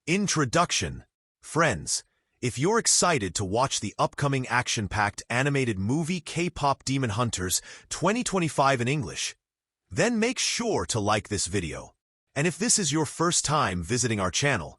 Introduction. Friends, if you're excited to watch the upcoming action-packed animated movie K-Pop Demon Hunters 2025 in English, then make sure to like this video. And if this is your first time visiting our channel,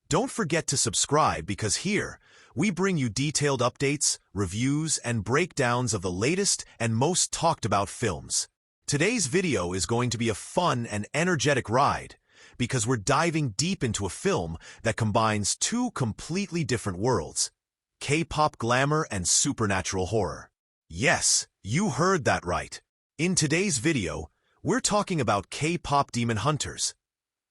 don't forget to subscribe because here, we bring you detailed updates, reviews, and breakdowns of the latest and most talked about films. Today's video is going to be a fun and energetic ride, because we're diving deep into a film that combines two completely different worlds, K-pop glamour and supernatural horror. Yes, you heard that right. In today's video, we're talking about K-Pop Demon Hunters,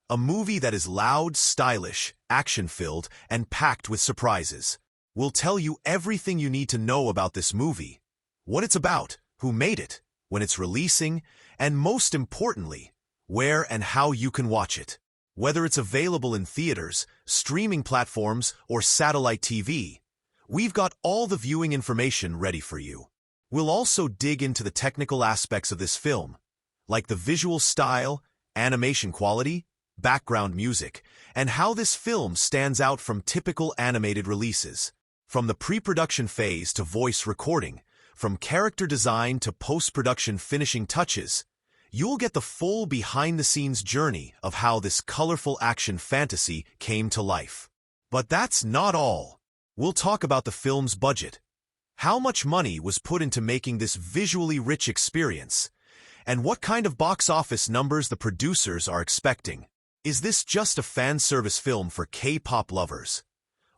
a movie that is loud, stylish, action-filled, and packed with surprises. We'll tell you everything you need to know about this movie, what it's about, who made it, when it's releasing, and most importantly, where and how you can watch it. Whether it's available in theaters, streaming platforms, or satellite TV, we've got all the viewing information ready for you. We'll also dig into the technical aspects of this film, like the visual style, animation quality, background music, and how this film stands out from typical animated releases. From the pre-production phase to voice recording, from character design to post-production finishing touches, you'll get the full behind-the-scenes journey of how this colorful action fantasy came to life. But that's not all. We'll talk about the film's budget, how much money was put into making this visually rich experience, and what kind of box office numbers the producers are expecting. Is this just a fan service film for K-pop lovers?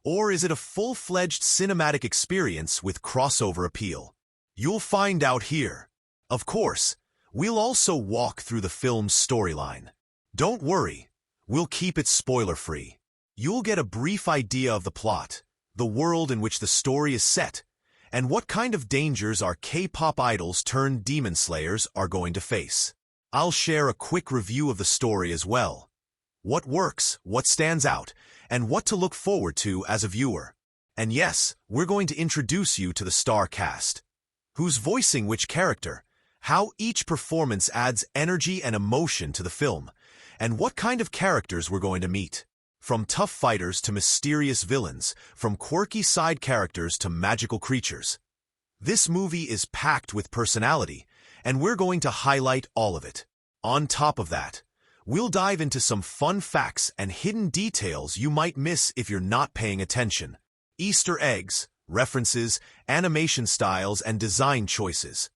Or is it a full-fledged cinematic experience with crossover appeal? You'll find out here. Of course, we'll also walk through the film's storyline. Don't worry, we'll keep it spoiler-free. You'll get a brief idea of the plot, the world in which the story is set, and what kind of dangers our K-pop idols turned demon slayers are going to face. I'll share a quick review of the story as well. What works, what stands out, and what to look forward to as a viewer. And yes, we're going to introduce you to the star cast. Who's voicing which character, how each performance adds energy and emotion to the film, and what kind of characters we're going to meet. From tough fighters to mysterious villains, from quirky side characters to magical creatures. This movie is packed with personality, and we're going to highlight all of it. On top of that, we'll dive into some fun facts and hidden details you might miss if you're not paying attention. Easter eggs, references, animation styles, and design choices.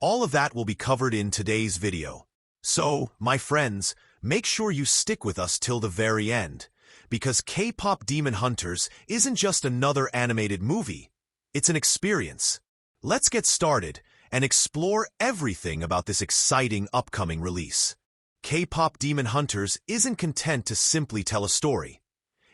All of that will be covered in today's video. So, my friends, make sure you stick with us till the very end, because K-Pop Demon Hunters isn't just another animated movie, it's an experience. Let's get started and explore everything about this exciting upcoming release. K-Pop Demon Hunters isn't content to simply tell a story.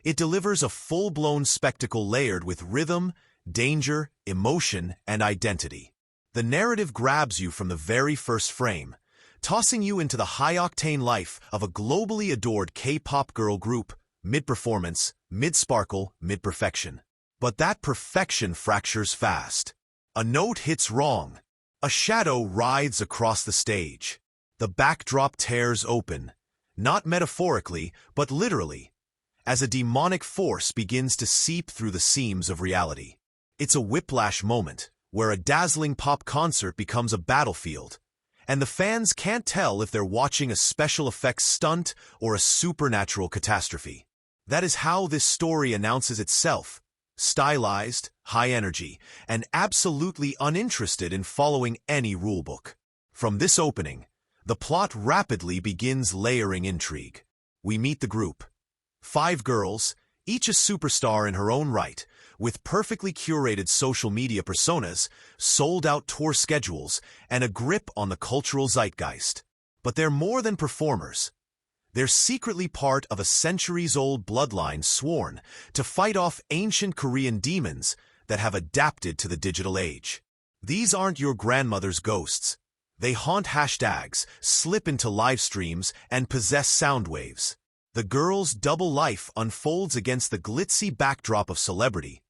It delivers a full-blown spectacle layered with rhythm, danger, emotion, and identity. The narrative grabs you from the very first frame, tossing you into the high-octane life of a globally adored K-pop girl group, mid-performance, mid-sparkle, mid-perfection. But that perfection fractures fast. A note hits wrong. A shadow rides across the stage. The backdrop tears open, not metaphorically, but literally, as a demonic force begins to seep through the seams of reality. It's a whiplash moment, where a dazzling pop concert becomes a battlefield, and the fans can't tell if they're watching a special effects stunt or a supernatural catastrophe. That is how this story announces itself, stylized, high energy, and absolutely uninterested in following any rulebook. From this opening, the plot rapidly begins layering intrigue. We meet the group. 5 girls, each a superstar in her own right, with perfectly curated social media personas, sold-out tour schedules, and a grip on the cultural zeitgeist. But they're more than performers. They're secretly part of a centuries-old bloodline sworn to fight off ancient Korean demons that have adapted to the digital age. These aren't your grandmother's ghosts. They haunt hashtags, slip into live streams, and possess sound waves. The girls' double life unfolds against the glitzy backdrop of celebrity,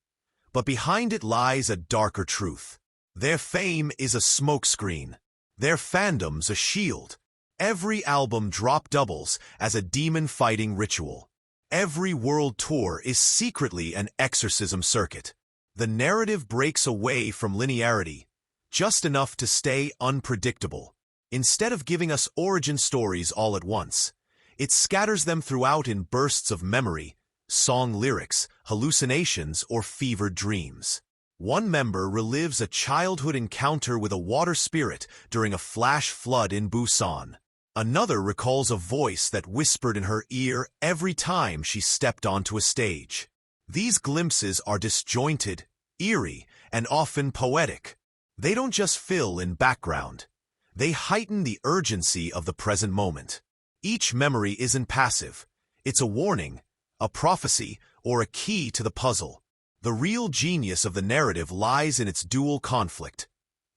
but behind it lies a darker truth. Their fame is a smokescreen. Their fandom's a shield. Every album drop doubles as a demon-fighting ritual. Every world tour is secretly an exorcism circuit. The narrative breaks away from linearity, just enough to stay unpredictable. Instead of giving us origin stories all at once, it scatters them throughout in bursts of memory, song lyrics, hallucinations, or fevered dreams. One member relives a childhood encounter with a water spirit during a flash flood in Busan. Another recalls a voice that whispered in her ear every time she stepped onto a stage. These glimpses are disjointed, eerie, and often poetic. They don't just fill in background. They heighten the urgency of the present moment. Each memory isn't passive. It's a warning, a prophecy, or a key to the puzzle. The real genius of the narrative lies in its dual conflict,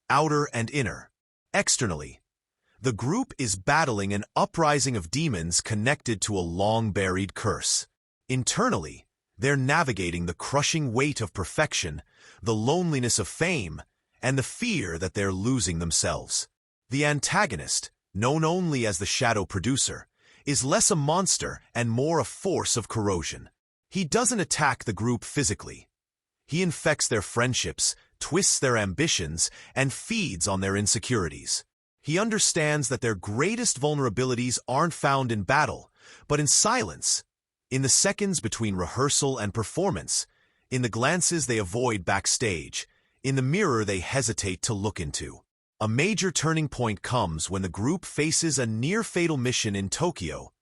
outer and inner. Externally, the group is battling an uprising of demons connected to a long-buried curse. Internally, they're navigating the crushing weight of perfection, the loneliness of fame, and the fear that they're losing themselves. The antagonist, known only as the shadow producer, is less a monster and more a force of corrosion. He doesn't attack the group physically. He infects their friendships, twists their ambitions, and feeds on their insecurities. He understands that their greatest vulnerabilities aren't found in battle, but in silence, in the seconds between rehearsal and performance, in the glances they avoid backstage, in the mirror they hesitate to look into. A major turning point comes when the group faces a near-fatal mission in Tokyo,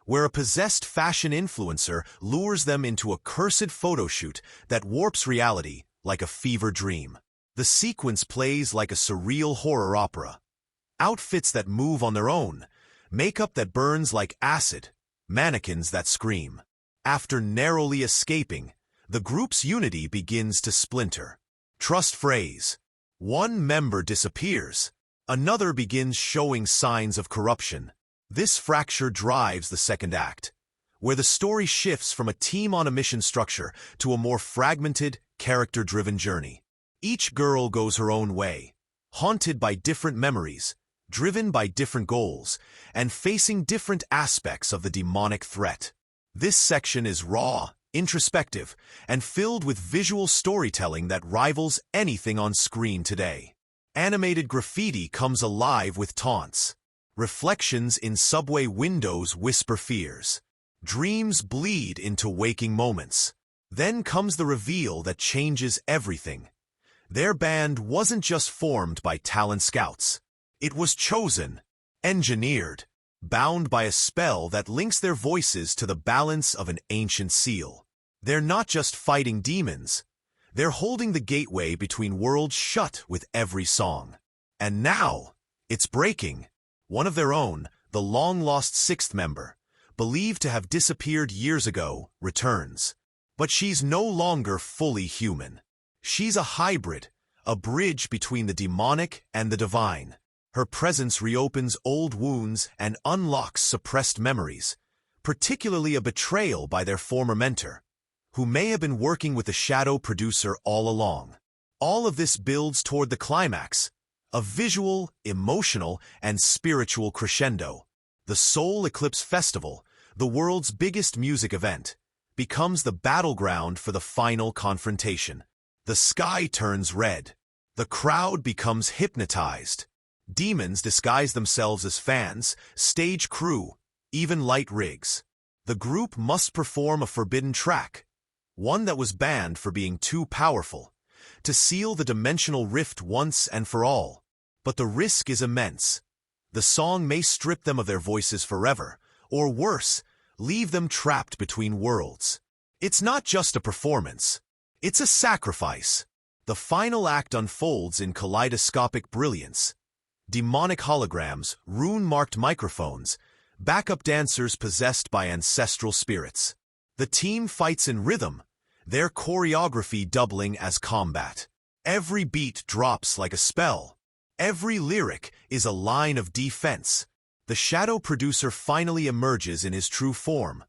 where a possessed fashion influencer lures them into a cursed photoshoot that warps reality like a fever dream. The sequence plays like a surreal horror opera. Outfits that move on their own, makeup that burns like acid, mannequins that scream. After narrowly escaping, the group's unity begins to splinter. Trust phrase. One member disappears, another begins showing signs of corruption. This fracture drives the second act, where the story shifts from a team-on-a-mission structure to a more fragmented, character-driven journey. Each girl goes her own way, haunted by different memories, driven by different goals, and facing different aspects of the demonic threat. This section is raw, introspective, and filled with visual storytelling that rivals anything on screen today. Animated graffiti comes alive with taunts. Reflections in subway windows whisper fears. Dreams bleed into waking moments. Then comes the reveal that changes everything. Their band wasn't just formed by talent scouts. It was chosen, engineered, bound by a spell that links their voices to the balance of an ancient seal. They're not just fighting demons. They're holding the gateway between worlds shut with every song. And now, it's breaking. One of their own, the long-lost sixth member, believed to have disappeared years ago, returns. But she's no longer fully human. She's a hybrid, a bridge between the demonic and the divine. Her presence reopens old wounds and unlocks suppressed memories, particularly a betrayal by their former mentor, who may have been working with the shadow producer all along. All of this builds toward the climax, a visual, emotional, and spiritual crescendo. The Soul Eclipse Festival, the world's biggest music event, becomes the battleground for the final confrontation. The sky turns red. The crowd becomes hypnotized. Demons disguise themselves as fans, stage crew, even light rigs. The group must perform a forbidden track, one that was banned for being too powerful, to seal the dimensional rift once and for all. But the risk is immense. The song may strip them of their voices forever, or worse, leave them trapped between worlds. It's not just a performance. It's a sacrifice. The final act unfolds in kaleidoscopic brilliance. Demonic holograms, rune-marked microphones, backup dancers possessed by ancestral spirits. The team fights in rhythm, their choreography doubling as combat. Every beat drops like a spell. Every lyric is a line of defense. The shadow producer finally emerges in his true form.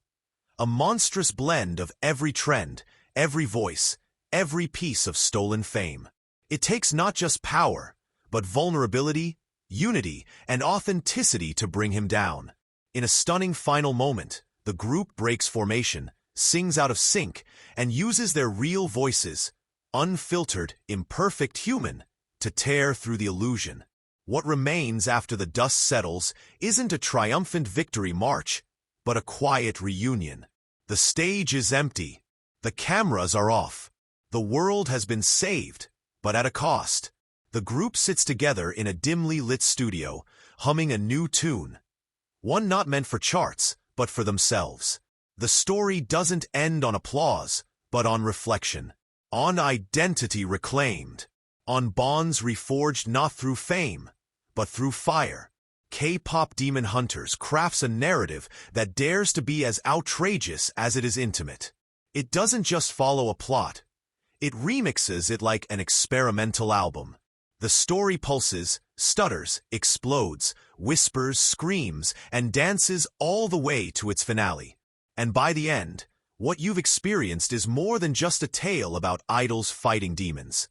A monstrous blend of every trend, every voice, every piece of stolen fame. It takes not just power, but vulnerability, unity, and authenticity to bring him down. In a stunning final moment, the group breaks formation, sings out of sync, and uses their real voices, unfiltered, imperfect human, to tear through the illusion. What remains after the dust settles isn't a triumphant victory march, but a quiet reunion. The stage is empty. The cameras are off. The world has been saved, but at a cost. The group sits together in a dimly lit studio, humming a new tune. One not meant for charts, but for themselves. The story doesn't end on applause, but on reflection. On identity reclaimed. On bonds reforged not through fame, but through fire. K-Pop Demon Hunters crafts a narrative that dares to be as outrageous as it is intimate. It doesn't just follow a plot. It remixes it like an experimental album. The story pulses, stutters, explodes, whispers, screams, and dances all the way to its finale. And by the end, what you've experienced is more than just a tale about idols fighting demons.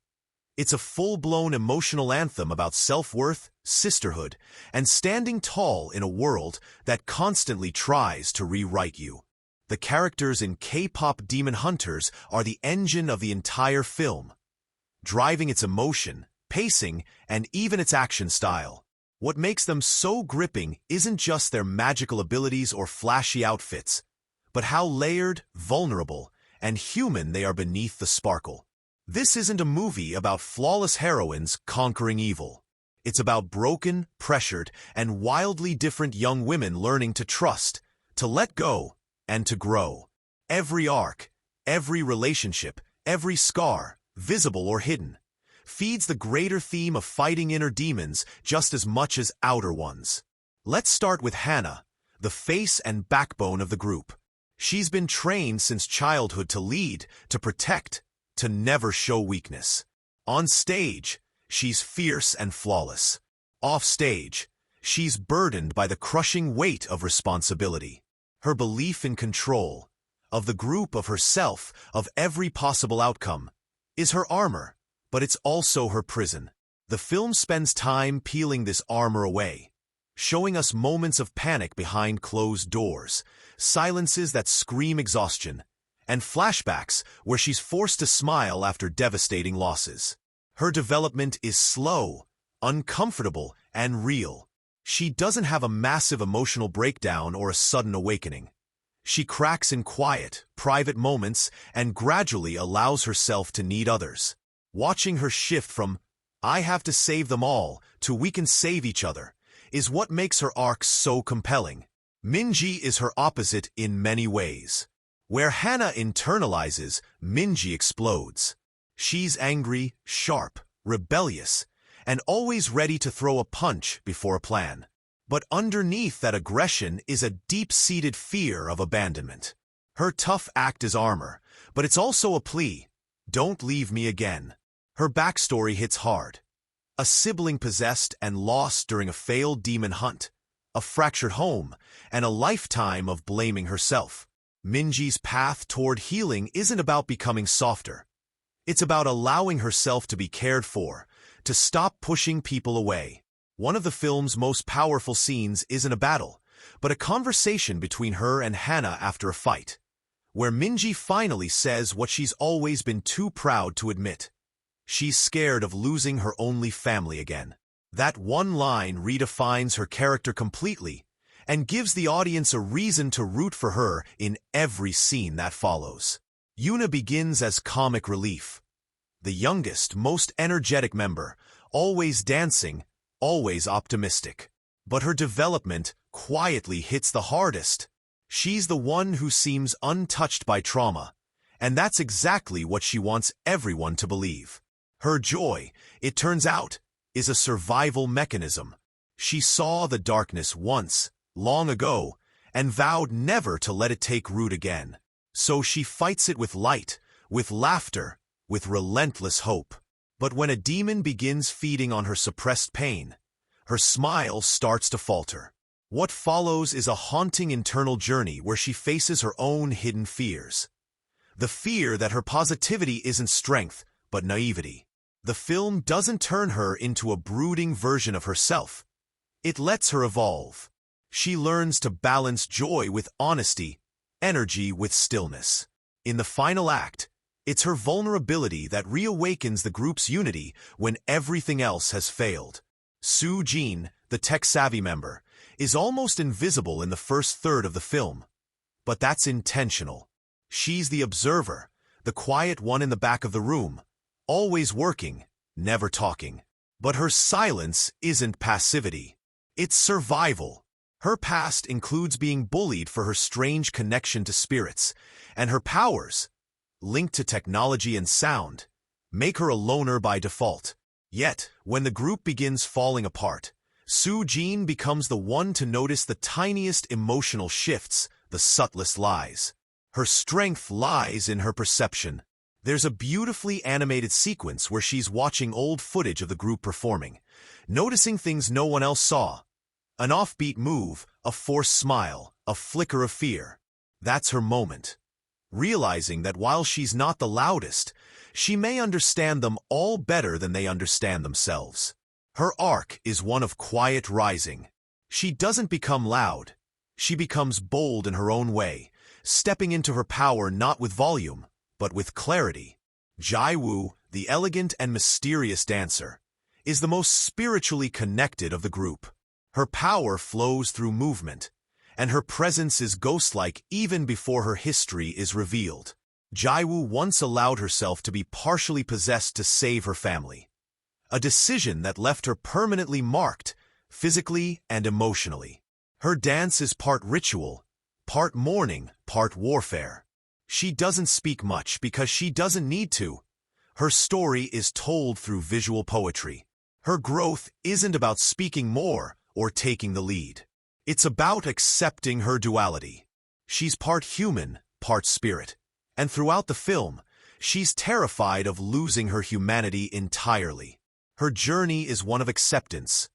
It's a full-blown emotional anthem about self-worth, sisterhood, and standing tall in a world that constantly tries to rewrite you. The characters in K-Pop Demon Hunters are the engine of the entire film, driving its emotion, pacing, and even its action style. What makes them so gripping isn't just their magical abilities or flashy outfits, but how layered, vulnerable, and human they are beneath the sparkle. This isn't a movie about flawless heroines conquering evil. It's about broken, pressured, and wildly different young women learning to trust, to let go, and to grow. Every arc, every relationship, every scar, visible or hidden, feeds the greater theme of fighting inner demons just as much as outer ones. Let's start with Hana, the face and backbone of the group. She's been trained since childhood to lead, to protect, to never show weakness. On stage, she's fierce and flawless. Off stage, she's burdened by the crushing weight of responsibility. Her belief in control, of the group, of herself, of every possible outcome, is her armor, but it's also her prison. The film spends time peeling this armor away, showing us moments of panic behind closed doors, silences that scream exhaustion, and flashbacks where she's forced to smile after devastating losses. Her development is slow, uncomfortable, and real. She doesn't have a massive emotional breakdown or a sudden awakening. She cracks in quiet, private moments and gradually allows herself to need others. Watching her shift from, "I have to save them all," to "we can save each other," is what makes her arc so compelling. Minji is her opposite in many ways. Where Hana internalizes, Minji explodes. She's angry, sharp, rebellious, and always ready to throw a punch before a plan. But underneath that aggression is a deep-seated fear of abandonment. Her tough act is armor, but it's also a plea, "Don't leave me again." Her backstory hits hard. A sibling possessed and lost during a failed demon hunt, a fractured home, and a lifetime of blaming herself. Minji's path toward healing isn't about becoming softer. It's about allowing herself to be cared for, to stop pushing people away. One of the film's most powerful scenes isn't a battle, but a conversation between her and Hana after a fight, where Minji finally says what she's always been too proud to admit. She's scared of losing her only family again. That one line redefines her character completely and gives the audience a reason to root for her in every scene that follows. Yuna begins as comic relief. The youngest, most energetic member, always dancing, always optimistic. But her development quietly hits the hardest. She's the one who seems untouched by trauma, and that's exactly what she wants everyone to believe. Her joy, it turns out, is a survival mechanism. She saw the darkness once, long ago, and vowed never to let it take root again. So she fights it with light, with laughter, with relentless hope. But when a demon begins feeding on her suppressed pain, her smile starts to falter. What follows is a haunting internal journey where she faces her own hidden fears. The fear that her positivity isn't strength, but naivety. The film doesn't turn her into a brooding version of herself. It lets her evolve. She learns to balance joy with honesty, energy with stillness. In the final act, it's her vulnerability that reawakens the group's unity when everything else has failed. Soo-Jin, the tech-savvy member, is almost invisible in the first third of the film. But that's intentional. She's the observer, the quiet one in the back of the room, always working, never talking. But her silence isn't passivity. It's survival. Her past includes being bullied for her strange connection to spirits, and her powers, linked to technology and sound, make her a loner by default. Yet, when the group begins falling apart, Soo-Jin becomes the one to notice the tiniest emotional shifts, the subtlest lies. Her strength lies in her perception. There's a beautifully animated sequence where she's watching old footage of the group performing, noticing things no one else saw. An offbeat move, a forced smile, a flicker of fear. That's her moment. Realizing that while she's not the loudest, she may understand them all better than they understand themselves. Her arc is one of quiet rising. She doesn't become loud. She becomes bold in her own way, stepping into her power not with volume, but with clarity. Jae-Woo, the elegant and mysterious dancer, is the most spiritually connected of the group. Her power flows through movement, and her presence is ghost-like even before her history is revealed. Jae-Woo once allowed herself to be partially possessed to save her family, a decision that left her permanently marked, physically and emotionally. Her dance is part ritual, part mourning, part warfare. She doesn't speak much because she doesn't need to. Her story is told through visual poetry. Her growth isn't about speaking more or taking the lead. It's about accepting her duality. She's part human, part spirit. And throughout the film, she's terrified of losing her humanity entirely. Her journey is one of acceptance,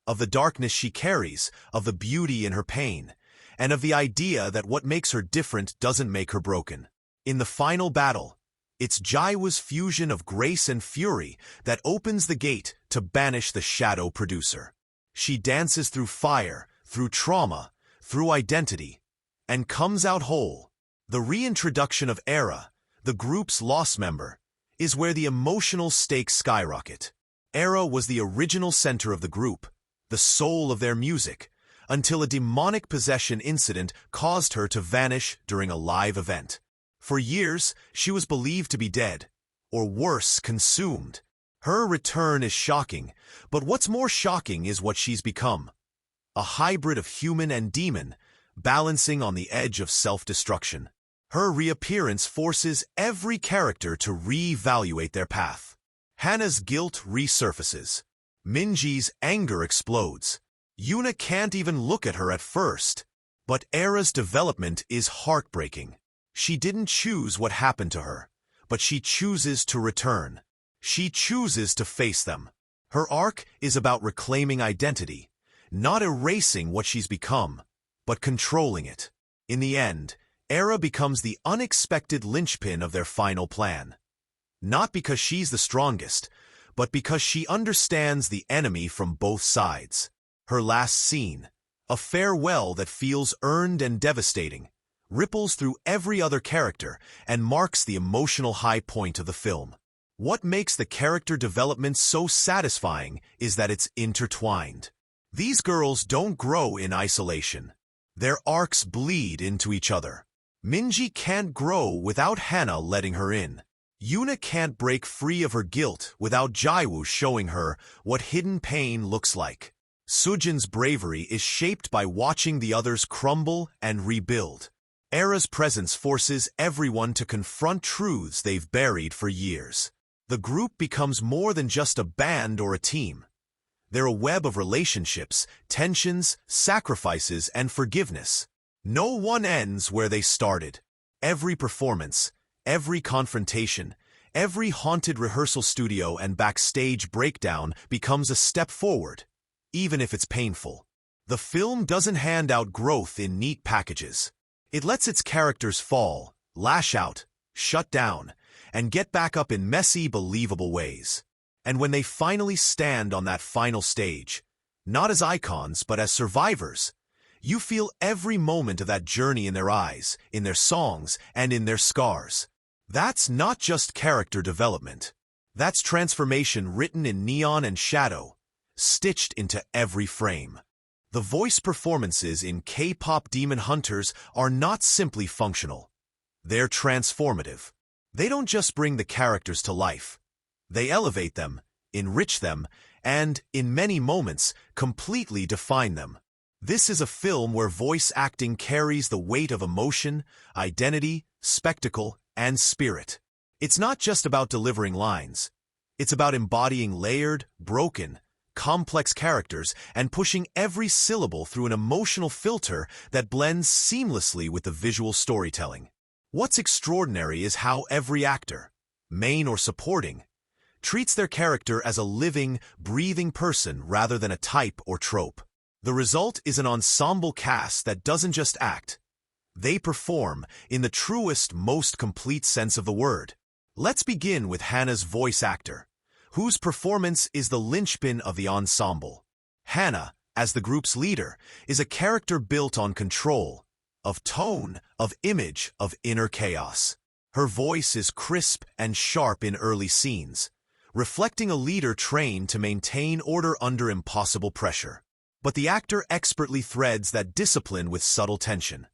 of the darkness she carries, of the beauty in her pain, and of the idea that what makes her different doesn't make her broken. In the final battle, it's Jae-Woo's fusion of grace and fury that opens the gate to banish the shadow producer. She dances through fire, through trauma, through identity, and comes out whole. The reintroduction of Era, the group's lost member, is where the emotional stakes skyrocket. Era was the original center of the group, the soul of their music, until a demonic possession incident caused her to vanish during a live event. For years, she was believed to be dead, or worse, consumed. Her return is shocking, but what's more shocking is what she's become. A hybrid of human and demon, balancing on the edge of self-destruction. Her reappearance forces every character to re-evaluate their path. Hana's guilt resurfaces. Minji's anger explodes. Yuna can't even look at her at first. But Era's development is heartbreaking. She didn't choose what happened to her, but she chooses to return. She chooses to face them. Her arc is about reclaiming identity, not erasing what she's become, but controlling it. In the end, Era becomes the unexpected linchpin of their final plan. Not because she's the strongest, but because she understands the enemy from both sides. Her last scene, a farewell that feels earned and devastating, ripples through every other character and marks the emotional high point of the film. What makes the character development so satisfying is that it's intertwined. These girls don't grow in isolation. Their arcs bleed into each other. Minji can't grow without Hana letting her in. Yuna can't break free of her guilt without Jae-Woo showing her what hidden pain looks like. Soo-Jin's bravery is shaped by watching the others crumble and rebuild. Era's presence forces everyone to confront truths they've buried for years. The group becomes more than just a band or a team. They're a web of relationships, tensions, sacrifices, and forgiveness. No one ends where they started. Every performance, every confrontation, every haunted rehearsal studio and backstage breakdown becomes a step forward, even if it's painful. The film doesn't hand out growth in neat packages. It lets its characters fall, lash out, shut down, and get back up in messy, believable ways. And when they finally stand on that final stage, not as icons but as survivors, You feel every moment of that journey in their eyes, in their songs, and in their scars. That's not just character development. That's transformation written in neon and shadow, stitched into every frame. The voice performances in K-Pop Demon Hunters are not simply functional. They're transformative. They don't just bring the characters to life. They elevate them, enrich them, and, in many moments, completely define them. This is a film where voice acting carries the weight of emotion, identity, spectacle, and spirit. It's not just about delivering lines. It's about embodying layered, broken, complex characters and pushing every syllable through an emotional filter that blends seamlessly with the visual storytelling. What's extraordinary is how every actor, main or supporting, treats their character as a living, breathing person rather than a type or trope. The result is an ensemble cast that doesn't just act. They perform in the truest, most complete sense of the word. Let's begin with Hannah's voice actor, whose performance is the linchpin of the ensemble. Hannah, as the group's leader, is a character built on control, of tone, of image, of inner chaos. Her voice is crisp and sharp in early scenes, reflecting a leader trained to maintain order under impossible pressure. But the actor expertly threads that discipline with subtle tension.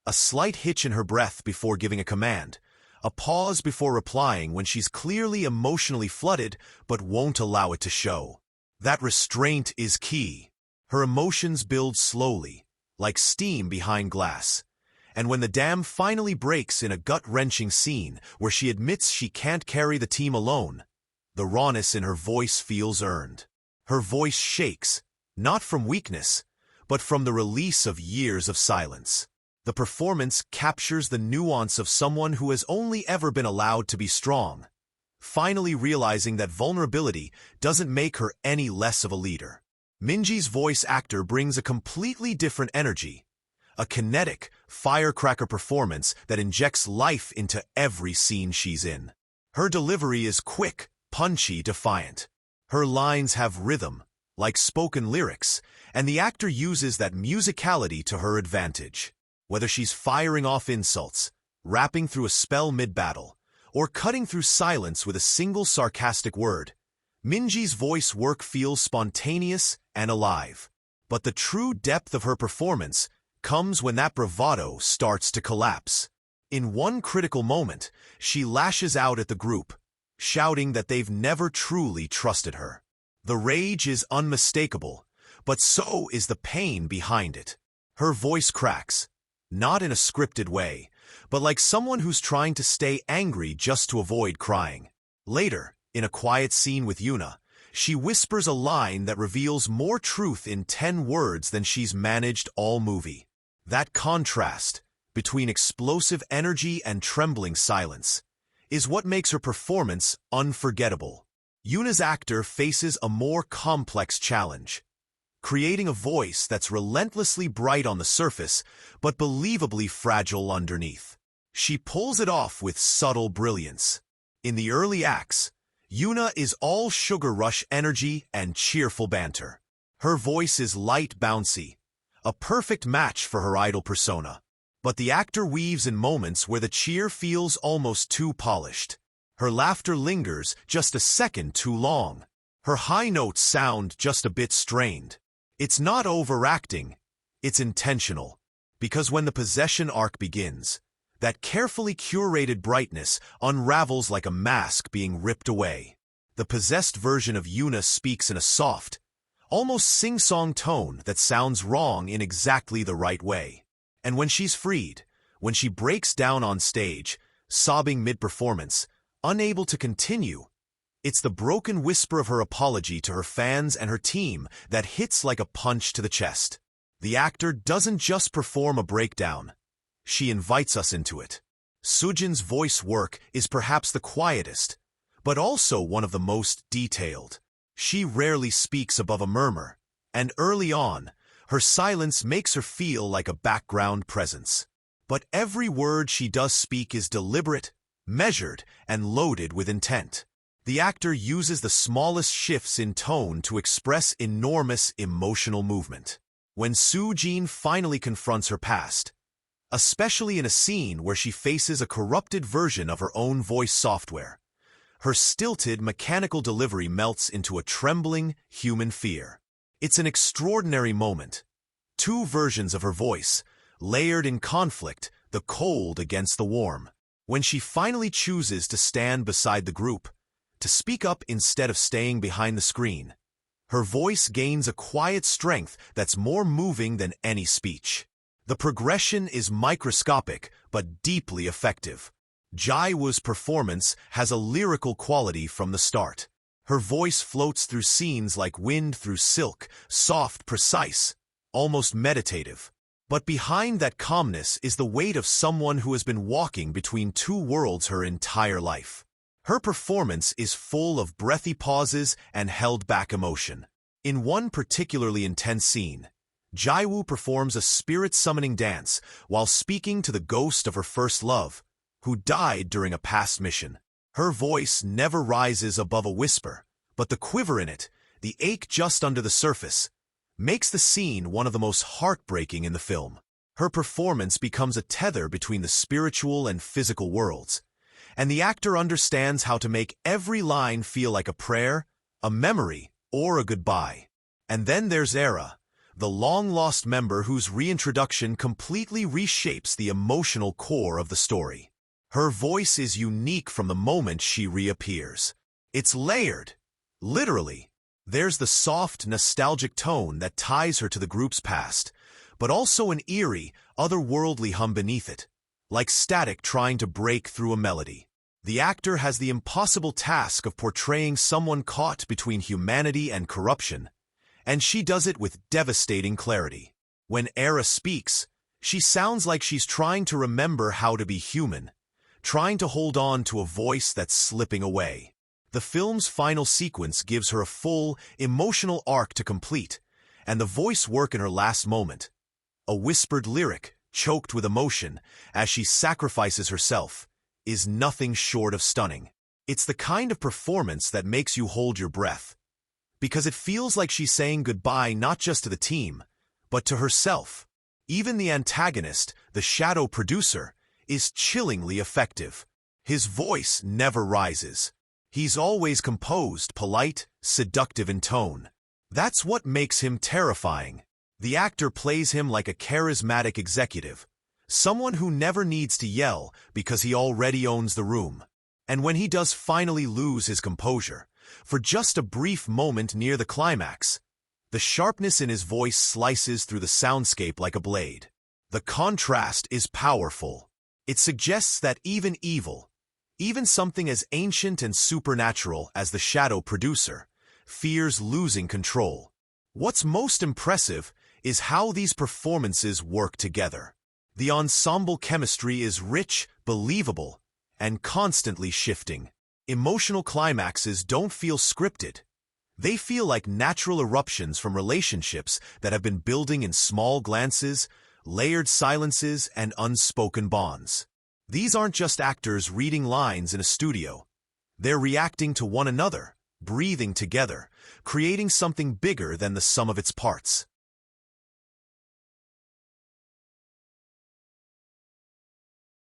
A slight hitch in her breath before giving a command, a pause before replying when she's clearly emotionally flooded but won't allow it to show. That restraint is key. Her emotions build slowly, like steam behind glass. And when the dam finally breaks in a gut-wrenching scene where she admits she can't carry the team alone, the rawness in her voice feels earned. Her voice shakes, not from weakness, but from the release of years of silence. The performance captures the nuance of someone who has only ever been allowed to be strong, finally realizing that vulnerability doesn't make her any less of a leader. Minji's voice actor brings a completely different energy, a kinetic, firecracker performance that injects life into every scene she's in. Her delivery is quick, punchy, defiant. Her lines have rhythm, like spoken lyrics, and the actor uses that musicality to her advantage. Whether she's firing off insults, rapping through a spell mid-battle, or cutting through silence with a single sarcastic word, Minji's voice work feels spontaneous and alive. But the true depth of her performance comes when that bravado starts to collapse. In one critical moment, she lashes out at the group, shouting that they've never truly trusted her. The rage is unmistakable, but so is the pain behind it. Her voice cracks, not in a scripted way, but like someone who's trying to stay angry just to avoid crying. Later, in a quiet scene with Yuna, she whispers a line that reveals more truth in 10 words than she's managed all movie. That contrast, between explosive energy and trembling silence, is what makes her performance unforgettable. Yuna's actor faces a more complex challenge, creating a voice that's relentlessly bright on the surface, but believably fragile underneath. She pulls it off with subtle brilliance. In the early acts, Yuna is all sugar rush energy and cheerful banter. Her voice is light, bouncy, a perfect match for her idol persona. But the actor weaves in moments where the cheer feels almost too polished. Her laughter lingers just a second too long. Her high notes sound just a bit strained. It's not overacting, it's intentional. Because when the possession arc begins, that carefully curated brightness unravels like a mask being ripped away. The possessed version of Yuna speaks in a soft, almost sing-song tone that sounds wrong in exactly the right way. And when she's freed, when she breaks down on stage, sobbing mid-performance, unable to continue, it's the broken whisper of her apology to her fans and her team that hits like a punch to the chest. The actor doesn't just perform a breakdown, she invites us into it. Soo-Jin's voice work is perhaps the quietest, but also one of the most detailed. She rarely speaks above a murmur, and early on, her silence makes her feel like a background presence. But every word she does speak is deliberate, measured, and loaded with intent. The actor uses the smallest shifts in tone to express enormous emotional movement. when Soo-Jin finally confronts her past, especially in a scene where she faces a corrupted version of her own voice software. Her stilted, mechanical delivery melts into a trembling, human fear. It's an extraordinary moment. Two versions of her voice, layered in conflict, the cold against the warm. When she finally chooses to stand beside the group, to speak up instead of staying behind the screen, her voice gains a quiet strength that's more moving than any speech. The progression is microscopic, but deeply effective. Jae-Woo's performance has a lyrical quality from the start. Her voice floats through scenes like wind through silk, soft, precise, almost meditative. But behind that calmness is the weight of someone who has been walking between two worlds her entire life. Her performance is full of breathy pauses and held-back emotion. In one particularly intense scene, Jae-Woo performs a spirit-summoning dance while speaking to the ghost of her first love, who died during a past mission. Her voice never rises above a whisper, but the quiver in it, the ache just under the surface, makes the scene one of the most heartbreaking in the film. Her performance becomes a tether between the spiritual and physical worlds, and the actor understands how to make every line feel like a prayer, a memory, or a goodbye. And then there's Era, the long-lost member whose reintroduction completely reshapes the emotional core of the story. Her voice is unique from the moment she reappears. It's layered, literally. There's the soft, nostalgic tone that ties her to the group's past, but also an eerie, otherworldly hum beneath it, like static trying to break through a melody. The actor has the impossible task of portraying someone caught between humanity and corruption, and she does it with devastating clarity. When Era speaks, she sounds like she's trying to remember how to be human, trying to hold on to a voice that's slipping away. The film's final sequence gives her a full, emotional arc to complete, and the voice work in her last moment, a whispered lyric, choked with emotion, as she sacrifices herself, is nothing short of stunning. It's the kind of performance that makes you hold your breath, because it feels like she's saying goodbye not just to the team, but to herself. Even the antagonist, the shadow producer, is chillingly effective. His voice never rises. He's always composed, polite, seductive in tone. That's what makes him terrifying. The actor plays him like a charismatic executive, someone who never needs to yell because he already owns the room. And when he does finally lose his composure, for just a brief moment near the climax, the sharpness in his voice slices through the soundscape like a blade. The contrast is powerful. It suggests that even evil, even something as ancient and supernatural as the shadow producer, fears losing control. What's most impressive is how these performances work together. The ensemble chemistry is rich, believable, and constantly shifting. Emotional climaxes don't feel scripted. They feel like natural eruptions from relationships that have been building in small glances, layered silences, and unspoken bonds. These aren't just actors reading lines in a studio. They're reacting to one another, breathing together, creating something bigger than the sum of its parts.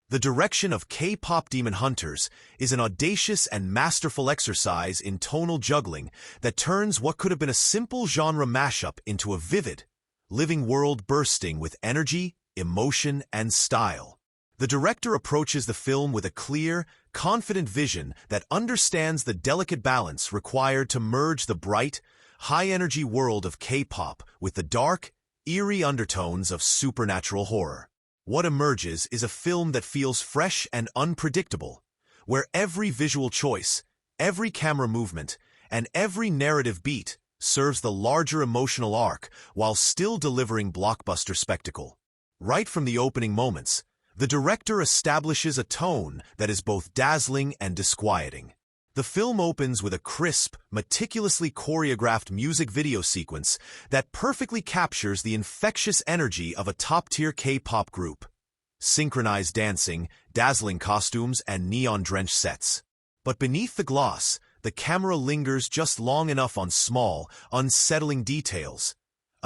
The direction of K-Pop Demon Hunters is an audacious and masterful exercise in tonal juggling that turns what could have been a simple genre mashup into a vivid, living world bursting with energy, emotion, and style. The director approaches the film with a clear, confident vision that understands the delicate balance required to merge the bright, high-energy world of K-pop with the dark, eerie undertones of supernatural horror. What emerges is a film that feels fresh and unpredictable, where every visual choice, every camera movement, and every narrative beat serves the larger emotional arc while still delivering blockbuster spectacle. Right from the opening moments, the director establishes a tone that is both dazzling and disquieting. The film opens with a crisp, meticulously choreographed music video sequence that perfectly captures the infectious energy of a top-tier K-pop group. Synchronized dancing, dazzling costumes, and neon-drenched sets. But beneath the gloss, the camera lingers just long enough on small, unsettling details.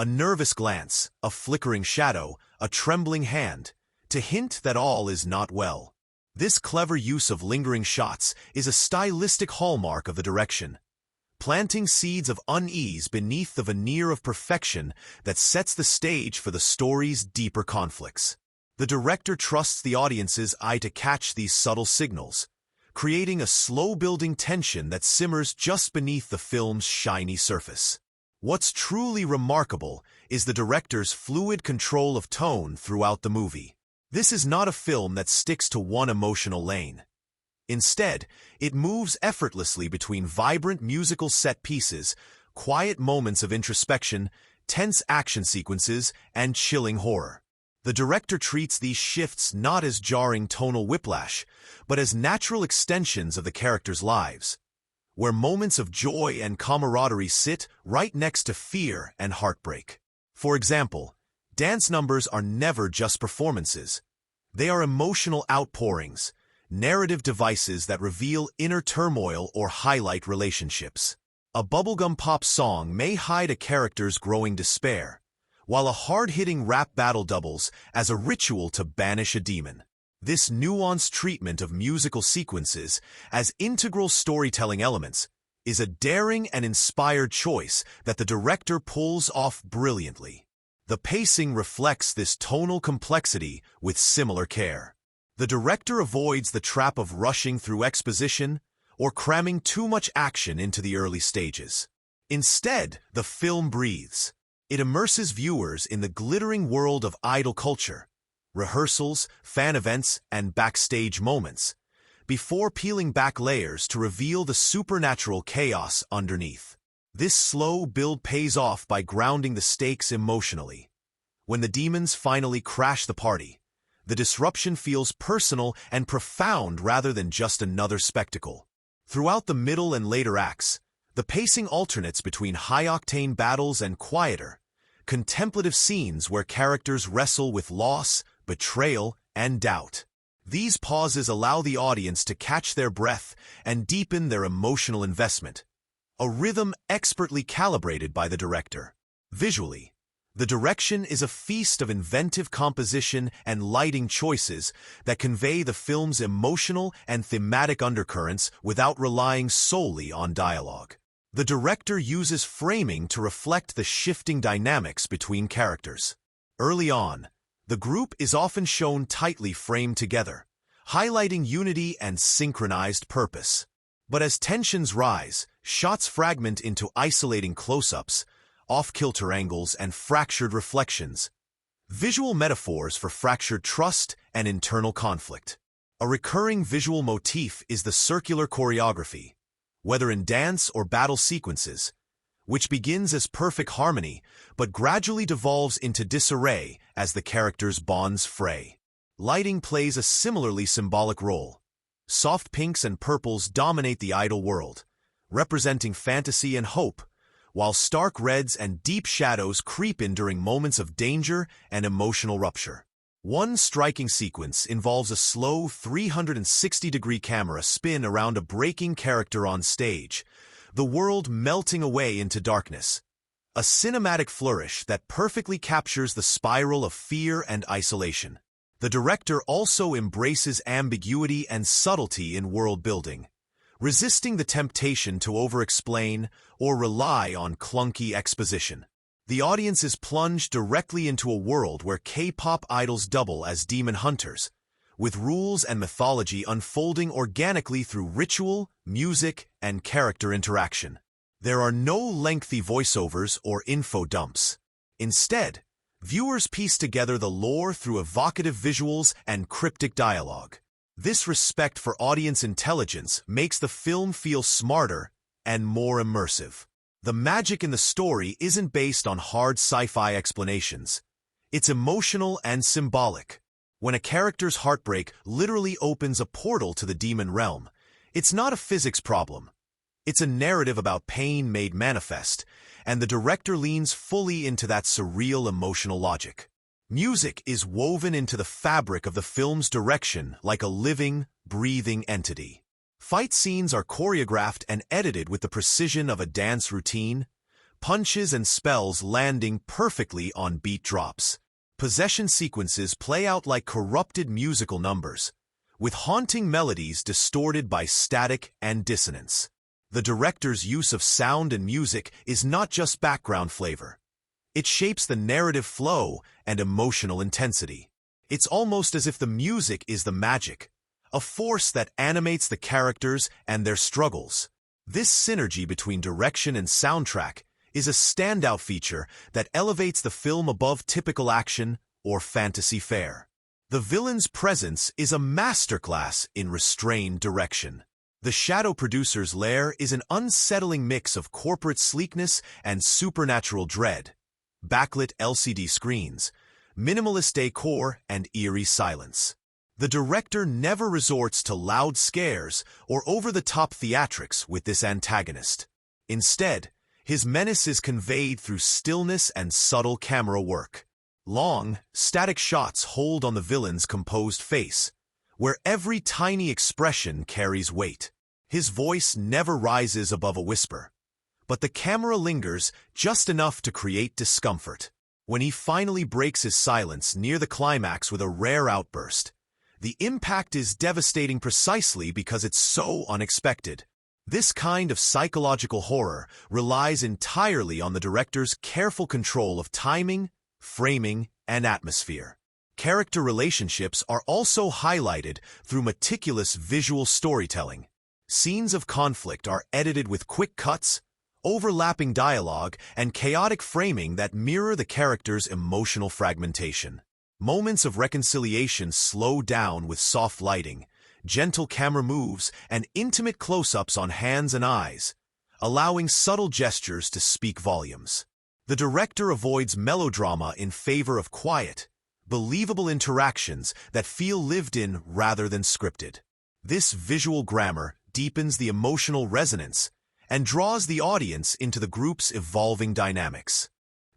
A nervous glance, a flickering shadow, a trembling hand, to hint that all is not well. This clever use of lingering shots is a stylistic hallmark of the direction, planting seeds of unease beneath the veneer of perfection that sets the stage for the story's deeper conflicts. The director trusts the audience's eye to catch these subtle signals, creating a slow-building tension that simmers just beneath the film's shiny surface. What's truly remarkable is the director's fluid control of tone throughout the movie. This is not a film that sticks to one emotional lane. Instead, it moves effortlessly between vibrant musical set pieces, quiet moments of introspection, tense action sequences, and chilling horror. The director treats these shifts not as jarring tonal whiplash, but as natural extensions of the characters' lives, where moments of joy and camaraderie sit right next to fear and heartbreak. For example, dance numbers are never just performances. They are emotional outpourings, narrative devices that reveal inner turmoil or highlight relationships. A bubblegum pop song may hide a character's growing despair, while a hard-hitting rap battle doubles as a ritual to banish a demon. This nuanced treatment of musical sequences as integral storytelling elements is a daring and inspired choice that the director pulls off brilliantly. The pacing reflects this tonal complexity with similar care. The director avoids the trap of rushing through exposition or cramming too much action into the early stages. Instead, the film breathes. It immerses viewers in the glittering world of idol culture, rehearsals, fan events, and backstage moments, before peeling back layers to reveal the supernatural chaos underneath. This slow build pays off by grounding the stakes emotionally. When the demons finally crash the party, the disruption feels personal and profound rather than just another spectacle. Throughout the middle and later acts, the pacing alternates between high-octane battles and quieter, contemplative scenes where characters wrestle with loss, betrayal, and doubt. These pauses allow the audience to catch their breath and deepen their emotional investment, a rhythm expertly calibrated by the director. Visually, the direction is a feast of inventive composition and lighting choices that convey the film's emotional and thematic undercurrents without relying solely on dialogue. The director uses framing to reflect the shifting dynamics between characters. Early on, the group is often shown tightly framed together, highlighting unity and synchronized purpose. But as tensions rise, shots fragment into isolating close-ups, off-kilter angles, and fractured reflections, visual metaphors for fractured trust and internal conflict. A recurring visual motif is the circular choreography, whether in dance or battle sequences, which begins as perfect harmony but gradually devolves into disarray as the characters' bonds fray. Lighting plays a similarly symbolic role. Soft pinks and purples dominate the idol world, representing fantasy and hope, while stark reds and deep shadows creep in during moments of danger and emotional rupture. One striking sequence involves a slow 360-degree camera spin around a breaking character on stage, the world melting away into darkness. A cinematic flourish that perfectly captures the spiral of fear and isolation. The director also embraces ambiguity and subtlety in world building, resisting the temptation to over-explain or rely on clunky exposition. The audience is plunged directly into a world where K-pop idols double as demon hunters, with rules and mythology unfolding organically through ritual, music, and character interaction. There are no lengthy voiceovers or info dumps. Instead, viewers piece together the lore through evocative visuals and cryptic dialogue. This respect for audience intelligence makes the film feel smarter and more immersive. The magic in the story isn't based on hard sci-fi explanations. It's emotional and symbolic. When a character's heartbreak literally opens a portal to the demon realm, it's not a physics problem. It's a narrative about pain made manifest, and the director leans fully into that surreal emotional logic. Music is woven into the fabric of the film's direction like a living, breathing entity. Fight scenes are choreographed and edited with the precision of a dance routine, punches and spells landing perfectly on beat drops. Possession sequences play out like corrupted musical numbers, with haunting melodies distorted by static and dissonance. The director's use of sound and music is not just background flavor. It shapes the narrative flow and emotional intensity. It's almost as if the music is the magic, a force that animates the characters and their struggles. This synergy between direction and soundtrack is a standout feature that elevates the film above typical action or fantasy fare. The villain's presence is a masterclass in restrained direction. The shadow producer's lair is an unsettling mix of corporate sleekness and supernatural dread. Backlit LCD screens, minimalist decor, and eerie silence. The director never resorts to loud scares or over-the-top theatrics with this antagonist. Instead, his menace is conveyed through stillness and subtle camera work. Long, static shots hold on the villain's composed face, where every tiny expression carries weight. His voice never rises above a whisper, but the camera lingers just enough to create discomfort. When he finally breaks his silence near the climax with a rare outburst, the impact is devastating precisely because it's so unexpected. This kind of psychological horror relies entirely on the director's careful control of timing, framing, and atmosphere. Character relationships are also highlighted through meticulous visual storytelling. Scenes of conflict are edited with quick cuts, overlapping dialogue, and chaotic framing that mirror the character's emotional fragmentation. Moments of reconciliation slow down with soft lighting, gentle camera moves, and intimate close-ups on hands and eyes, allowing subtle gestures to speak volumes. The director avoids melodrama in favor of quiet, believable interactions that feel lived in rather than scripted. This visual grammar deepens the emotional resonance and draws the audience into the group's evolving dynamics.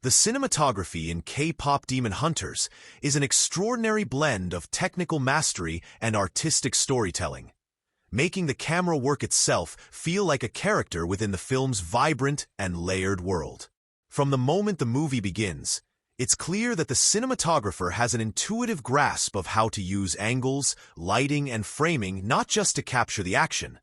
The cinematography in K-Pop Demon Hunters is an extraordinary blend of technical mastery and artistic storytelling, making the camera work itself feel like a character within the film's vibrant and layered world. From the moment the movie begins, it's clear that the cinematographer has an intuitive grasp of how to use angles, lighting, and framing not just to capture the action,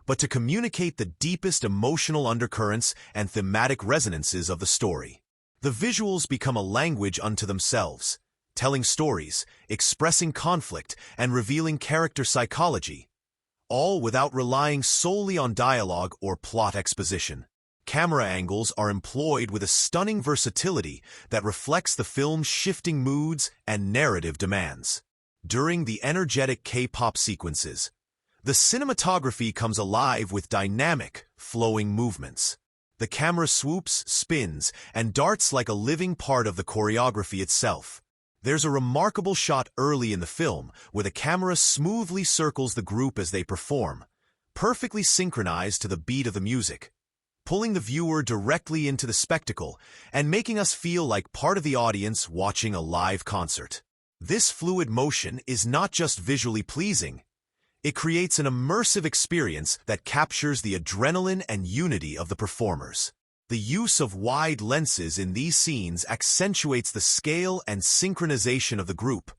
but to communicate the deepest emotional undercurrents and thematic resonances of the story. The visuals become a language unto themselves, telling stories, expressing conflict, and revealing character psychology, all without relying solely on dialogue or plot exposition. Camera angles are employed with a stunning versatility that reflects the film's shifting moods and narrative demands. During the energetic K-pop sequences, the cinematography comes alive with dynamic, flowing movements. The camera swoops, spins, and darts like a living part of the choreography itself. There's a remarkable shot early in the film where the camera smoothly circles the group as they perform, perfectly synchronized to the beat of the music, pulling the viewer directly into the spectacle and making us feel like part of the audience watching a live concert. This fluid motion is not just visually pleasing. It creates an immersive experience that captures the adrenaline and unity of the performers. The use of wide lenses in these scenes accentuates the scale and synchronization of the group,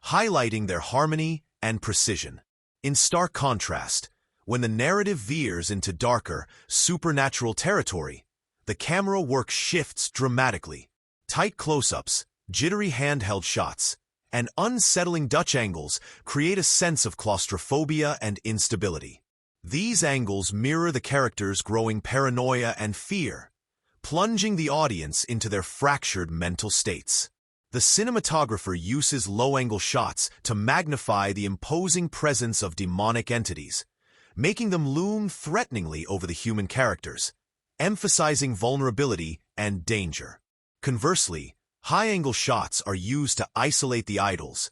highlighting their harmony and precision. In stark contrast, when the narrative veers into darker, supernatural territory, the camera work shifts dramatically. Tight close-ups, jittery handheld shots, and unsettling Dutch angles create a sense of claustrophobia and instability. These angles mirror the characters' growing paranoia and fear, plunging the audience into their fractured mental states. The cinematographer uses low-angle shots to magnify the imposing presence of demonic entities, making them loom threateningly over the human characters, emphasizing vulnerability and danger. Conversely, high-angle shots are used to isolate the idols,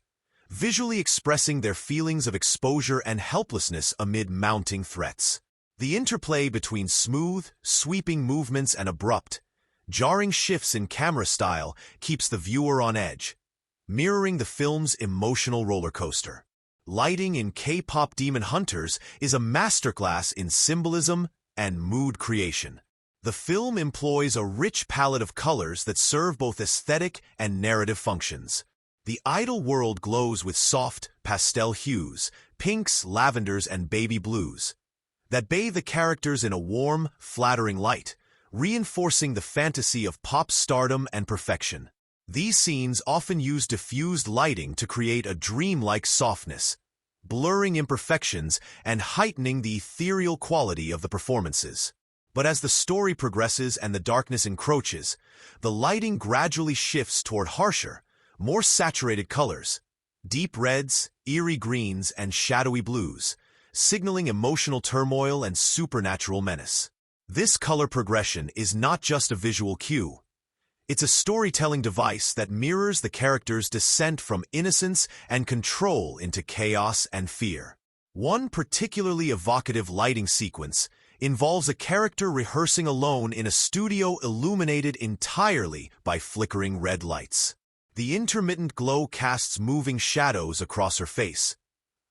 visually expressing their feelings of exposure and helplessness amid mounting threats. The interplay between smooth, sweeping movements and abrupt, jarring shifts in camera style keeps the viewer on edge, mirroring the film's emotional roller coaster. Lighting in K-Pop Demon Hunters is a masterclass in symbolism and mood creation. The film employs a rich palette of colors that serve both aesthetic and narrative functions. The idol world glows with soft, pastel hues, pinks, lavenders, and baby blues, that bathe the characters in a warm, flattering light, reinforcing the fantasy of pop stardom and perfection. These scenes often use diffused lighting to create a dreamlike softness, blurring imperfections and heightening the ethereal quality of the performances. But as the story progresses and the darkness encroaches, the lighting gradually shifts toward harsher, more saturated colors, deep reds, eerie greens, and shadowy blues, signaling emotional turmoil and supernatural menace. This color progression is not just a visual cue. It's a storytelling device that mirrors the character's descent from innocence and control into chaos and fear. One particularly evocative lighting sequence involves a character rehearsing alone in a studio illuminated entirely by flickering red lights. The intermittent glow casts moving shadows across her face,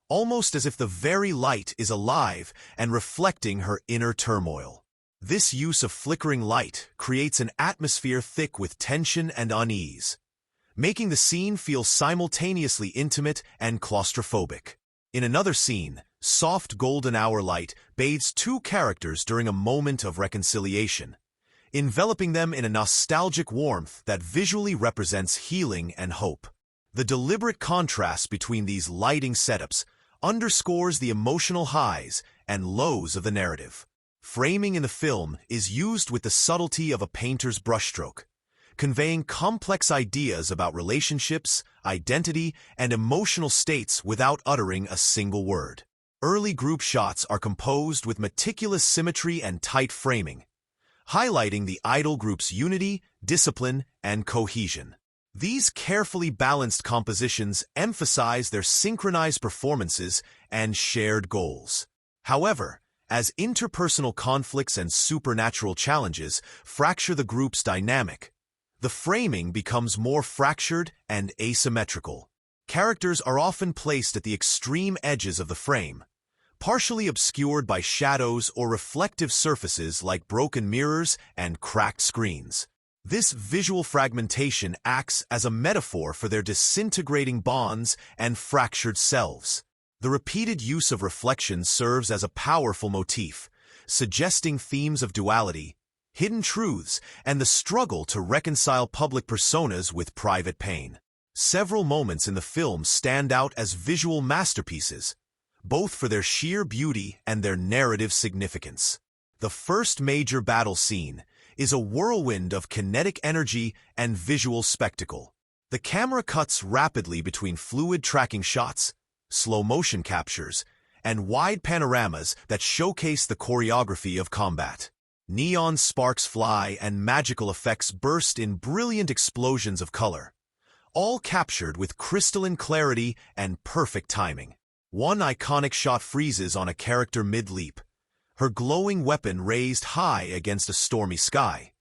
almost as if the very light is alive and reflecting her inner turmoil. This use of flickering light creates an atmosphere thick with tension and unease, making the scene feel simultaneously intimate and claustrophobic. In another scene, soft golden hour light bathes two characters during a moment of reconciliation, enveloping them in a nostalgic warmth that visually represents healing and hope. The deliberate contrast between these lighting setups underscores the emotional highs and lows of the narrative. Framing in the film is used with the subtlety of a painter's brushstroke, conveying complex ideas about relationships, identity, and emotional states without uttering a single word. Early group shots are composed with meticulous symmetry and tight framing, highlighting the idol group's unity, discipline, and cohesion. These carefully balanced compositions emphasize their synchronized performances and shared goals. However, as interpersonal conflicts and supernatural challenges fracture the group's dynamic, the framing becomes more fractured and asymmetrical. Characters are often placed at the extreme edges of the frame, partially obscured by shadows or reflective surfaces like broken mirrors and cracked screens. This visual fragmentation acts as a metaphor for their disintegrating bonds and fractured selves. The repeated use of reflection serves as a powerful motif, suggesting themes of duality, hidden truths, and the struggle to reconcile public personas with private pain. Several moments in the film stand out as visual masterpieces, both for their sheer beauty and their narrative significance. The first major battle scene is a whirlwind of kinetic energy and visual spectacle. The camera cuts rapidly between fluid tracking shots, slow motion captures, and wide panoramas that showcase the choreography of combat. Neon sparks fly and magical effects burst in brilliant explosions of color, all captured with crystalline clarity and perfect timing. One iconic shot freezes on a character mid-leap, her glowing weapon raised high against a stormy sky,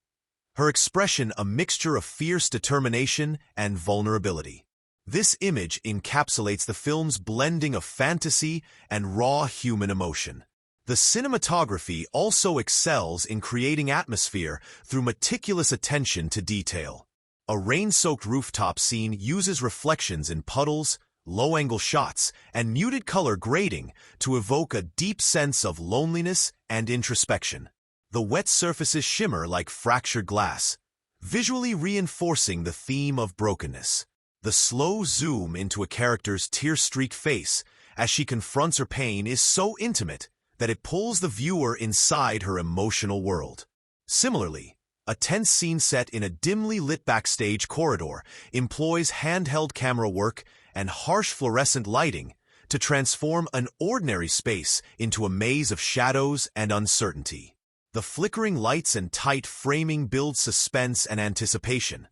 her expression a mixture of fierce determination and vulnerability. This image encapsulates the film's blending of fantasy and raw human emotion. The cinematography also excels in creating atmosphere through meticulous attention to detail. A rain-soaked rooftop scene uses reflections in puddles, low-angle shots, and muted color grading to evoke a deep sense of loneliness and introspection. The wet surfaces shimmer like fractured glass, visually reinforcing the theme of brokenness. The slow zoom into a character's tear-streaked face as she confronts her pain is so intimate that it pulls the viewer inside her emotional world. Similarly, a tense scene set in a dimly lit backstage corridor employs handheld camera work and harsh fluorescent lighting to transform an ordinary space into a maze of shadows and uncertainty. The flickering lights and tight framing build suspense and anticipation,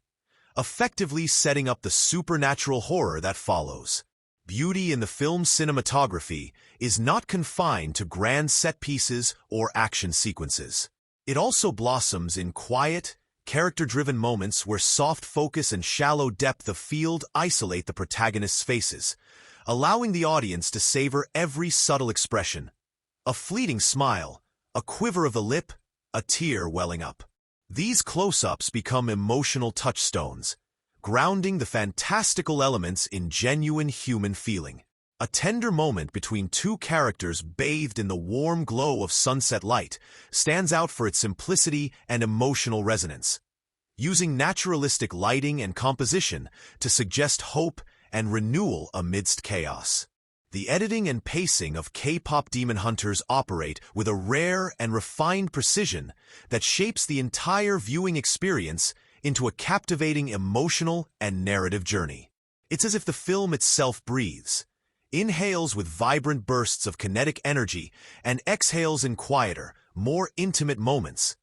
effectively setting up the supernatural horror that follows. Beauty in the film's cinematography is not confined to grand set pieces or action sequences. It also blossoms in quiet, character-driven moments where soft focus and shallow depth of field isolate the protagonist's faces, allowing the audience to savor every subtle expression. A fleeting smile, a quiver of the lip, a tear welling up. These close-ups become emotional touchstones, grounding the fantastical elements in genuine human feeling. A tender moment between two characters bathed in the warm glow of sunset light stands out for its simplicity and emotional resonance, using naturalistic lighting and composition to suggest hope and renewal amidst chaos. The editing and pacing of K-Pop Demon Hunters operate with a rare and refined precision that shapes the entire viewing experience into a captivating emotional and narrative journey. It's as if the film itself breathes, inhales with vibrant bursts of kinetic energy, and exhales in quieter, more intimate moments,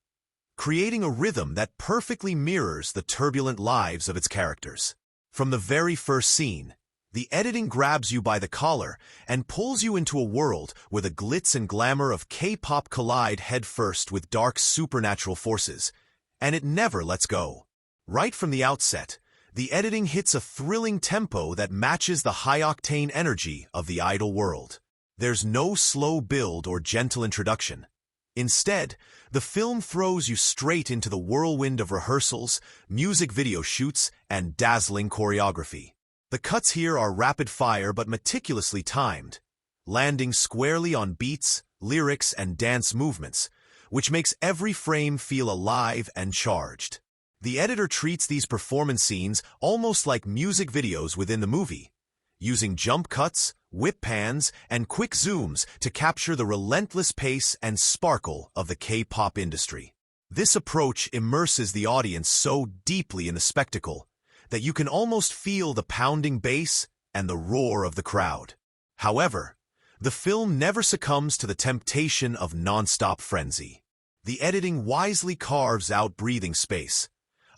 creating a rhythm that perfectly mirrors the turbulent lives of its characters. From the very first scene, the editing grabs you by the collar and pulls you into a world where the glitz and glamour of K-pop collide headfirst with dark supernatural forces, and it never lets go. Right from the outset, the editing hits a thrilling tempo that matches the high-octane energy of the idol world. There's no slow build or gentle introduction. Instead, the film throws you straight into the whirlwind of rehearsals, music video shoots, and dazzling choreography. The cuts here are rapid-fire but meticulously timed, landing squarely on beats, lyrics, and dance movements, which makes every frame feel alive and charged. The editor treats these performance scenes almost like music videos within the movie, using jump cuts, whip pans, and quick zooms to capture the relentless pace and sparkle of the K-pop industry. This approach immerses the audience so deeply in the spectacle that you can almost feel the pounding bass and the roar of the crowd. However, the film never succumbs to the temptation of non-stop frenzy. The editing wisely carves out breathing space,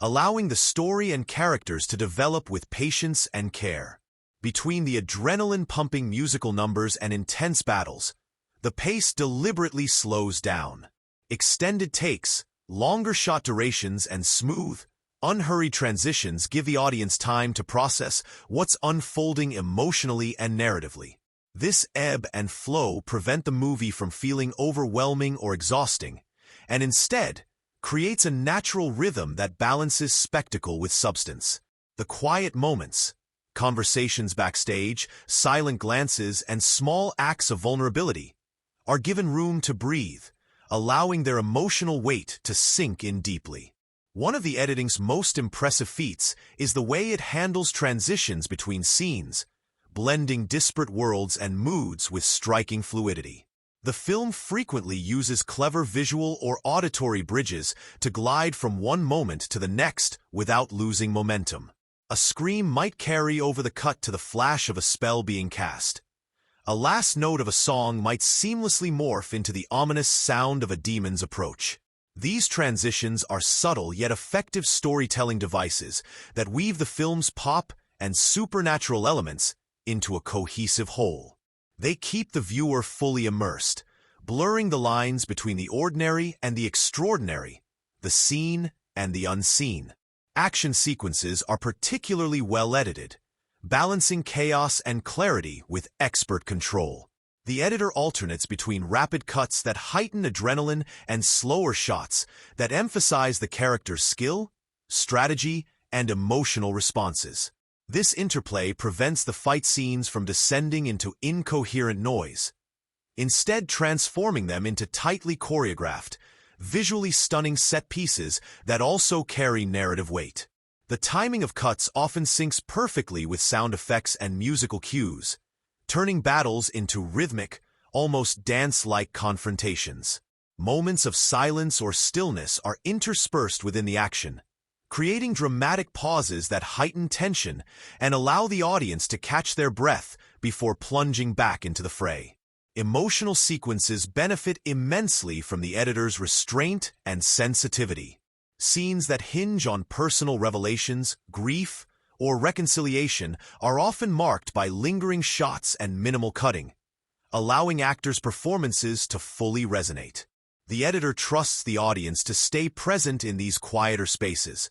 allowing the story and characters to develop with patience and care. Between the adrenaline-pumping musical numbers and intense battles, the pace deliberately slows down. Extended takes, longer shot durations, and smooth, unhurried transitions give the audience time to process what's unfolding emotionally and narratively. This ebb and flow prevent the movie from feeling overwhelming or exhausting, and instead creates a natural rhythm that balances spectacle with substance. The quiet moments, conversations backstage, silent glances, and small acts of vulnerability are given room to breathe, allowing their emotional weight to sink in deeply. One of the editing's most impressive feats is the way it handles transitions between scenes, blending disparate worlds and moods with striking fluidity. The film frequently uses clever visual or auditory bridges to glide from one moment to the next without losing momentum. A scream might carry over the cut to the flash of a spell being cast. A last note of a song might seamlessly morph into the ominous sound of a demon's approach. These transitions are subtle yet effective storytelling devices that weave the film's pop and supernatural elements into a cohesive whole. They keep the viewer fully immersed, blurring the lines between the ordinary and the extraordinary, the seen and the unseen. Action sequences are particularly well edited, balancing chaos and clarity with expert control. The editor alternates between rapid cuts that heighten adrenaline and slower shots that emphasize the character's skill, strategy, and emotional responses. This interplay prevents the fight scenes from descending into incoherent noise, instead transforming them into tightly choreographed, visually stunning set pieces that also carry narrative weight. The timing of cuts often syncs perfectly with sound effects and musical cues, turning battles into rhythmic, almost dance-like confrontations. Moments of silence or stillness are interspersed within the action, creating dramatic pauses that heighten tension and allow the audience to catch their breath before plunging back into the fray. Emotional sequences benefit immensely from the editor's restraint and sensitivity. Scenes that hinge on personal revelations, grief, or reconciliation are often marked by lingering shots and minimal cutting, allowing actors' performances to fully resonate. The editor trusts the audience to stay present in these quieter spaces,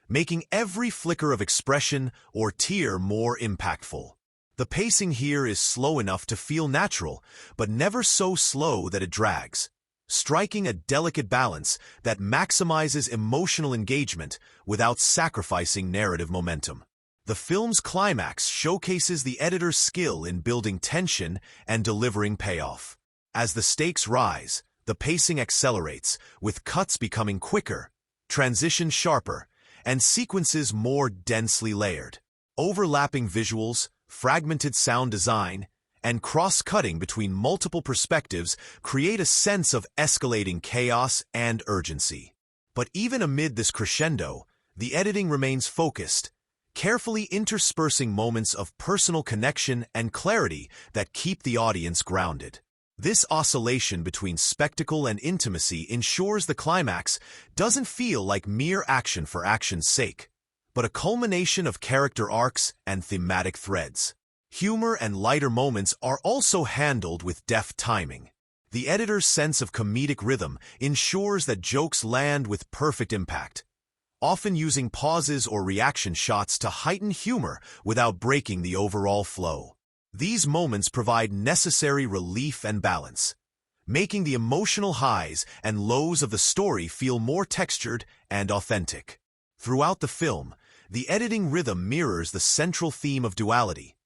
making every flicker of expression or tear more impactful. The pacing here is slow enough to feel natural, but never so slow that it drags, striking a delicate balance that maximizes emotional engagement without sacrificing narrative momentum. The film's climax showcases the editor's skill in building tension and delivering payoff. As the stakes rise, the pacing accelerates, with cuts becoming quicker, transitions sharper, and sequences more densely layered. Overlapping visuals, fragmented sound design, and cross-cutting between multiple perspectives create a sense of escalating chaos and urgency. But even amid this crescendo, the editing remains focused, carefully interspersing moments of personal connection and clarity that keep the audience grounded. This oscillation between spectacle and intimacy ensures the climax doesn't feel like mere action for action's sake, but a culmination of character arcs and thematic threads. Humor and lighter moments are also handled with deft timing. The editor's sense of comedic rhythm ensures that jokes land with perfect impact, often using pauses or reaction shots to heighten humor without breaking the overall flow. These moments provide necessary relief and balance, making the emotional highs and lows of the story feel more textured and authentic. Throughout the film, the editing rhythm mirrors the central theme of duality: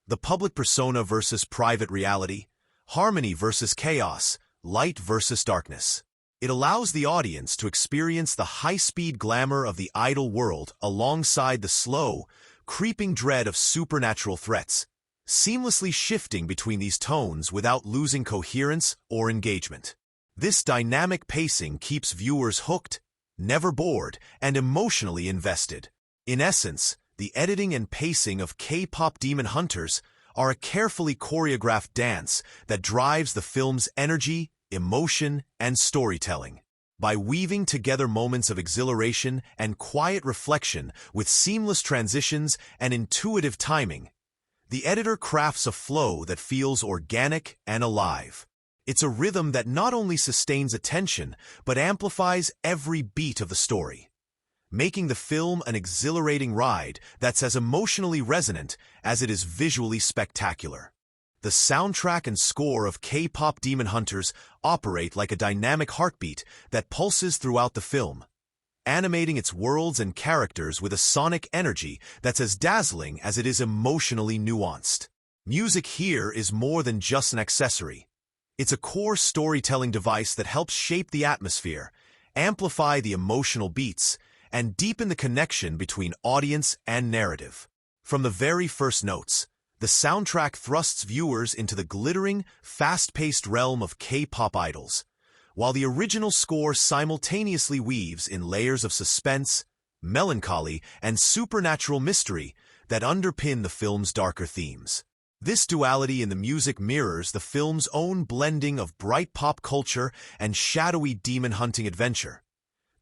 the public persona versus private reality, harmony versus chaos, light versus darkness. It allows the audience to experience the high-speed glamour of the idol world alongside the slow, creeping dread of supernatural threats, seamlessly shifting between these tones without losing coherence or engagement. This dynamic pacing keeps viewers hooked, never bored, and emotionally invested. In essence, the editing and pacing of K-Pop Demon Hunters are a carefully choreographed dance that drives the film's energy, emotion, and storytelling. By weaving together moments of exhilaration and quiet reflection with seamless transitions and intuitive timing, the editor crafts a flow that feels organic and alive. It's a rhythm that not only sustains attention, but amplifies every beat of the story, making the film an exhilarating ride that's as emotionally resonant as it is visually spectacular. The soundtrack and score of K-Pop Demon Hunters operate like a dynamic heartbeat that pulses throughout the film, animating its worlds and characters with a sonic energy that's as dazzling as it is emotionally nuanced. Music here is more than just an accessory. It's a core storytelling device that helps shape the atmosphere, amplify the emotional beats, and deepen the connection between audience and narrative. From the very first notes, the soundtrack thrusts viewers into the glittering, fast-paced realm of K-pop idols, while the original score simultaneously weaves in layers of suspense, melancholy, and supernatural mystery that underpin the film's darker themes. This duality in the music mirrors the film's own blending of bright pop culture and shadowy demon-hunting adventure,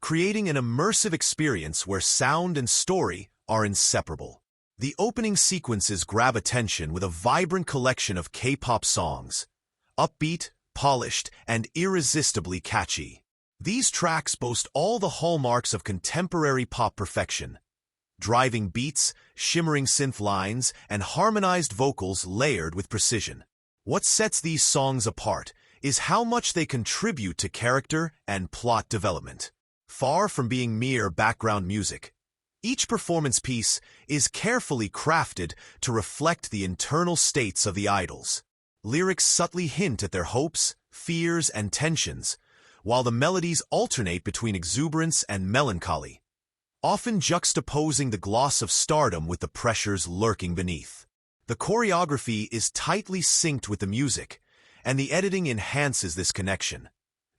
creating an immersive experience where sound and story are inseparable. The opening sequences grab attention with a vibrant collection of K-pop songs, upbeat, polished, and irresistibly catchy. These tracks boast all the hallmarks of contemporary pop perfection: driving beats, shimmering synth lines, and harmonized vocals layered with precision. What sets these songs apart is how much they contribute to character and plot development. Far from being mere background music, each performance piece is carefully crafted to reflect the internal states of the idols. Lyrics subtly hint at their hopes, fears, and tensions, while the melodies alternate between exuberance and melancholy, often juxtaposing the gloss of stardom with the pressures lurking beneath. The choreography is tightly synced with the music, and the editing enhances this connection,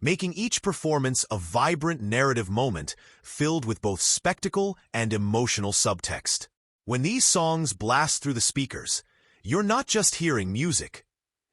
making each performance a vibrant narrative moment filled with both spectacle and emotional subtext. When these songs blast through the speakers, you're not just hearing music,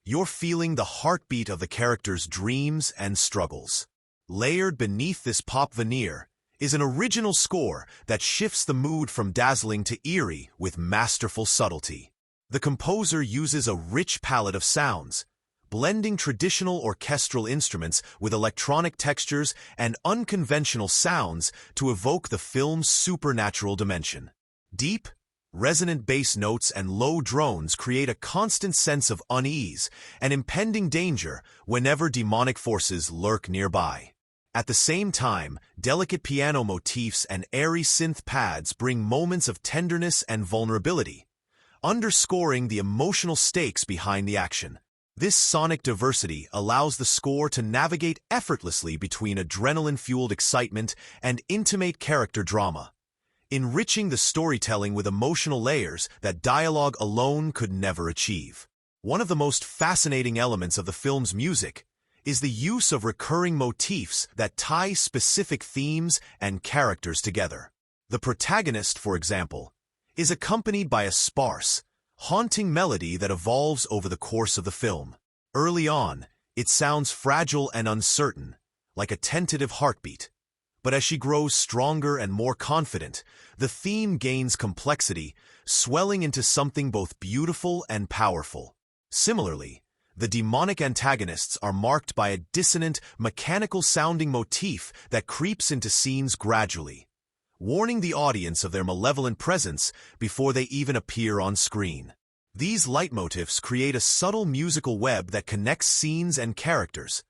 you're feeling the heartbeat of the characters' dreams and struggles. Layered beneath this pop veneer is an original score that shifts the mood from dazzling to eerie with masterful subtlety. The composer uses a rich palette of sounds, blending traditional orchestral instruments with electronic textures and unconventional sounds to evoke the film's supernatural dimension. Deep, Resonant bass notes and low drones create a constant sense of unease and impending danger whenever demonic forces lurk nearby. At the same time, delicate piano motifs and airy synth pads bring moments of tenderness and vulnerability, underscoring the emotional stakes behind the action. This sonic diversity allows the score to navigate effortlessly between adrenaline-fueled excitement and intimate character drama, enriching the storytelling with emotional layers that dialogue alone could never achieve. One of the most fascinating elements of the film's music is the use of recurring motifs that tie specific themes and characters together. The protagonist, for example, is accompanied by a sparse, haunting melody that evolves over the course of the film. Early on, it sounds fragile and uncertain, like a tentative heartbeat. But as she grows stronger and more confident, the theme gains complexity, swelling into something both beautiful and powerful. Similarly, the demonic antagonists are marked by a dissonant, mechanical-sounding motif that creeps into scenes gradually, warning the audience of their malevolent presence before they even appear on screen. These leitmotifs create a subtle musical web that connects scenes and characters,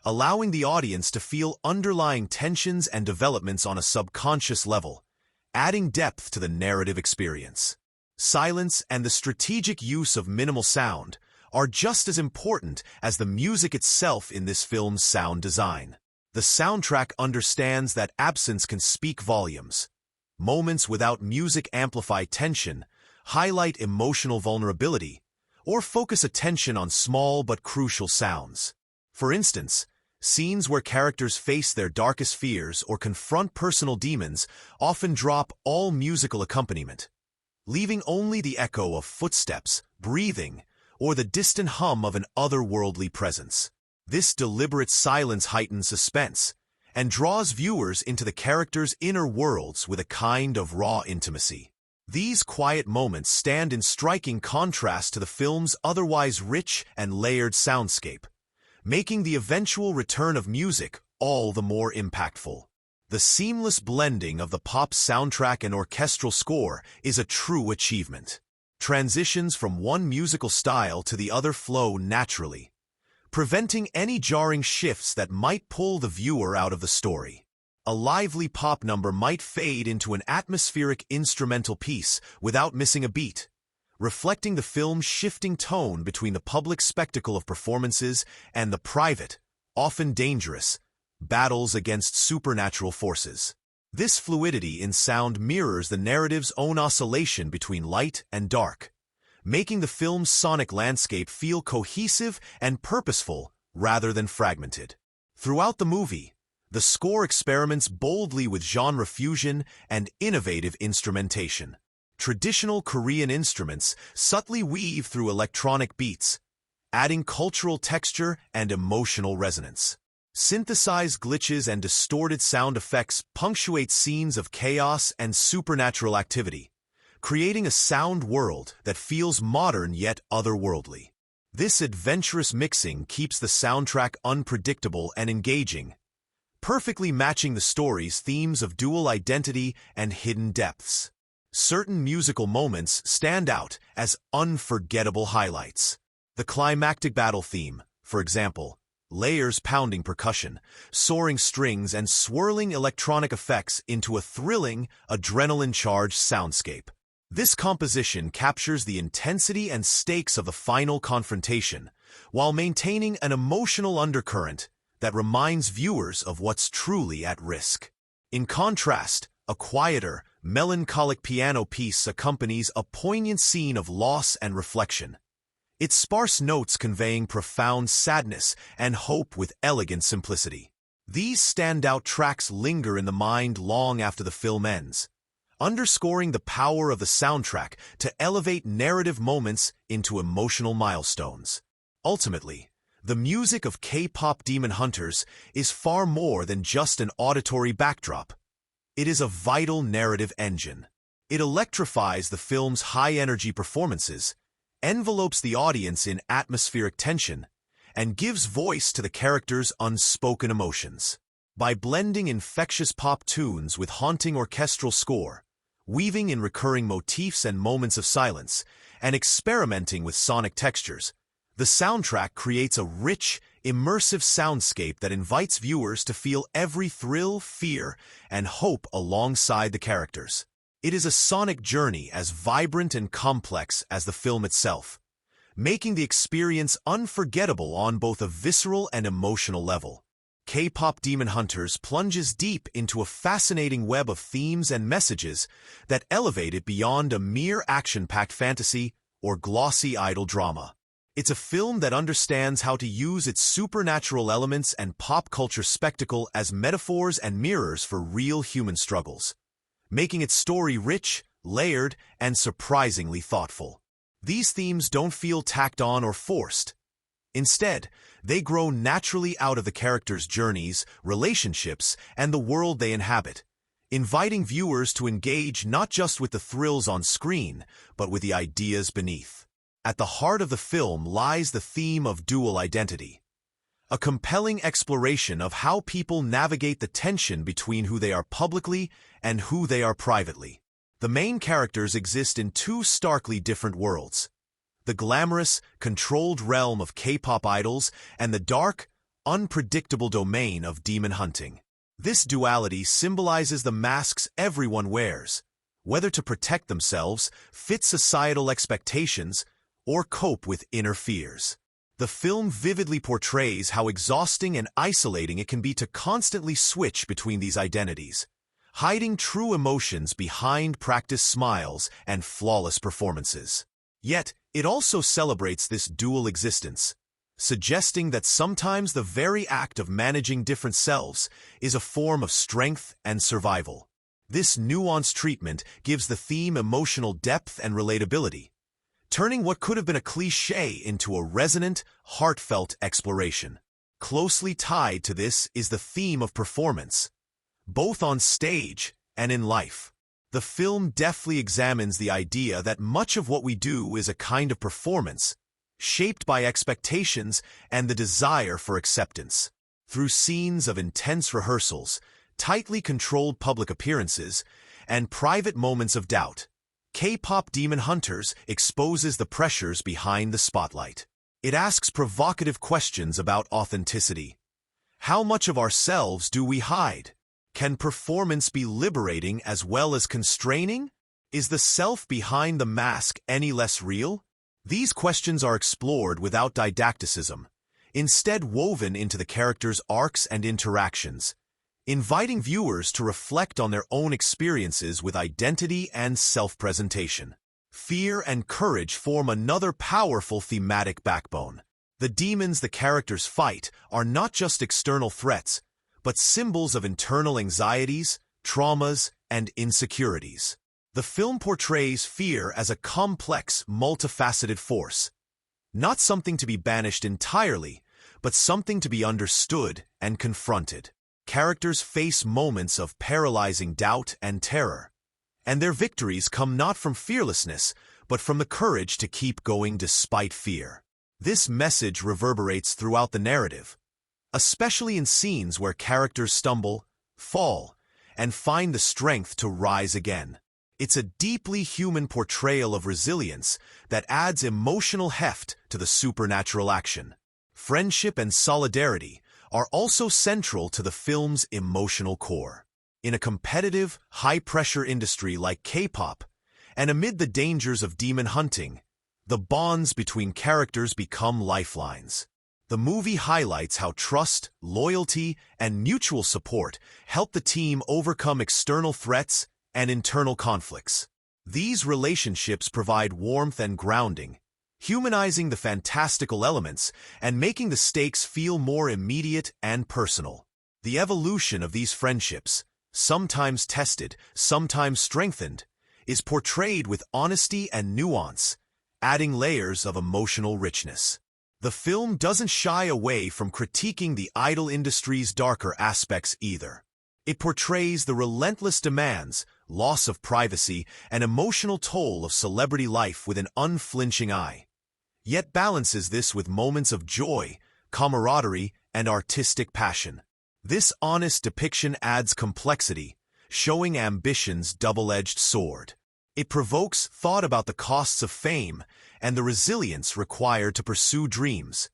allowing the audience to feel underlying tensions and developments on a subconscious level, adding depth to the narrative experience. Silence and the strategic use of minimal sound are just as important as the music itself in this film's sound design. The soundtrack understands that absence can speak volumes. Moments without music amplify tension, highlight emotional vulnerability, or focus attention on small but crucial sounds. For instance, scenes where characters face their darkest fears or confront personal demons often drop all musical accompaniment, leaving only the echo of footsteps, breathing, or the distant hum of an otherworldly presence. This deliberate silence heightens suspense and draws viewers into the characters' inner worlds with a kind of raw intimacy. These quiet moments stand in striking contrast to the film's otherwise rich and layered soundscape, making the eventual return of music all the more impactful. The seamless blending of the pop soundtrack and orchestral score is a true achievement. Transitions from one musical style to the other flow naturally, preventing any jarring shifts that might pull the viewer out of the story. A lively pop number might fade into an atmospheric instrumental piece without missing a beat, reflecting the film's shifting tone between the public spectacle of performances and the private, often dangerous, battles against supernatural forces. This fluidity in sound mirrors the narrative's own oscillation between light and dark, making the film's sonic landscape feel cohesive and purposeful rather than fragmented. Throughout the movie, the score experiments boldly with genre fusion and innovative instrumentation. Traditional Korean instruments subtly weave through electronic beats, adding cultural texture and emotional resonance. Synthesized glitches and distorted sound effects punctuate scenes of chaos and supernatural activity, creating a sound world that feels modern yet otherworldly. This adventurous mixing keeps the soundtrack unpredictable and engaging, perfectly matching the story's themes of dual identity and hidden depths. Certain musical moments stand out as unforgettable highlights. The climactic battle theme, for example, layers pounding percussion, soaring strings, and swirling electronic effects into a thrilling, adrenaline-charged soundscape. This composition captures the intensity and stakes of the final confrontation, while maintaining an emotional undercurrent that reminds viewers of what's truly at risk. In contrast, a quieter, melancholic piano piece accompanies a poignant scene of loss and reflection, its sparse notes conveying profound sadness and hope with elegant simplicity. These standout tracks linger in the mind long after the film ends, underscoring the power of the soundtrack to elevate narrative moments into emotional milestones. Ultimately, the music of K-Pop Demon Hunters is far more than just an auditory backdrop. It is a vital narrative engine. It electrifies the film's high-energy performances, envelopes the audience in atmospheric tension, and gives voice to the characters' unspoken emotions. By blending infectious pop tunes with haunting orchestral score, weaving in recurring motifs and moments of silence, and experimenting with sonic textures. The soundtrack creates a rich, immersive soundscape that invites viewers to feel every thrill, fear, and hope alongside the characters. It is a sonic journey as vibrant and complex as the film itself, making the experience unforgettable on both a visceral and emotional level. K-Pop Demon Hunters plunges deep into a fascinating web of themes and messages that elevate it beyond a mere action-packed fantasy or glossy idol drama. It's a film that understands how to use its supernatural elements and pop culture spectacle as metaphors and mirrors for real human struggles, making its story rich, layered, and surprisingly thoughtful. These themes don't feel tacked on or forced. Instead, they grow naturally out of the characters' journeys, relationships, and the world they inhabit, inviting viewers to engage not just with the thrills on screen, but with the ideas beneath. At the heart of the film lies the theme of dual identity, a compelling exploration of how people navigate the tension between who they are publicly and who they are privately. The main characters exist in two starkly different worlds: the glamorous, controlled realm of K-pop idols and the dark, unpredictable domain of demon hunting. This duality symbolizes the masks everyone wears, whether to protect themselves, fit societal expectations, or cope with inner fears. The film vividly portrays how exhausting and isolating it can be to constantly switch between these identities, hiding true emotions behind practiced smiles and flawless performances. Yet, it also celebrates this dual existence, suggesting that sometimes the very act of managing different selves is a form of strength and survival. This nuanced treatment gives the theme emotional depth and relatability, turning what could have been a cliché into a resonant, heartfelt exploration. Closely tied to this is the theme of performance, both on stage and in life. The film deftly examines the idea that much of what we do is a kind of performance, shaped by expectations and the desire for acceptance. Through scenes of intense rehearsals, tightly controlled public appearances, and private moments of doubt, K-Pop Demon Hunters exposes the pressures behind the spotlight. It asks provocative questions about authenticity. How much of ourselves do we hide? Can performance be liberating as well as constraining? Is the self behind the mask any less real? These questions are explored without didacticism, instead woven into the characters' arcs and interactions, inviting viewers to reflect on their own experiences with identity and self-presentation. Fear and courage form another powerful thematic backbone. The demons the characters fight are not just external threats, but symbols of internal anxieties, traumas, and insecurities. The film portrays fear as a complex, multifaceted force, not something to be banished entirely, but something to be understood and confronted. Characters face moments of paralyzing doubt and terror, and their victories come not from fearlessness, but from the courage to keep going despite fear. This message reverberates throughout the narrative, especially in scenes where characters stumble, fall, and find the strength to rise again. It's a deeply human portrayal of resilience that adds emotional heft to the supernatural action. Friendship and solidarity are also central to the film's emotional core. In a competitive, high-pressure industry like K-pop, and amid the dangers of demon hunting, the bonds between characters become lifelines. The movie highlights how trust, loyalty, and mutual support help the team overcome external threats and internal conflicts. These relationships provide warmth and grounding, humanizing the fantastical elements and making the stakes feel more immediate and personal. The evolution of these friendships, sometimes tested, sometimes strengthened, is portrayed with honesty and nuance, adding layers of emotional richness. The film doesn't shy away from critiquing the idol industry's darker aspects either. It portrays the relentless demands, loss of privacy, and emotional toll of celebrity life with an unflinching eye, yet balances this with moments of joy, camaraderie, and artistic passion. This honest depiction adds complexity, showing ambition's double-edged sword. It provokes thought about the costs of fame and the resilience required to pursue dreams,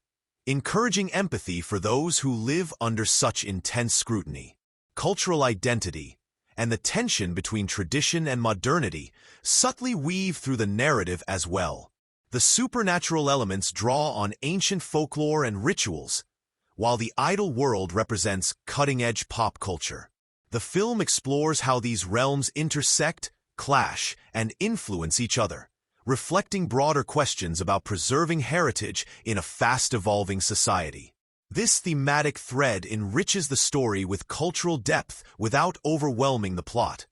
encouraging empathy for those who live under such intense scrutiny. Cultural identity and the tension between tradition and modernity subtly weave through the narrative as well. The supernatural elements draw on ancient folklore and rituals, while the idol world represents cutting-edge pop culture. The film explores how these realms intersect, clash, and influence each other, reflecting broader questions about preserving heritage in a fast-evolving society. This thematic thread enriches the story with cultural depth without overwhelming the plot,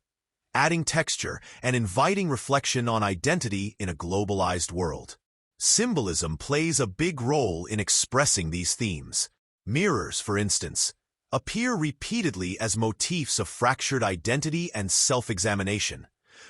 adding texture and inviting reflection on identity in a globalized world. Symbolism plays a big role in expressing these themes. Mirrors, for instance, appear repeatedly as motifs of fractured identity and self-examination,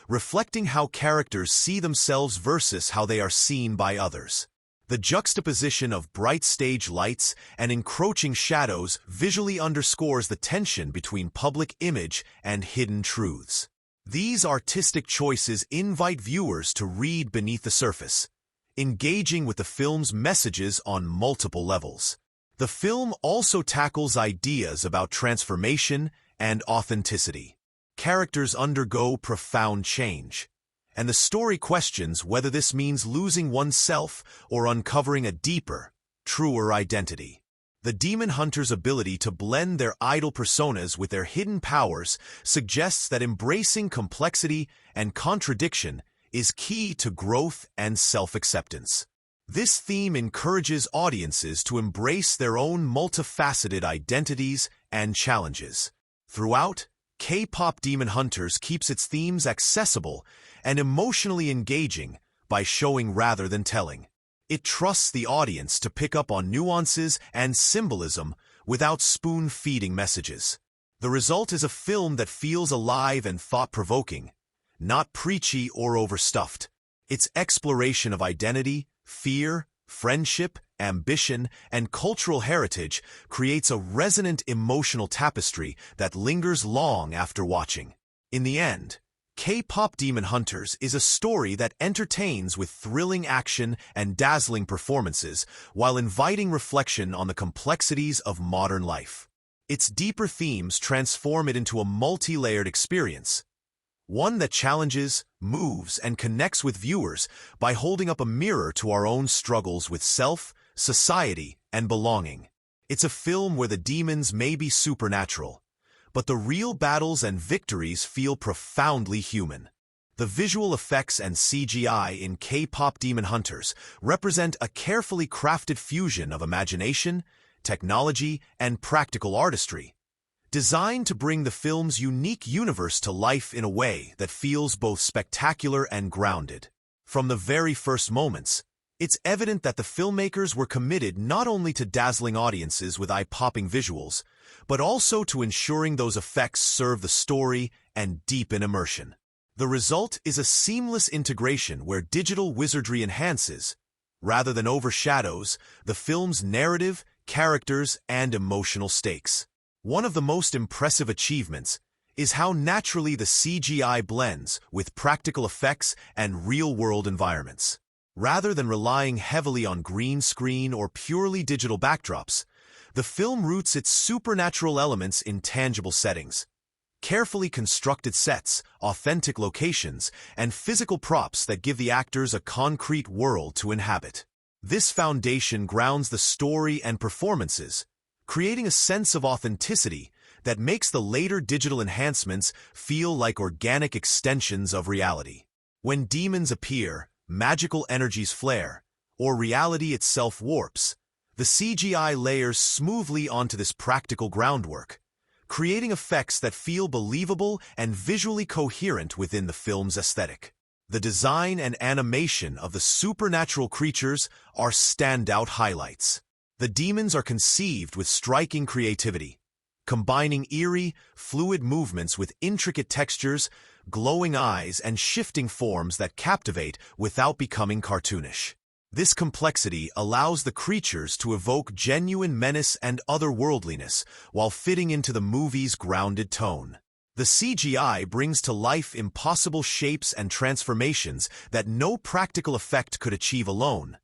reflecting how characters see themselves versus how they are seen by others. The juxtaposition of bright stage lights and encroaching shadows visually underscores the tension between public image and hidden truths. These artistic choices invite viewers to read beneath the surface, engaging with the film's messages on multiple levels. The film also tackles ideas about transformation and authenticity. Characters undergo profound change, and the story questions whether this means losing oneself or uncovering a deeper, truer identity. The Demon Hunters' ability to blend their idol personas with their hidden powers suggests that embracing complexity and contradiction is key to growth and self-acceptance. This theme encourages audiences to embrace their own multifaceted identities and challenges. Throughout, K-Pop Demon Hunters keeps its themes accessible and emotionally engaging by showing rather than telling. It trusts the audience to pick up on nuances and symbolism without spoon-feeding messages. The result is a film that feels alive and thought-provoking, not preachy or overstuffed. Its exploration of identity, fear, friendship, ambition, and cultural heritage creates a resonant emotional tapestry that lingers long after watching. In the end, K-Pop Demon Hunters is a story that entertains with thrilling action and dazzling performances while inviting reflection on the complexities of modern life. Its deeper themes transform it into a multi-layered experience, one that challenges, moves, and connects with viewers by holding up a mirror to our own struggles with self, society, and belonging. It's a film where the demons may be supernatural, but the real battles and victories feel profoundly human. The visual effects and CGI in K-Pop Demon Hunters represent a carefully crafted fusion of imagination, technology, and practical artistry, designed to bring the film's unique universe to life in a way that feels both spectacular and grounded. From the very first moments, it's evident that the filmmakers were committed not only to dazzling audiences with eye-popping visuals, but also to ensuring those effects serve the story and deepen immersion. The result is a seamless integration where digital wizardry enhances, rather than overshadows, the film's narrative, characters, and emotional stakes. One of the most impressive achievements is how naturally the CGI blends with practical effects and real-world environments. Rather than relying heavily on green screen or purely digital backdrops, the film roots its supernatural elements in tangible settings. Carefully constructed sets, authentic locations, and physical props that give the actors a concrete world to inhabit. This foundation grounds the story and performances, creating a sense of authenticity that makes the later digital enhancements feel like organic extensions of reality. When demons appear, magical energies flare, or reality itself warps, the CGI layers smoothly onto this practical groundwork, creating effects that feel believable and visually coherent within the film's aesthetic. The design and animation of the supernatural creatures are standout highlights. The demons are conceived with striking creativity, combining eerie, fluid movements with intricate textures, glowing eyes, and shifting forms that captivate without becoming cartoonish. This complexity allows the creatures to evoke genuine menace and otherworldliness while fitting into the movie's grounded tone. The CGI brings to life impossible shapes and transformations that no practical effect could achieve alone.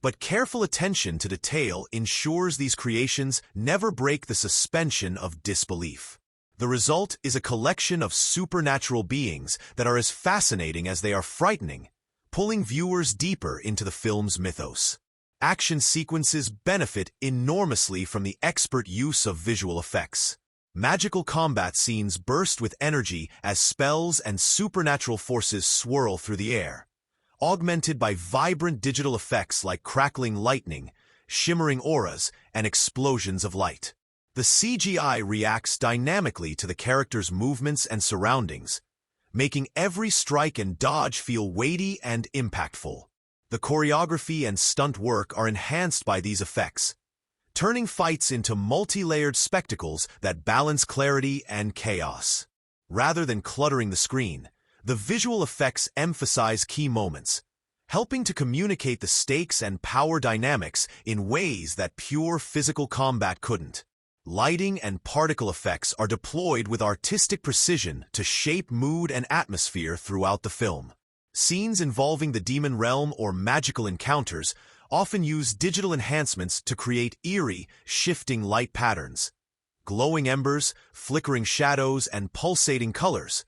But careful attention to detail ensures these creations never break the suspension of disbelief. The result is a collection of supernatural beings that are as fascinating as they are frightening, pulling viewers deeper into the film's mythos. Action sequences benefit enormously from the expert use of visual effects. Magical combat scenes burst with energy as spells and supernatural forces swirl through the air, augmented by vibrant digital effects like crackling lightning, shimmering auras, and explosions of light. The CGI reacts dynamically to the characters' movements and surroundings, making every strike and dodge feel weighty and impactful. The choreography and stunt work are enhanced by these effects, turning fights into multi-layered spectacles that balance clarity and chaos. Rather than cluttering the screen, the visual effects emphasize key moments, helping to communicate the stakes and power dynamics in ways that pure physical combat couldn't. Lighting and particle effects are deployed with artistic precision to shape mood and atmosphere throughout the film. Scenes involving the demon realm or magical encounters often use digital enhancements to create eerie, shifting light patterns, glowing embers, flickering shadows, and pulsating colors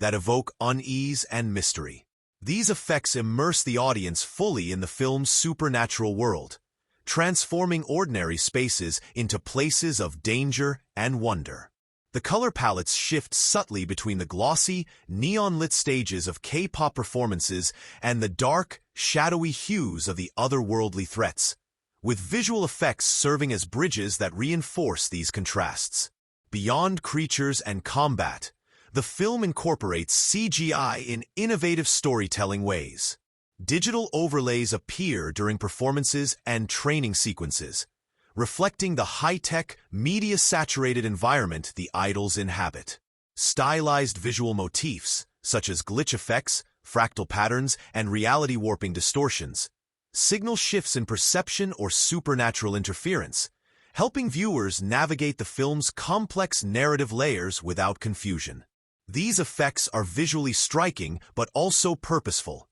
that evoke unease and mystery. These effects immerse the audience fully in the film's supernatural world, transforming ordinary spaces into places of danger and wonder. The color palettes shift subtly between the glossy, neon-lit stages of K-pop performances and the dark, shadowy hues of the otherworldly threats, with visual effects serving as bridges that reinforce these contrasts. Beyond creatures and combat, the film incorporates CGI in innovative storytelling ways. Digital overlays appear during performances and training sequences, reflecting the high-tech, media-saturated environment the idols inhabit. Stylized visual motifs, such as glitch effects, fractal patterns, and reality warping distortions, signal shifts in perception or supernatural interference, helping viewers navigate the film's complex narrative layers without confusion. These effects are visually striking but also purposeful,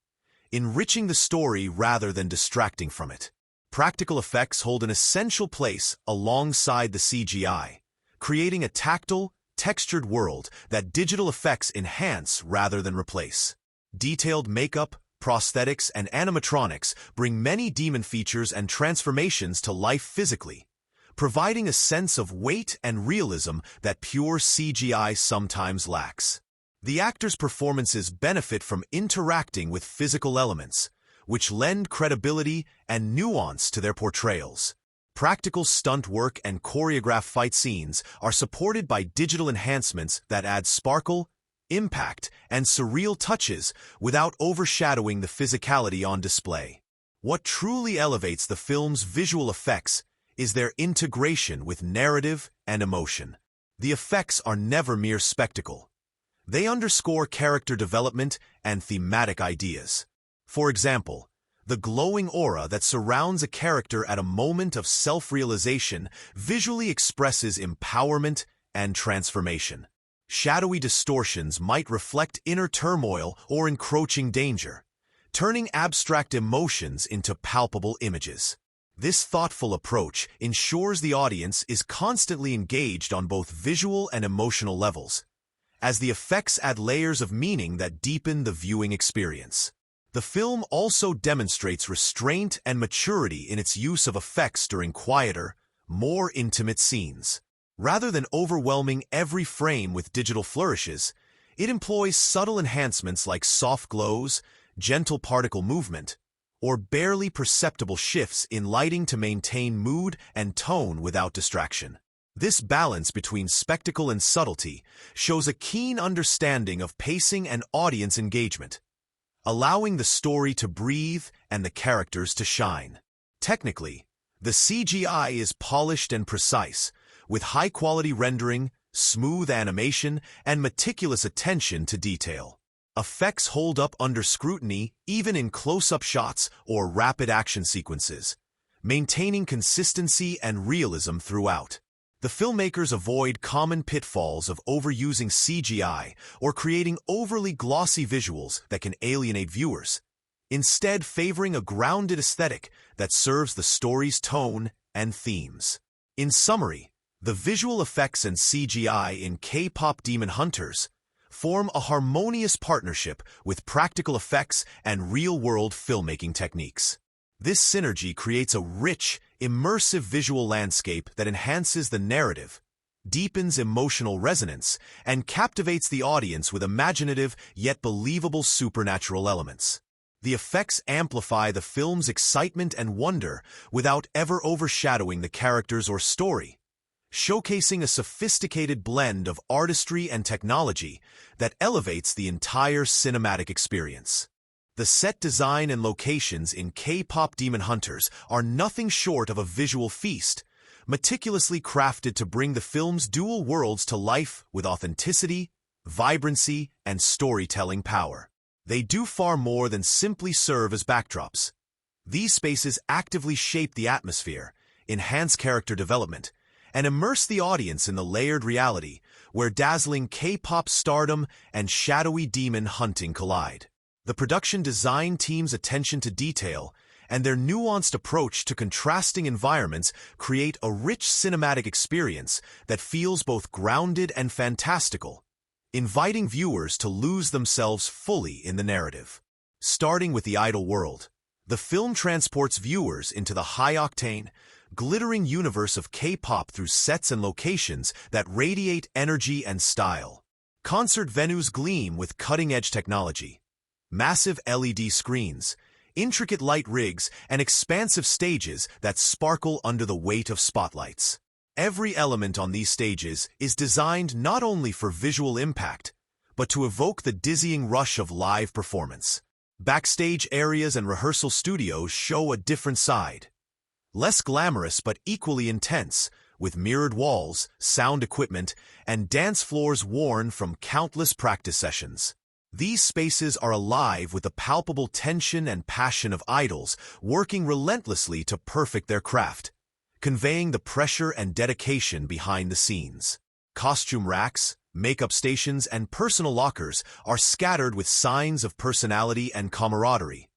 enriching the story rather than distracting from it. Practical effects hold an essential place alongside the CGI, creating a tactile, textured world that digital effects enhance rather than replace. Detailed makeup, prosthetics, and animatronics bring many demon features and transformations to life physically, providing a sense of weight and realism that pure CGI sometimes lacks. The actors' performances benefit from interacting with physical elements, which lend credibility and nuance to their portrayals. Practical stunt work and choreographed fight scenes are supported by digital enhancements that add sparkle, impact, and surreal touches without overshadowing the physicality on display. What truly elevates the film's visual effects is their integration with narrative and emotion. The effects are never mere spectacle. They underscore character development and thematic ideas. For example, the glowing aura that surrounds a character at a moment of self-realization visually expresses empowerment and transformation. Shadowy distortions might reflect inner turmoil or encroaching danger, turning abstract emotions into palpable images. This thoughtful approach ensures the audience is constantly engaged on both visual and emotional levels, as the effects add layers of meaning that deepen the viewing experience. The film also demonstrates restraint and maturity in its use of effects during quieter, more intimate scenes. Rather than overwhelming every frame with digital flourishes, it employs subtle enhancements like soft glows, gentle particle movement, or barely perceptible shifts in lighting to maintain mood and tone without distraction. This balance between spectacle and subtlety shows a keen understanding of pacing and audience engagement, allowing the story to breathe and the characters to shine. Technically, the CGI is polished and precise, with high-quality rendering, smooth animation, and meticulous attention to detail. Effects hold up under scrutiny even in close-up shots or rapid action sequences, maintaining consistency and realism throughout. The filmmakers avoid common pitfalls of overusing CGI or creating overly glossy visuals that can alienate viewers, instead favoring a grounded aesthetic that serves the story's tone and themes. In summary, the visual effects and CGI in K-Pop Demon Hunters form a harmonious partnership with practical effects and real-world filmmaking techniques. This synergy creates a rich, immersive visual landscape that enhances the narrative, deepens emotional resonance, and captivates the audience with imaginative yet believable supernatural elements. The effects amplify the film's excitement and wonder without ever overshadowing the characters or story, showcasing a sophisticated blend of artistry and technology that elevates the entire cinematic experience. The set design and locations in K-Pop Demon Hunters are nothing short of a visual feast, meticulously crafted to bring the film's dual worlds to life with authenticity, vibrancy, and storytelling power. They do far more than simply serve as backdrops. These spaces actively shape the atmosphere, enhance character development, and immerse the audience in the layered reality where dazzling K-pop stardom and shadowy demon hunting collide. The production design team's attention to detail and their nuanced approach to contrasting environments create a rich cinematic experience that feels both grounded and fantastical, inviting viewers to lose themselves fully in the narrative. Starting with the idol world, the film transports viewers into the high-octane, glittering universe of K-pop through sets and locations that radiate energy and style. Concert venues gleam with cutting-edge technology. Massive LED screens, intricate light rigs, and expansive stages that sparkle under the weight of spotlights. Every element on these stages is designed not only for visual impact, but to evoke the dizzying rush of live performance. Backstage areas and rehearsal studios show a different side. Less glamorous but equally intense, with mirrored walls, sound equipment, and dance floors worn from countless practice sessions. These spaces are alive with the palpable tension and passion of idols working relentlessly to perfect their craft, conveying the pressure and dedication behind the scenes. Costume racks, makeup stations, and personal lockers are scattered with signs of personality and camaraderie,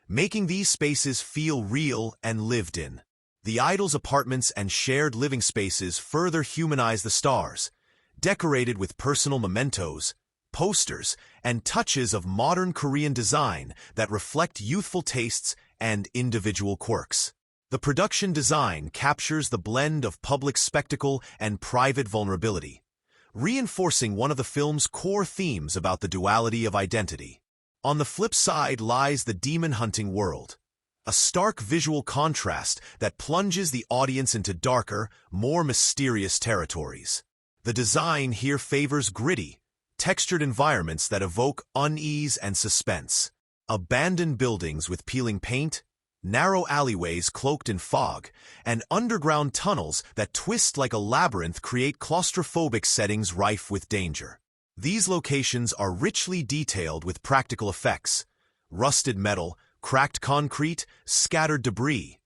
making these spaces feel real and lived in. The idols' apartments and shared living spaces further humanize the stars, decorated with personal mementos, posters, and touches of modern Korean design that reflect youthful tastes and individual quirks. The production design captures the blend of public spectacle and private vulnerability, reinforcing one of the film's core themes about the duality of identity. On the flip side lies the demon hunting world, a stark visual contrast that plunges the audience into darker, more mysterious territories. The design here favors gritty, textured environments that evoke unease and suspense. Abandoned buildings with peeling paint, narrow alleyways cloaked in fog, and underground tunnels that twist like a labyrinth create claustrophobic settings rife with danger. These locations are richly detailed with practical effects, rusted metal, cracked concrete, scattered debris,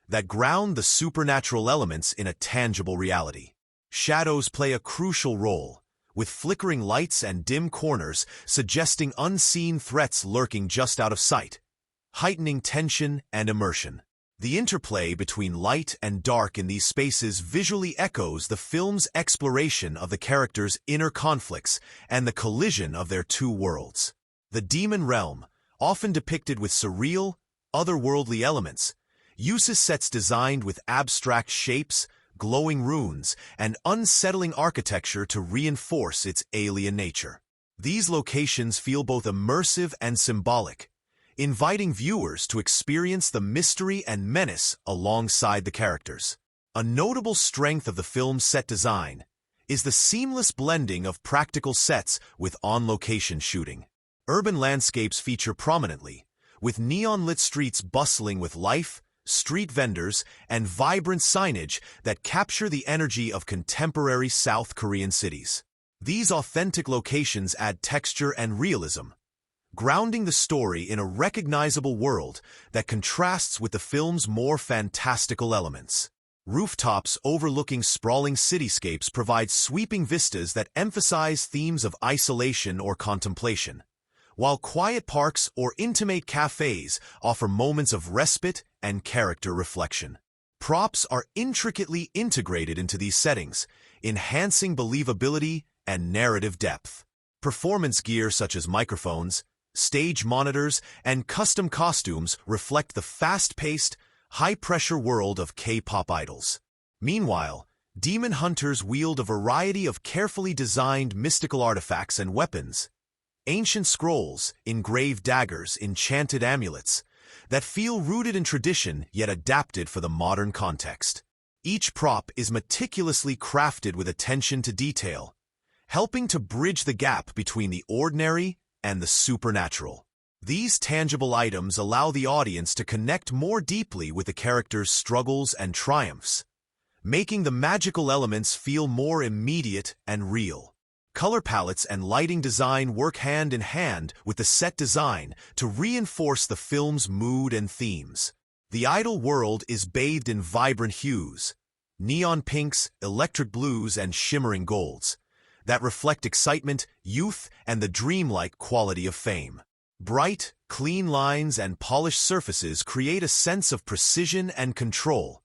that ground the supernatural elements in a tangible reality. Shadows play a crucial role, with flickering lights and dim corners suggesting unseen threats lurking just out of sight, heightening tension and immersion. The interplay between light and dark in these spaces visually echoes the film's exploration of the characters' inner conflicts and the collision of their two worlds. The demon realm, often depicted with surreal, otherworldly elements, uses sets designed with abstract shapes, glowing runes, and unsettling architecture to reinforce its alien nature. These locations feel both immersive and symbolic, inviting viewers to experience the mystery and menace alongside the characters. A notable strength of the film's set design is the seamless blending of practical sets with on-location shooting. Urban landscapes feature prominently, with neon-lit streets bustling with life, street vendors, and vibrant signage that capture the energy of contemporary South Korean cities. These authentic locations add texture and realism, grounding the story in a recognizable world that contrasts with the film's more fantastical elements. Rooftops overlooking sprawling cityscapes provide sweeping vistas that emphasize themes of isolation or contemplation, while quiet parks or intimate cafes offer moments of respite and character reflection. Props are intricately integrated into these settings, enhancing believability and narrative depth. Performance gear such as microphones, stage monitors, and custom costumes reflect the fast-paced, high-pressure world of K-pop idols. Meanwhile, Demon Hunters wield a variety of carefully designed mystical artifacts and weapons, ancient scrolls, engraved daggers, enchanted amulets, that feel rooted in tradition yet adapted for the modern context. Each prop is meticulously crafted with attention to detail, helping to bridge the gap between the ordinary and the supernatural. These tangible items allow the audience to connect more deeply with the characters' struggles and triumphs, making the magical elements feel more immediate and real. Color palettes and lighting design work hand in hand with the set design to reinforce the film's mood and themes. The idol world is bathed in vibrant hues, neon pinks, electric blues, and shimmering golds, that reflect excitement, youth, and the dreamlike quality of fame. Bright, clean lines and polished surfaces create a sense of precision and control,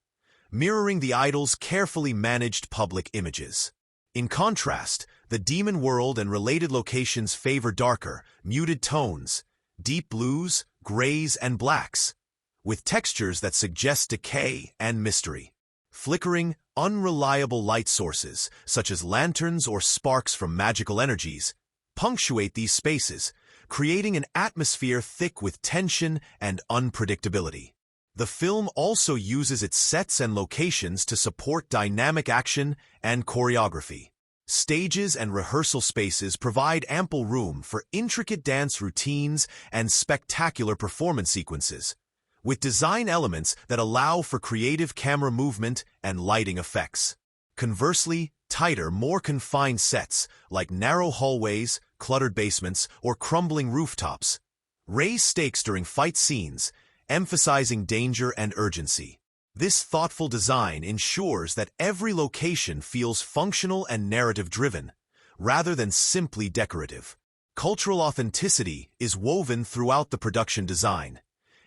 mirroring the idol's carefully managed public images. In contrast, the demon world and related locations favor darker, muted tones, deep blues, grays, and blacks, with textures that suggest decay and mystery. Flickering, unreliable light sources, such as lanterns or sparks from magical energies, punctuate these spaces, creating an atmosphere thick with tension and unpredictability. The film also uses its sets and locations to support dynamic action and choreography. Stages and rehearsal spaces provide ample room for intricate dance routines and spectacular performance sequences, with design elements that allow for creative camera movement and lighting effects. Conversely, tighter, more confined sets, like narrow hallways, cluttered basements, or crumbling rooftops, raise stakes during fight scenes, emphasizing danger and urgency. This thoughtful design ensures that every location feels functional and narrative-driven, rather than simply decorative. Cultural authenticity is woven throughout the production design,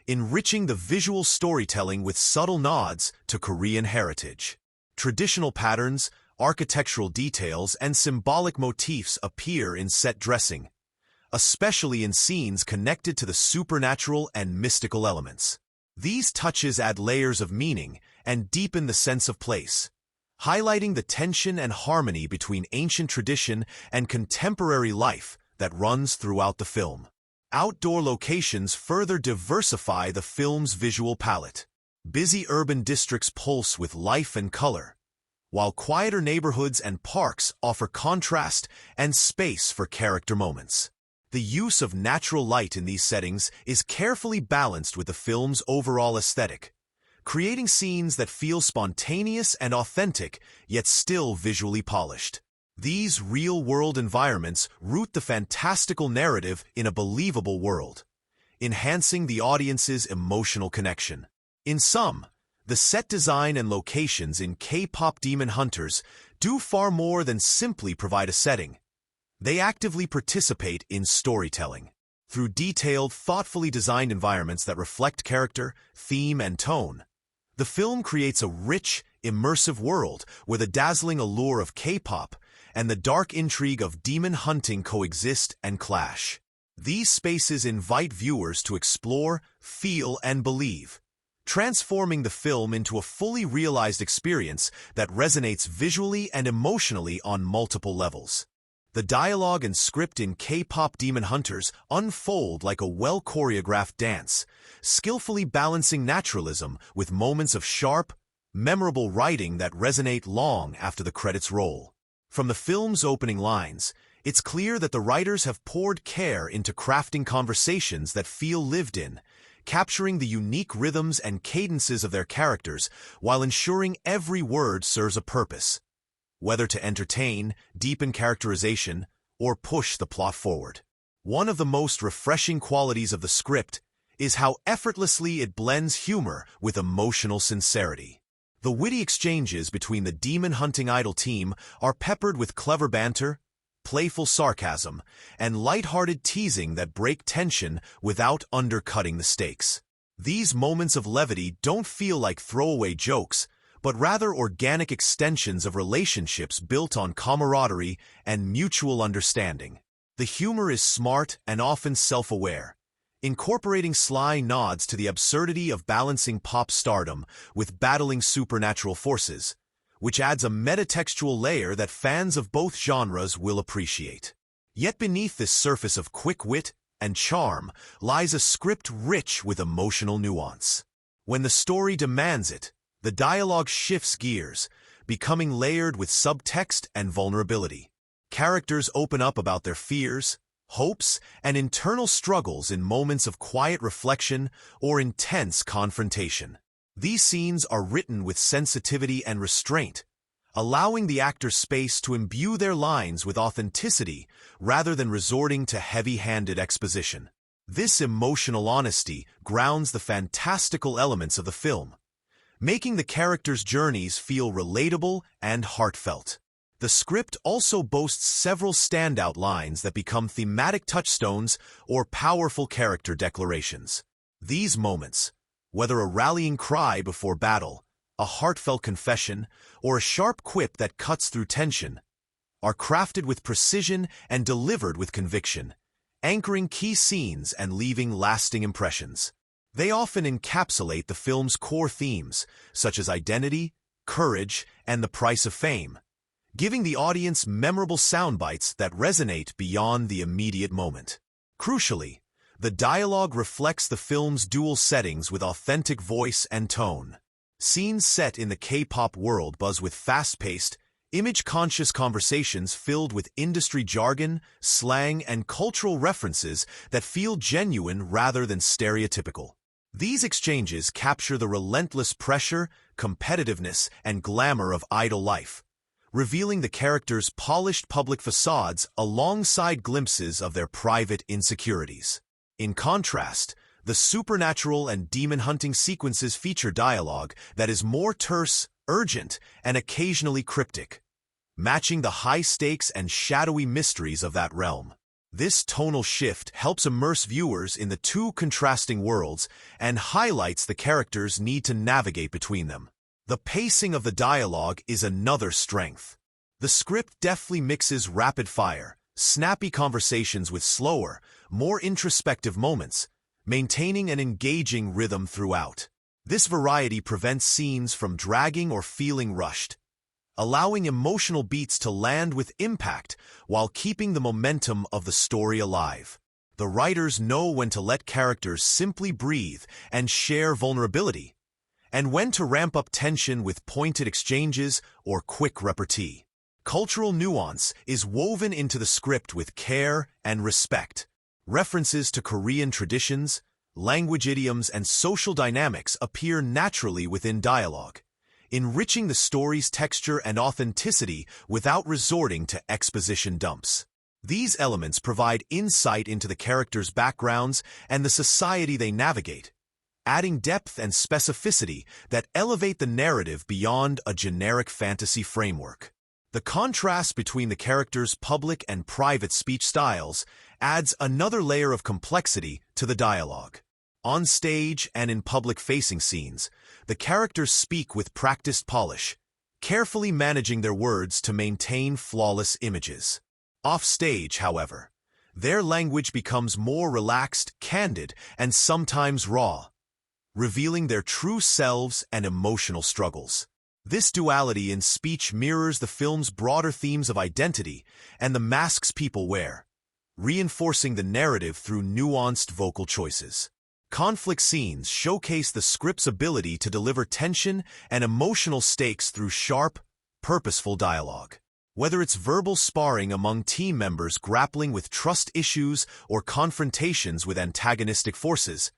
enriching the visual storytelling with subtle nods to Korean heritage. Traditional patterns, architectural details, and symbolic motifs appear in set dressing, especially in scenes connected to the supernatural and mystical elements. These touches add layers of meaning and deepen the sense of place, highlighting the tension and harmony between ancient tradition and contemporary life that runs throughout the film. Outdoor locations further diversify the film's visual palette. Busy urban districts pulse with life and color, while quieter neighborhoods and parks offer contrast and space for character moments. The use of natural light in these settings is carefully balanced with the film's overall aesthetic, creating scenes that feel spontaneous and authentic, yet still visually polished. These real-world environments root the fantastical narrative in a believable world, enhancing the audience's emotional connection. In sum, the set design and locations in K-pop Demon Hunters do far more than simply provide a setting. They actively participate in storytelling. Through detailed, thoughtfully designed environments that reflect character, theme, and tone, the film creates a rich, immersive world where the dazzling allure of K-pop and the dark intrigue of demon hunting coexist and clash. These spaces invite viewers to explore, feel, and believe, transforming the film into a fully realized experience that resonates visually and emotionally on multiple levels. The dialogue and script in K-pop Demon Hunters unfold like a well-choreographed dance, skillfully balancing naturalism with moments of sharp, memorable writing that resonate long after the credits roll. From the film's opening lines, it's clear that the writers have poured care into crafting conversations that feel lived in, capturing the unique rhythms and cadences of their characters while ensuring every word serves a purpose, whether to entertain, deepen characterization, or push the plot forward. One of the most refreshing qualities of the script is how effortlessly it blends humor with emotional sincerity. The witty exchanges between the demon-hunting idol team are peppered with clever banter, playful sarcasm, and light-hearted teasing that break tension without undercutting the stakes. These moments of levity don't feel like throwaway jokes, but rather organic extensions of relationships built on camaraderie and mutual understanding. The humor is smart and often self-aware, incorporating sly nods to the absurdity of balancing pop stardom with battling supernatural forces, which adds a metatextual layer that fans of both genres will appreciate. Yet beneath this surface of quick wit and charm lies a script rich with emotional nuance. When the story demands it, the dialogue shifts gears, becoming layered with subtext and vulnerability. Characters open up about their fears, hopes, and internal struggles in moments of quiet reflection or intense confrontation. These scenes are written with sensitivity and restraint, allowing the actors space to imbue their lines with authenticity rather than resorting to heavy-handed exposition. This emotional honesty grounds the fantastical elements of the film, making the characters' journeys feel relatable and heartfelt. The script also boasts several standout lines that become thematic touchstones or powerful character declarations. These moments, whether a rallying cry before battle, a heartfelt confession, or a sharp quip that cuts through tension, are crafted with precision and delivered with conviction, anchoring key scenes and leaving lasting impressions. They often encapsulate the film's core themes, such as identity, courage, and the price of fame, giving the audience memorable soundbites that resonate beyond the immediate moment. Crucially, the dialogue reflects the film's dual settings with authentic voice and tone. Scenes set in the K-pop world buzz with fast-paced, image-conscious conversations filled with industry jargon, slang, and cultural references that feel genuine rather than stereotypical. These exchanges capture the relentless pressure, competitiveness, and glamour of idol life, revealing the characters' polished public facades alongside glimpses of their private insecurities. In contrast, the supernatural and demon-hunting sequences feature dialogue that is more terse, urgent, and occasionally cryptic, matching the high stakes and shadowy mysteries of that realm. This tonal shift helps immerse viewers in the two contrasting worlds and highlights the characters' need to navigate between them. The pacing of the dialogue is another strength. The script deftly mixes rapid-fire, snappy conversations with slower, more introspective moments, maintaining an engaging rhythm throughout. This variety prevents scenes from dragging or feeling rushed, allowing emotional beats to land with impact while keeping the momentum of the story alive. The writers know when to let characters simply breathe and share vulnerability, and when to ramp up tension with pointed exchanges or quick repartee. Cultural nuance is woven into the script with care and respect. References to Korean traditions, language idioms, and social dynamics appear naturally within dialogue, enriching the story's texture and authenticity without resorting to exposition dumps. These elements provide insight into the characters' backgrounds and the society they navigate, adding depth and specificity that elevate the narrative beyond a generic fantasy framework. The contrast between the characters' public and private speech styles adds another layer of complexity to the dialogue. On stage and in public-facing scenes, the characters speak with practiced polish, carefully managing their words to maintain flawless images. Off-stage, however, their language becomes more relaxed, candid, and sometimes raw, revealing their true selves and emotional struggles. This duality in speech mirrors the film's broader themes of identity and the masks people wear, reinforcing the narrative through nuanced vocal choices. Conflict scenes showcase the script's ability to deliver tension and emotional stakes through sharp, purposeful dialogue. Whether it's verbal sparring among team members grappling with trust issues or confrontations with antagonistic forces,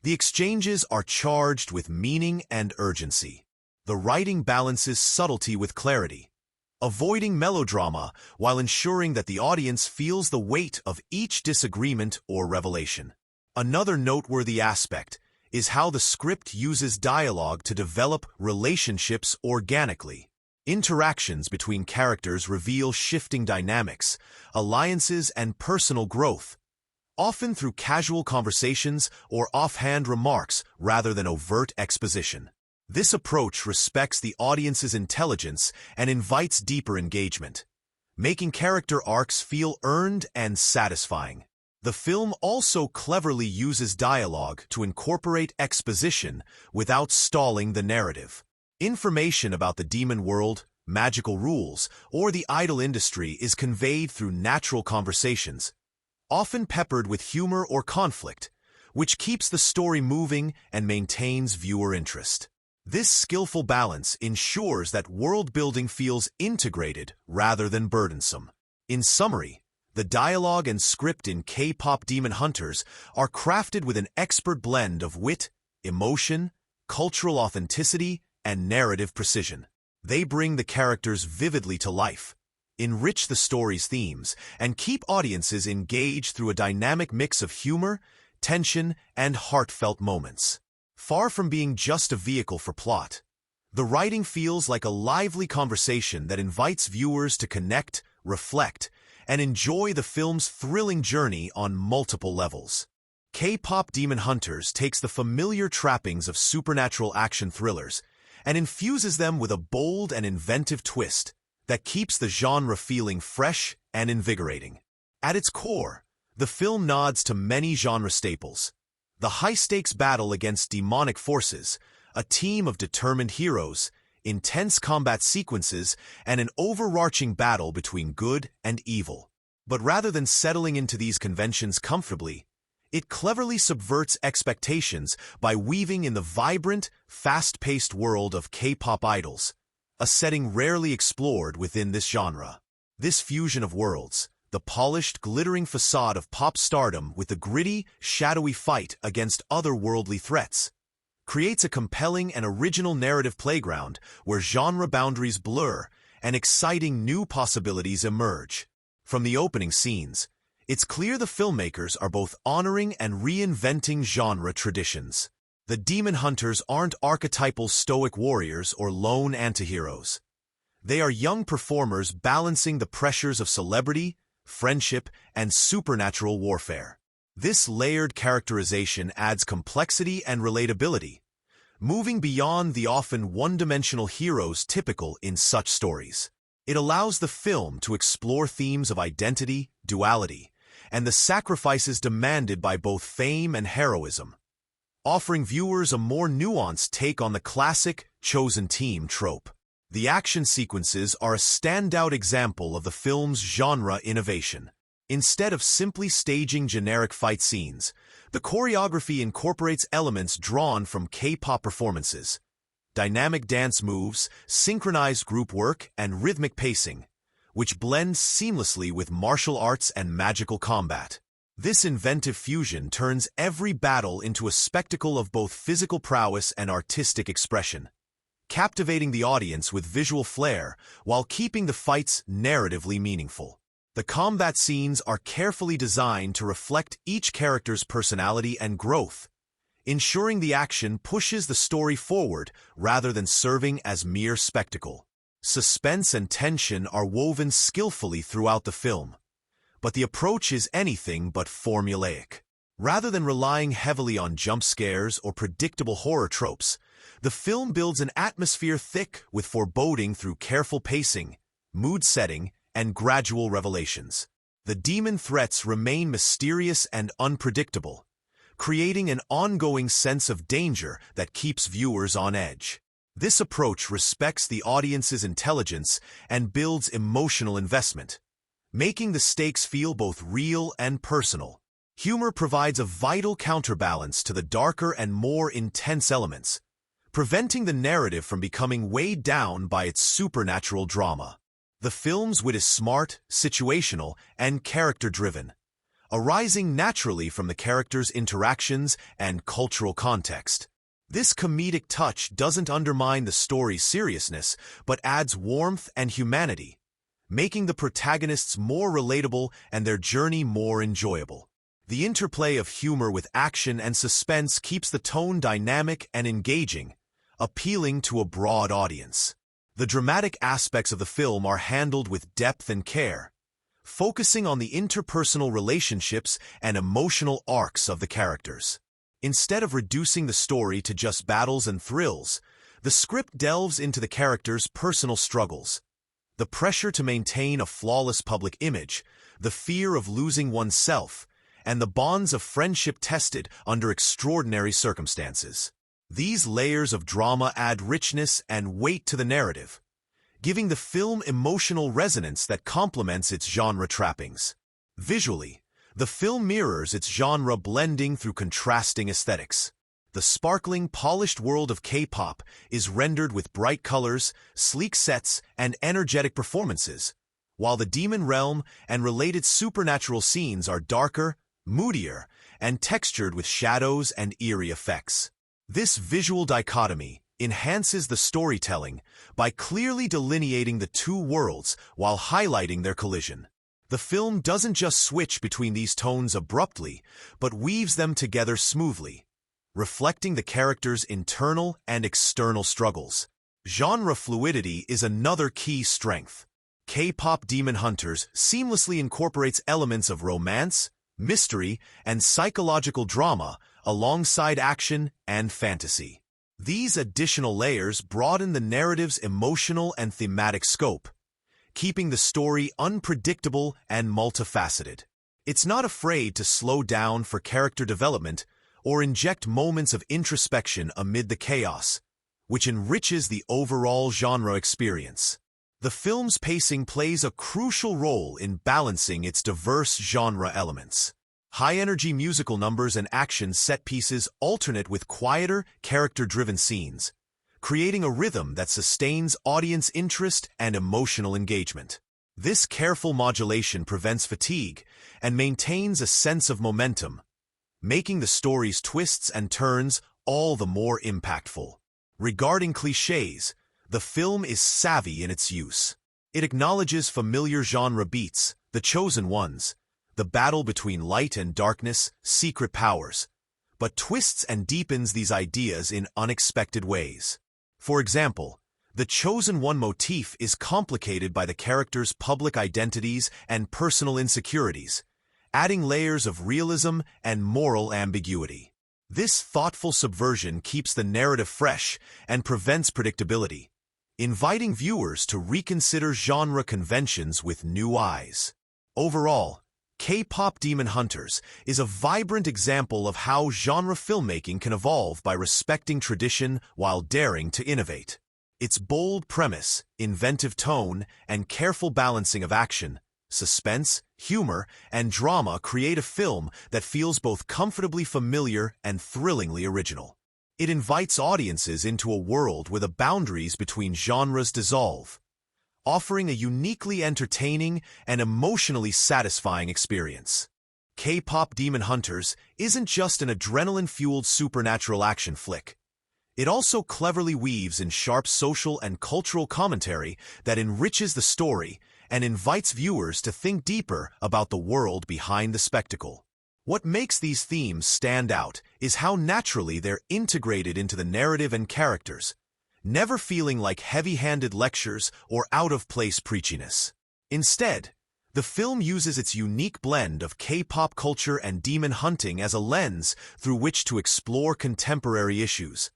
the exchanges are charged with meaning and urgency. The writing balances subtlety with clarity, avoiding melodrama while ensuring that the audience feels the weight of each disagreement or revelation. Another noteworthy aspect is how the script uses dialogue to develop relationships organically. Interactions between characters reveal shifting dynamics, alliances, and personal growth, often through casual conversations or offhand remarks rather than overt exposition. This approach respects the audience's intelligence and invites deeper engagement, making character arcs feel earned and satisfying. The film also cleverly uses dialogue to incorporate exposition without stalling the narrative. Information about the demon world, magical rules, or the idol industry is conveyed through natural conversations, often peppered with humor or conflict, which keeps the story moving and maintains viewer interest. This skillful balance ensures that world-building feels integrated rather than burdensome. In summary, the dialogue and script in K-Pop Demon Hunters are crafted with an expert blend of wit, emotion, cultural authenticity, and narrative precision. They bring the characters vividly to life, enrich the story's themes, and keep audiences engaged through a dynamic mix of humor, tension, and heartfelt moments. Far from being just a vehicle for plot, the writing feels like a lively conversation that invites viewers to connect, reflect, and enjoy the film's thrilling journey on multiple levels. K-Pop Demon Hunters takes the familiar trappings of supernatural action thrillers and infuses them with a bold and inventive twist that keeps the genre feeling fresh and invigorating. At its core, the film nods to many genre staples: the high-stakes battle against demonic forces, a team of determined heroes, intense combat sequences, and an overarching battle between good and evil. But rather than settling into these conventions comfortably, it cleverly subverts expectations by weaving in the vibrant, fast-paced world of K-pop idols, a setting rarely explored within this genre. This fusion of worlds, the polished, glittering facade of pop stardom with the gritty, shadowy fight against otherworldly threats, creates a compelling and original narrative playground where genre boundaries blur and exciting new possibilities emerge. From the opening scenes, it's clear the filmmakers are both honoring and reinventing genre traditions. The Demon Hunters aren't archetypal stoic warriors or lone antiheroes. They are young performers balancing the pressures of celebrity, friendship, and supernatural warfare. This layered characterization adds complexity and relatability, moving beyond the often one-dimensional heroes typical in such stories. It allows the film to explore themes of identity, duality, and the sacrifices demanded by both fame and heroism, offering viewers a more nuanced take on the classic chosen team trope. The action sequences are a standout example of the film's genre innovation. Instead of simply staging generic fight scenes, the choreography incorporates elements drawn from K-pop performances: dynamic dance moves, synchronized group work, and rhythmic pacing, which blends seamlessly with martial arts and magical combat. This inventive fusion turns every battle into a spectacle of both physical prowess and artistic expression, captivating the audience with visual flair while keeping the fights narratively meaningful. The combat scenes are carefully designed to reflect each character's personality and growth, ensuring the action pushes the story forward rather than serving as mere spectacle. Suspense and tension are woven skillfully throughout the film, but the approach is anything but formulaic. Rather than relying heavily on jump scares or predictable horror tropes, the film builds an atmosphere thick with foreboding through careful pacing, mood setting, and gradual revelations. The demon threats remain mysterious and unpredictable, creating an ongoing sense of danger that keeps viewers on edge. This approach respects the audience's intelligence and builds emotional investment, making the stakes feel both real and personal. Humor provides a vital counterbalance to the darker and more intense elements, preventing the narrative from becoming weighed down by its supernatural drama. The film's wit is smart, situational, and character-driven, arising naturally from the characters' interactions and cultural context. This comedic touch doesn't undermine the story's seriousness, but adds warmth and humanity, making the protagonists more relatable and their journey more enjoyable. The interplay of humor with action and suspense keeps the tone dynamic and engaging, appealing to a broad audience. The dramatic aspects of the film are handled with depth and care, focusing on the interpersonal relationships and emotional arcs of the characters. Instead of reducing the story to just battles and thrills, the script delves into the characters' personal struggles. The pressure to maintain a flawless public image, the fear of losing oneself, and the bonds of friendship tested under extraordinary circumstances. These layers of drama add richness and weight to the narrative, giving the film emotional resonance that complements its genre trappings. Visually, the film mirrors its genre blending through contrasting aesthetics. The sparkling, polished world of K-pop is rendered with bright colors, sleek sets, and energetic performances, while the demon realm and related supernatural scenes are darker, moodier, and textured with shadows and eerie effects. This visual dichotomy enhances the storytelling by clearly delineating the two worlds while highlighting their collision. The film doesn't just switch between these tones abruptly, but weaves them together smoothly, reflecting the characters' internal and external struggles. Genre fluidity is another key strength. K-pop Demon Hunters seamlessly incorporates elements of romance, mystery, and psychological drama alongside action and fantasy. These additional layers broaden the narrative's emotional and thematic scope, keeping the story unpredictable and multifaceted. It's not afraid to slow down for character development or inject moments of introspection amid the chaos, which enriches the overall genre experience. The film's pacing plays a crucial role in balancing its diverse genre elements. High-energy musical numbers and action set pieces alternate with quieter, character-driven scenes, creating a rhythm that sustains audience interest and emotional engagement. This careful modulation prevents fatigue and maintains a sense of momentum, making the story's twists and turns all the more impactful. Regarding clichés, the film is savvy in its use. It acknowledges familiar genre beats, the chosen ones, the battle between light and darkness, secret powers, but twists and deepens these ideas in unexpected ways. For example, the chosen one motif is complicated by the characters' public identities and personal insecurities, adding layers of realism and moral ambiguity. This thoughtful subversion keeps the narrative fresh and prevents predictability, inviting viewers to reconsider genre conventions with new eyes. Overall, K-pop Demon Hunters is a vibrant example of how genre filmmaking can evolve by respecting tradition while daring to innovate. Its bold premise, inventive tone, and careful balancing of action, suspense, humor, and drama create a film that feels both comfortably familiar and thrillingly original. It invites audiences into a world where the boundaries between genres dissolve, offering a uniquely entertaining and emotionally satisfying experience. K-pop Demon Hunters isn't just an adrenaline-fueled supernatural action flick. It also cleverly weaves in sharp social and cultural commentary that enriches the story and invites viewers to think deeper about the world behind the spectacle. What makes these themes stand out is how naturally they're integrated into the narrative and characters, never feeling like heavy-handed lectures or out-of-place preachiness. Instead, the film uses its unique blend of K-pop culture and demon hunting as a lens through which to explore contemporary issues,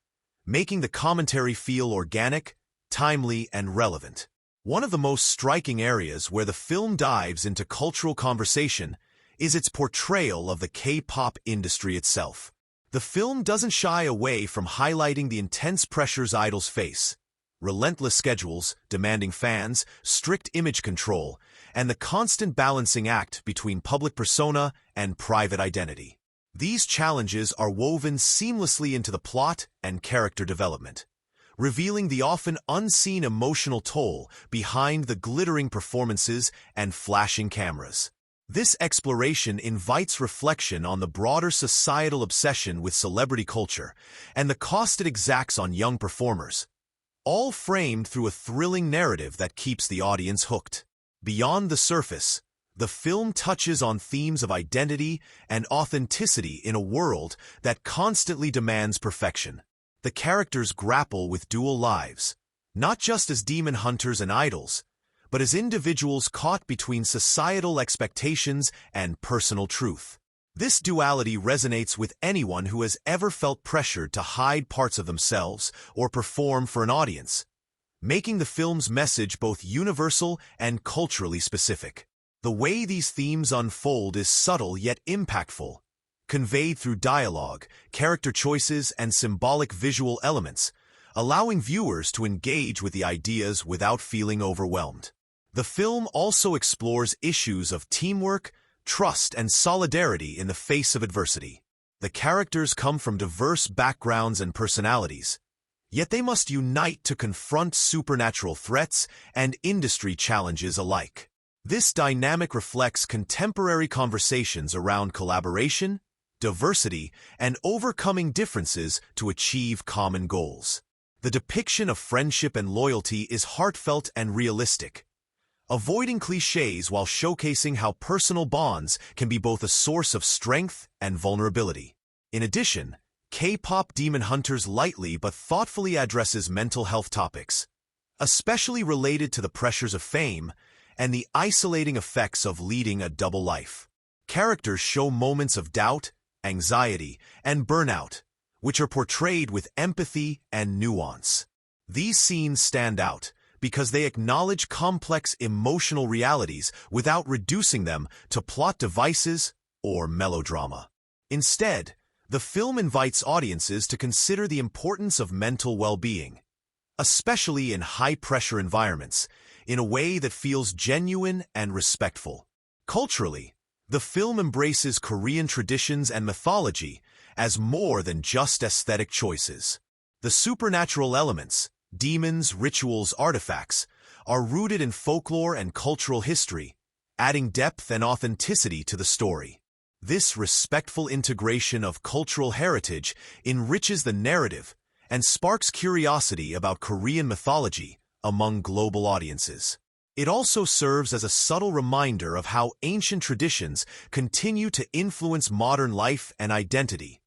making the commentary feel organic, timely, and relevant. One of the most striking areas where the film dives into cultural conversation is its portrayal of the K-pop industry itself. The film doesn't shy away from highlighting the intense pressures idols face, relentless schedules, demanding fans, strict image control, and the constant balancing act between public persona and private identity. These challenges are woven seamlessly into the plot and character development, revealing the often unseen emotional toll behind the glittering performances and flashing cameras. This exploration invites reflection on the broader societal obsession with celebrity culture and the cost it exacts on young performers, all framed through a thrilling narrative that keeps the audience hooked. Beyond the surface, The film touches on themes of identity and authenticity in a world that constantly demands perfection. The characters grapple with dual lives, not just as demon hunters and idols, but as individuals caught between societal expectations and personal truth. This duality resonates with anyone who has ever felt pressured to hide parts of themselves or perform for an audience, making the film's message both universal and culturally specific. The way these themes unfold is subtle yet impactful, conveyed through dialogue, character choices, and symbolic visual elements, allowing viewers to engage with the ideas without feeling overwhelmed. The film also explores issues of teamwork, trust, and solidarity in the face of adversity. The characters come from diverse backgrounds and personalities, yet they must unite to confront supernatural threats and industry challenges alike. This dynamic reflects contemporary conversations around collaboration, diversity, and overcoming differences to achieve common goals. The depiction of friendship and loyalty is heartfelt and realistic, avoiding cliches while showcasing how personal bonds can be both a source of strength and vulnerability. In addition, K-Pop Demon Hunters lightly but thoughtfully addresses mental health topics, especially related to the pressures of fame and the isolating effects of leading a double life. Characters show moments of doubt, anxiety, and burnout, which are portrayed with empathy and nuance. These scenes stand out because they acknowledge complex emotional realities without reducing them to plot devices or melodrama. Instead, the film invites audiences to consider the importance of mental well-being, especially in high-pressure environments, in a way that feels genuine and respectful. Culturally, the film embraces Korean traditions and mythology as more than just aesthetic choices. The supernatural elements, demons, rituals, artifacts, are rooted in folklore and cultural history, adding depth and authenticity to the story. This respectful integration of cultural heritage enriches the narrative and sparks curiosity about Korean mythology among global audiences. It also serves as a subtle reminder of how ancient traditions continue to influence modern life and identity,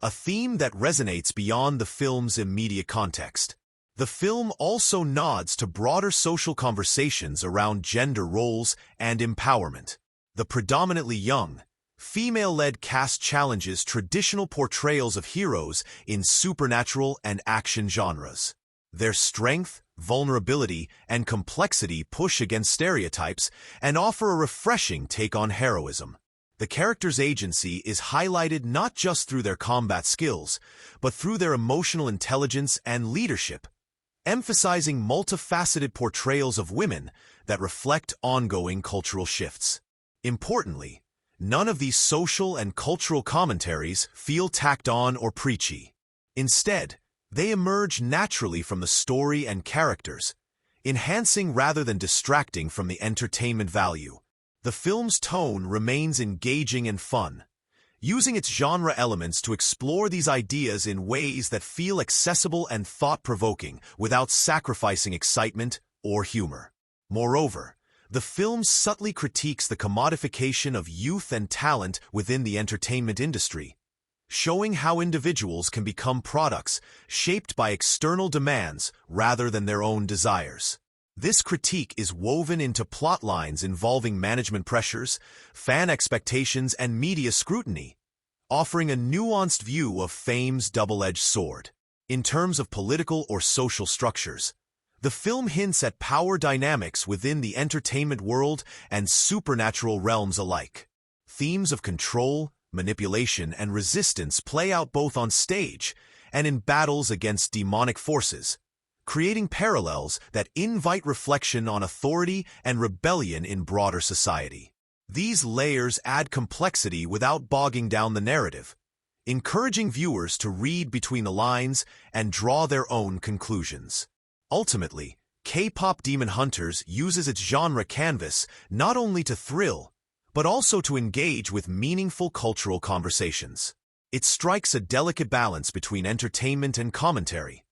a theme that resonates beyond the film's immediate context. The film also nods to broader social conversations around gender roles and empowerment. The predominantly young, female-led cast challenges traditional portrayals of heroes in supernatural and action genres. Their strength, vulnerability, and complexity push against stereotypes and offer a refreshing take on heroism. The characters' agency is highlighted not just through their combat skills, but through their emotional intelligence and leadership, emphasizing multifaceted portrayals of women that reflect ongoing cultural shifts. Importantly, none of these social and cultural commentaries feel tacked on or preachy. Instead, they emerge naturally from the story and characters, enhancing rather than distracting from the entertainment value. The film's tone remains engaging and fun, using its genre elements to explore these ideas in ways that feel accessible and thought-provoking without sacrificing excitement or humor. Moreover, the film subtly critiques the commodification of youth and talent within the entertainment industry, showing how individuals can become products shaped by external demands rather than their own desires. This critique is woven into plot lines involving management pressures, fan expectations, and media scrutiny, offering a nuanced view of fame's double-edged sword. In terms of political or social structures, the film hints at power dynamics within the entertainment world and supernatural realms alike. Themes of control, manipulation, and resistance play out both on stage and in battles against demonic forces, creating parallels that invite reflection on authority and rebellion in broader society. These layers add complexity without bogging down the narrative, encouraging viewers to read between the lines and draw their own conclusions. Ultimately, K-Pop Demon Hunters uses its genre canvas not only to thrill, but also to engage with meaningful cultural conversations. It strikes a delicate balance between entertainment and commentary,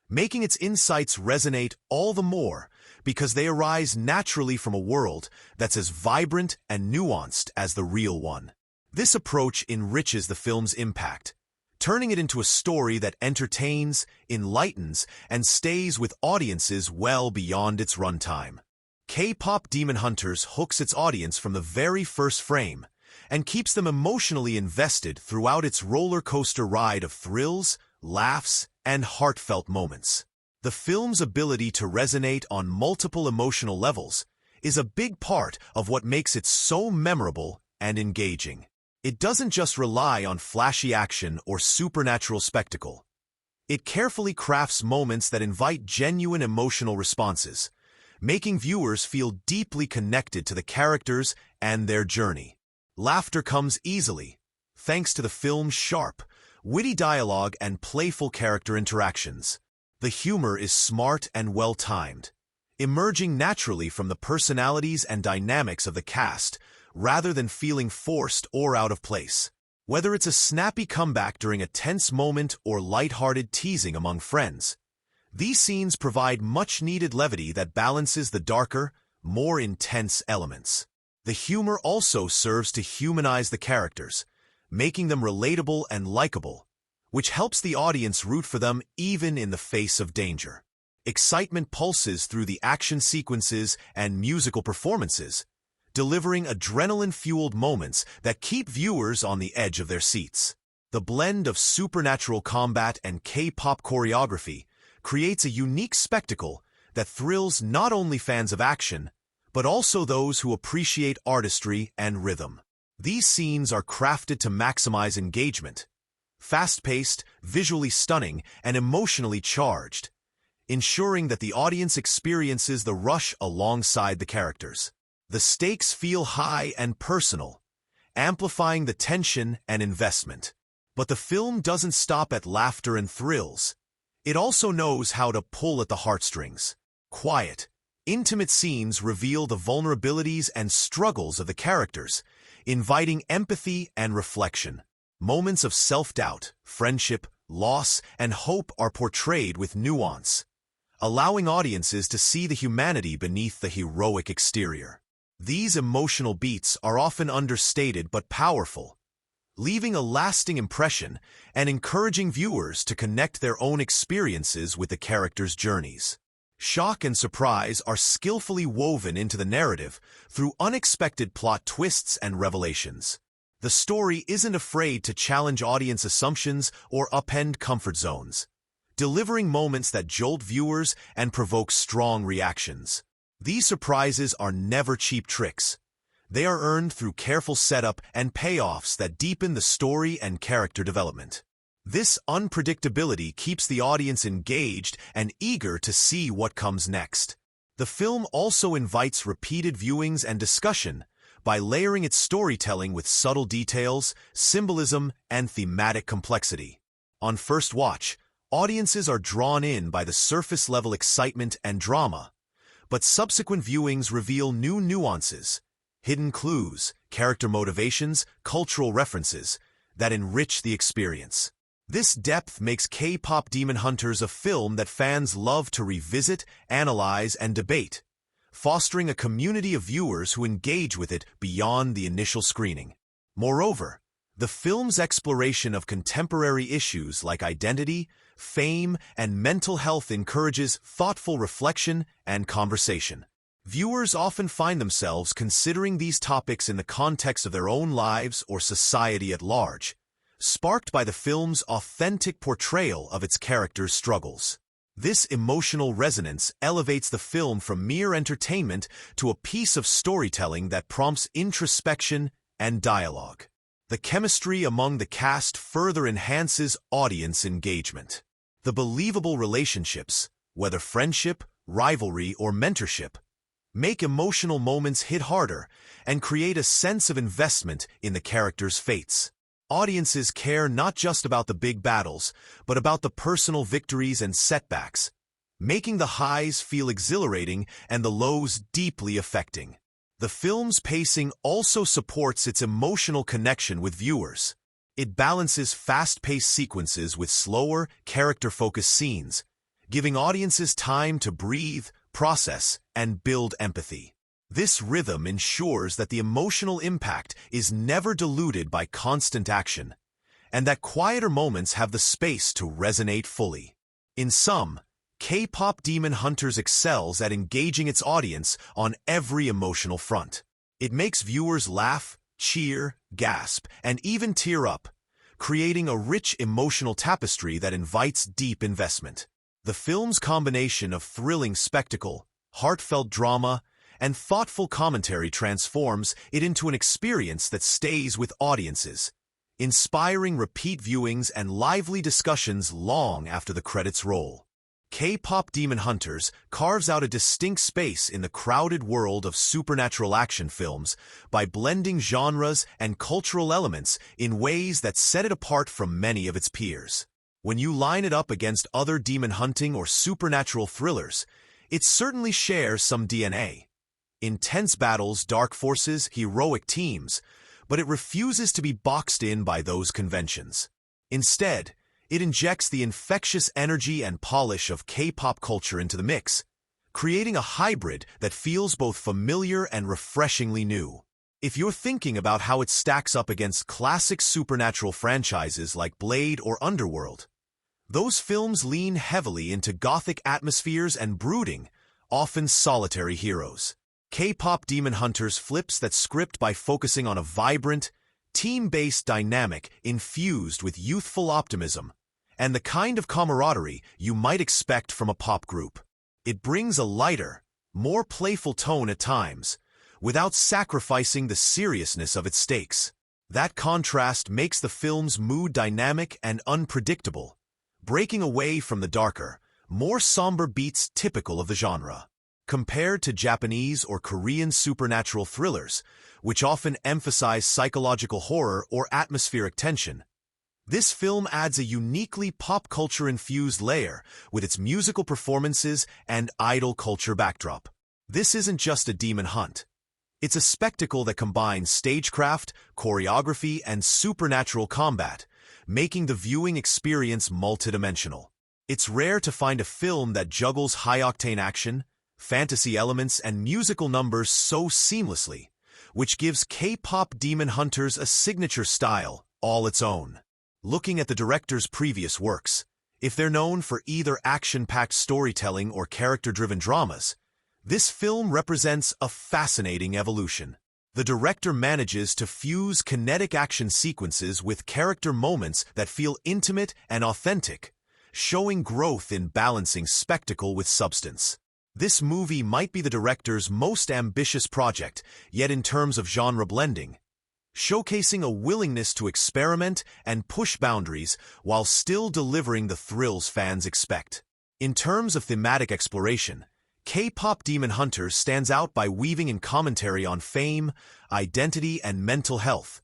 making its insights resonate all the more because they arise naturally from a world that's as vibrant and nuanced as the real one. This approach enriches the film's impact, turning it into a story that entertains, enlightens, and stays with audiences well beyond its runtime. K-Pop Demon Hunters hooks its audience from the very first frame and keeps them emotionally invested throughout its roller coaster ride of thrills, laughs, and heartfelt moments. The film's ability to resonate on multiple emotional levels is a big part of what makes it so memorable and engaging. It doesn't just rely on flashy action or supernatural spectacle. It carefully crafts moments that invite genuine emotional responses, making viewers feel deeply connected to the characters and their journey. Laughter comes easily, thanks to the film's sharp, witty dialogue and playful character interactions. The humor is smart and well-timed, emerging naturally from the personalities and dynamics of the cast, rather than feeling forced or out of place. Whether it's a snappy comeback during a tense moment or lighthearted teasing among friends, these scenes provide much-needed levity that balances the darker, more intense elements. The humor also serves to humanize the characters, making them relatable and likable, which helps the audience root for them even in the face of danger. Excitement pulses through the action sequences and musical performances, delivering adrenaline-fueled moments that keep viewers on the edge of their seats. The blend of supernatural combat and K-pop choreography creates a unique spectacle that thrills not only fans of action, but also those who appreciate artistry and rhythm. These scenes are crafted to maximize engagement, fast-paced, visually stunning, and emotionally charged, ensuring that the audience experiences the rush alongside the characters. The stakes feel high and personal, amplifying the tension and investment. But the film doesn't stop at laughter and thrills. It also knows how to pull at the heartstrings. Quiet, intimate scenes reveal the vulnerabilities and struggles of the characters, inviting empathy and reflection. Moments of self-doubt, friendship, loss, and hope are portrayed with nuance, allowing audiences to see the humanity beneath the heroic exterior. These emotional beats are often understated but powerful, leaving a lasting impression and encouraging viewers to connect their own experiences with the characters' journeys. Shock and surprise are skillfully woven into the narrative through unexpected plot twists and revelations. The story isn't afraid to challenge audience assumptions or upend comfort zones, delivering moments that jolt viewers and provoke strong reactions. These surprises are never cheap tricks. They are earned through careful setup and payoffs that deepen the story and character development. This unpredictability keeps the audience engaged and eager to see what comes next. The film also invites repeated viewings and discussion by layering its storytelling with subtle details, symbolism, and thematic complexity. On first watch, audiences are drawn in by the surface-level excitement and drama, but subsequent viewings reveal new nuances, hidden clues, character motivations, cultural references that enrich the experience. This depth makes K-Pop Demon Hunters a film that fans love to revisit, analyze, and debate, fostering a community of viewers who engage with it beyond the initial screening. Moreover, the film's exploration of contemporary issues like identity, fame, and mental health encourages thoughtful reflection and conversation. Viewers often find themselves considering these topics in the context of their own lives or society at large, sparked by the film's authentic portrayal of its characters' struggles. This emotional resonance elevates the film from mere entertainment to a piece of storytelling that prompts introspection and dialogue. The chemistry among the cast further enhances audience engagement. The believable relationships, whether friendship, rivalry, or mentorship, make emotional moments hit harder and create a sense of investment in the characters' fates. Audiences care not just about the big battles, but about the personal victories and setbacks, making the highs feel exhilarating and the lows deeply affecting. The film's pacing also supports its emotional connection with viewers. It balances fast-paced sequences with slower, character-focused scenes, giving audiences time to breathe, process, and build empathy. This rhythm ensures that the emotional impact is never diluted by constant action, and that quieter moments have the space to resonate fully. In sum, K-Pop Demon Hunters excels at engaging its audience on every emotional front. It makes viewers laugh, cheer, gasp, and even tear up, creating a rich emotional tapestry that invites deep investment. The film's combination of thrilling spectacle, heartfelt drama, and thoughtful commentary transforms it into an experience that stays with audiences, inspiring repeat viewings and lively discussions long after the credits roll. K-Pop Demon Hunters carves out a distinct space in the crowded world of supernatural action films by blending genres and cultural elements in ways that set it apart from many of its peers. When you line it up against other demon hunting or supernatural thrillers, it certainly shares some DNA. Intense battles, dark forces, heroic teams, but it refuses to be boxed in by those conventions. Instead, it injects the infectious energy and polish of K-pop culture into the mix, creating a hybrid that feels both familiar and refreshingly new. If you're thinking about how it stacks up against classic supernatural franchises like Blade or Underworld, those films lean heavily into gothic atmospheres and brooding, often solitary heroes. K-Pop Demon Hunters flips that script by focusing on a vibrant, team-based dynamic infused with youthful optimism and the kind of camaraderie you might expect from a pop group. It brings a lighter, more playful tone at times, without sacrificing the seriousness of its stakes. That contrast makes the film's mood dynamic and unpredictable, breaking away from the darker, more somber beats typical of the genre. Compared to Japanese or Korean supernatural thrillers, which often emphasize psychological horror or atmospheric tension, this film adds a uniquely pop culture-infused layer with its musical performances and idol culture backdrop. This isn't just a demon hunt. It's a spectacle that combines stagecraft, choreography, and supernatural combat, making the viewing experience multidimensional. It's rare to find a film that juggles high-octane action, fantasy elements, and musical numbers so seamlessly, which gives K-Pop Demon Hunters a signature style all its own. Looking at the director's previous works, if they're known for either action-packed storytelling or character-driven dramas, this film represents a fascinating evolution. The director manages to fuse kinetic action sequences with character moments that feel intimate and authentic, showing growth in balancing spectacle with substance. This movie might be the director's most ambitious project, yet in terms of genre blending, showcasing a willingness to experiment and push boundaries while still delivering the thrills fans expect. In terms of thematic exploration, K-Pop Demon Hunters stands out by weaving in commentary on fame, identity, and mental health,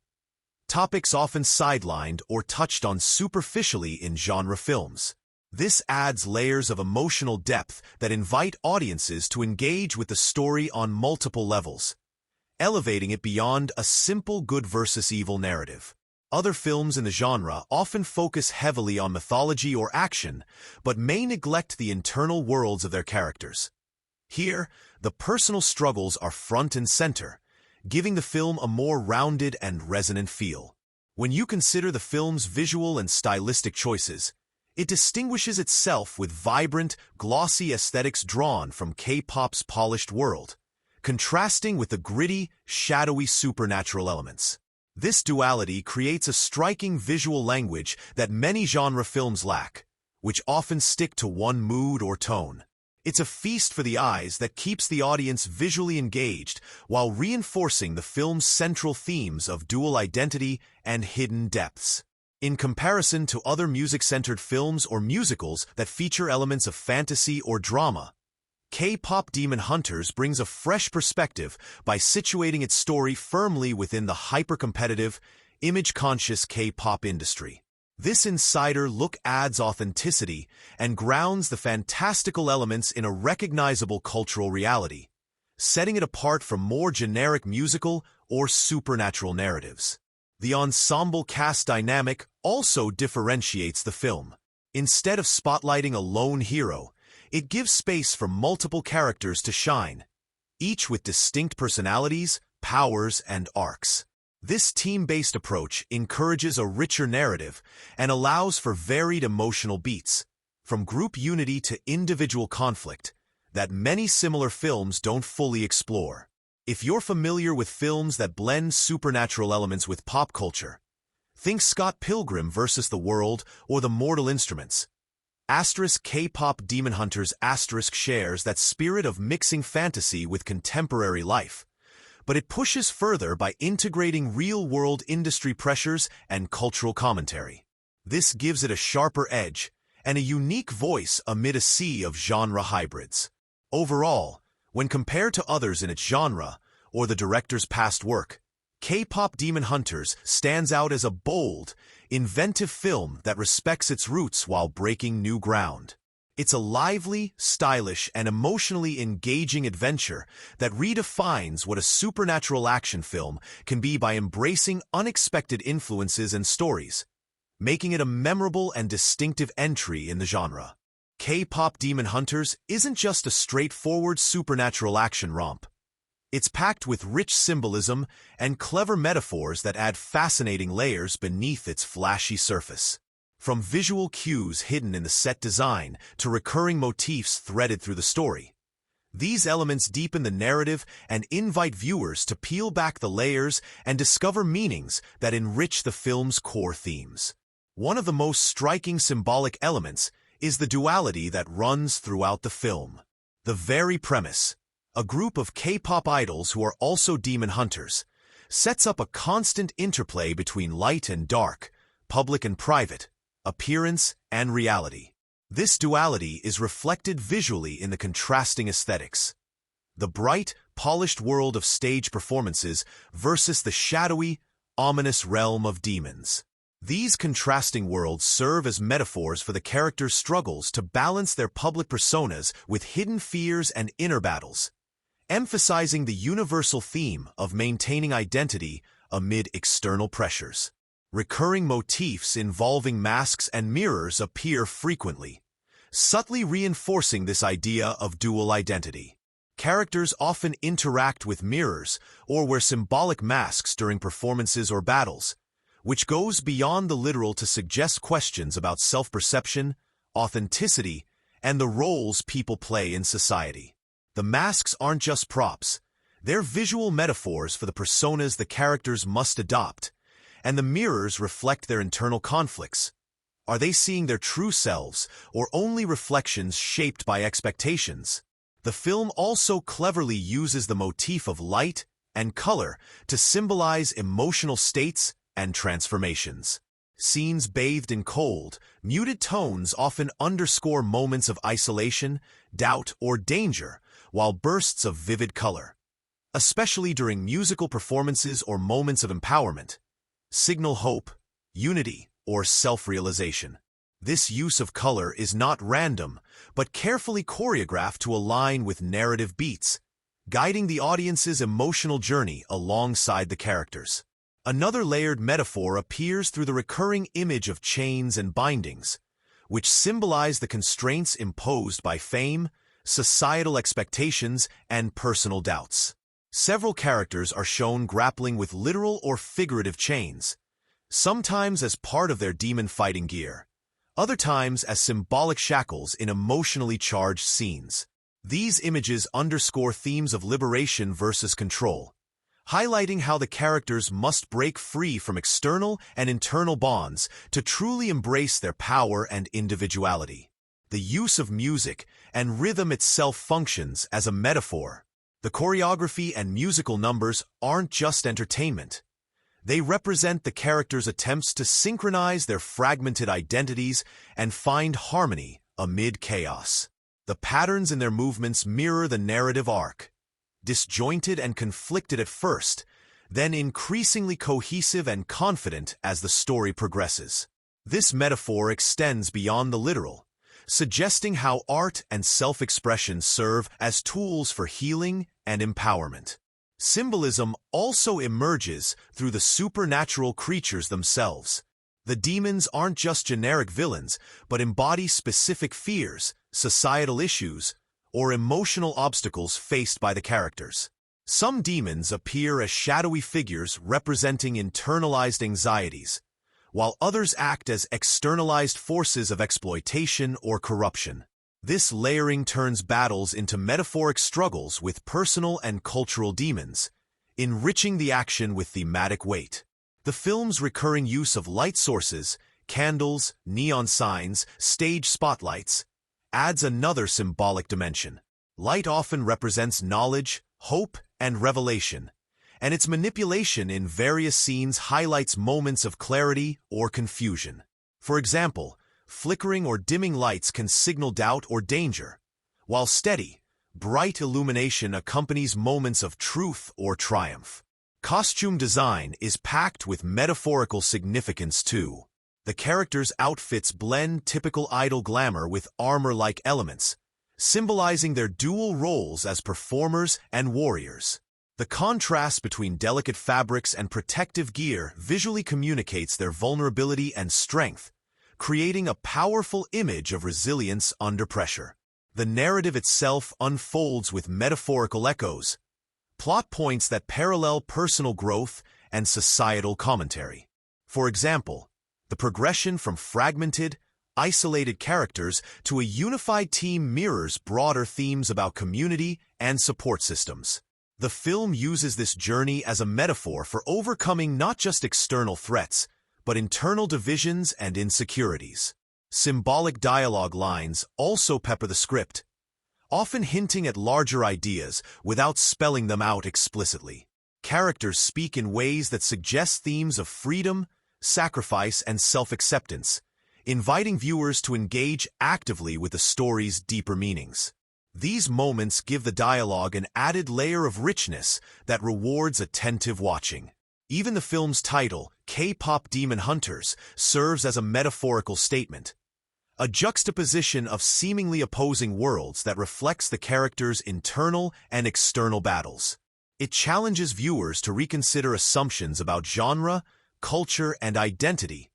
topics often sidelined or touched on superficially in genre films. This adds layers of emotional depth that invite audiences to engage with the story on multiple levels, elevating it beyond a simple good versus evil narrative. Other films in the genre often focus heavily on mythology or action, but may neglect the internal worlds of their characters. Here, the personal struggles are front and center, giving the film a more rounded and resonant feel. When you consider the film's visual and stylistic choices, it distinguishes itself with vibrant, glossy aesthetics drawn from K-pop's polished world, contrasting with the gritty, shadowy supernatural elements. This duality creates a striking visual language that many genre films lack, which often stick to one mood or tone. It's a feast for the eyes that keeps the audience visually engaged while reinforcing the film's central themes of dual identity and hidden depths. In comparison to other music-centered films or musicals that feature elements of fantasy or drama, K-Pop Demon Hunters brings a fresh perspective by situating its story firmly within the hyper-competitive, image-conscious K-pop industry. This insider look adds authenticity and grounds the fantastical elements in a recognizable cultural reality, setting it apart from more generic musical or supernatural narratives. The ensemble cast dynamic also differentiates the film. Instead of spotlighting a lone hero, It gives space for multiple characters to shine, each with distinct personalities, powers, and arcs. This team-based approach encourages a richer narrative and allows for varied emotional beats, from group unity to individual conflict, that many similar films don't fully explore. If you're familiar with films that blend supernatural elements with pop culture, think Scott Pilgrim vs. the World or The Mortal Instruments. K-Pop Demon Hunters shares that spirit of mixing fantasy with contemporary life, but it pushes further by integrating real-world industry pressures and cultural commentary. This gives it a sharper edge and a unique voice amid a sea of genre hybrids. Overall, when compared to others in its genre or the director's past work, K-Pop Demon Hunters stands out as a bold, inventive film that respects its roots while breaking new ground. It's a lively, stylish, and emotionally engaging adventure that redefines what a supernatural action film can be by embracing unexpected influences and stories, making it a memorable and distinctive entry in the genre. K-Pop Demon Hunters isn't just a straightforward supernatural action romp. It's packed with rich symbolism and clever metaphors that add fascinating layers beneath its flashy surface. From visual cues hidden in the set design to recurring motifs threaded through the story, these elements deepen the narrative and invite viewers to peel back the layers and discover meanings that enrich the film's core themes. One of the most striking symbolic elements is the duality that runs throughout the film. The very premise, a group of K-pop idols who are also demon hunters, sets up a constant interplay between light and dark, public and private, appearance and reality. This duality is reflected visually in the contrasting aesthetics. The bright, polished world of stage performances versus the shadowy, ominous realm of demons. These contrasting worlds serve as metaphors for the characters' struggles to balance their public personas with hidden fears and inner battles, emphasizing the universal theme of maintaining identity amid external pressures. Recurring motifs involving masks and mirrors appear frequently, subtly reinforcing this idea of dual identity. Characters often interact with mirrors or wear symbolic masks during performances or battles, which goes beyond the literal to suggest questions about self-perception, authenticity, and the roles people play in society. The masks aren't just props, they're visual metaphors for the personas the characters must adopt, and the mirrors reflect their internal conflicts. Are they seeing their true selves, or only reflections shaped by expectations? The film also cleverly uses the motif of light and color to symbolize emotional states and transformations. Scenes bathed in cold, muted tones often underscore moments of isolation, doubt, or danger, while bursts of vivid color, especially during musical performances or moments of empowerment, signal hope, unity, or self-realization. This use of color is not random, but carefully choreographed to align with narrative beats, guiding the audience's emotional journey alongside the characters. Another layered metaphor appears through the recurring image of chains and bindings, which symbolize the constraints imposed by fame, societal expectations, and personal doubts. Several characters are shown grappling with literal or figurative chains, sometimes as part of their demon-fighting gear, other times as symbolic shackles in emotionally charged scenes. These images underscore themes of liberation versus control, highlighting how the characters must break free from external and internal bonds to truly embrace their power and individuality. The use of music and rhythm itself functions as a metaphor. The choreography and musical numbers aren't just entertainment. They represent the characters' attempts to synchronize their fragmented identities and find harmony amid chaos. The patterns in their movements mirror the narrative arc, disjointed and conflicted at first, then increasingly cohesive and confident as the story progresses. This metaphor extends beyond the literal, suggesting how art and self-expression serve as tools for healing and empowerment. Symbolism also emerges through the supernatural creatures themselves. The demons aren't just generic villains, but embody specific fears, societal issues, or emotional obstacles faced by the characters. Some demons appear as shadowy figures representing internalized anxieties, while others act as externalized forces of exploitation or corruption. This layering turns battles into metaphoric struggles with personal and cultural demons, enriching the action with thematic weight. The film's recurring use of light sources, candles, neon signs, stage spotlights, adds another symbolic dimension. Light often represents knowledge, hope, and revelation, and its manipulation in various scenes highlights moments of clarity or confusion. For example, flickering or dimming lights can signal doubt or danger, while steady, bright illumination accompanies moments of truth or triumph. Costume design is packed with metaphorical significance too. The characters' outfits blend typical idol glamour with armor-like elements, symbolizing their dual roles as performers and warriors. The contrast between delicate fabrics and protective gear visually communicates their vulnerability and strength, creating a powerful image of resilience under pressure. The narrative itself unfolds with metaphorical echoes, plot points that parallel personal growth and societal commentary. For example, the progression from fragmented, isolated characters to a unified team mirrors broader themes about community and support systems. The film uses this journey as a metaphor for overcoming not just external threats, but internal divisions and insecurities. Symbolic dialogue lines also pepper the script, often hinting at larger ideas without spelling them out explicitly. Characters speak in ways that suggest themes of freedom, sacrifice, and self-acceptance, inviting viewers to engage actively with the story's deeper meanings. These moments give the dialogue an added layer of richness that rewards attentive watching. Even the film's title, K-Pop Demon Hunters, serves as a metaphorical statement, a juxtaposition of seemingly opposing worlds that reflects the characters' internal and external battles. It challenges viewers to reconsider assumptions about genre, culture, and identity,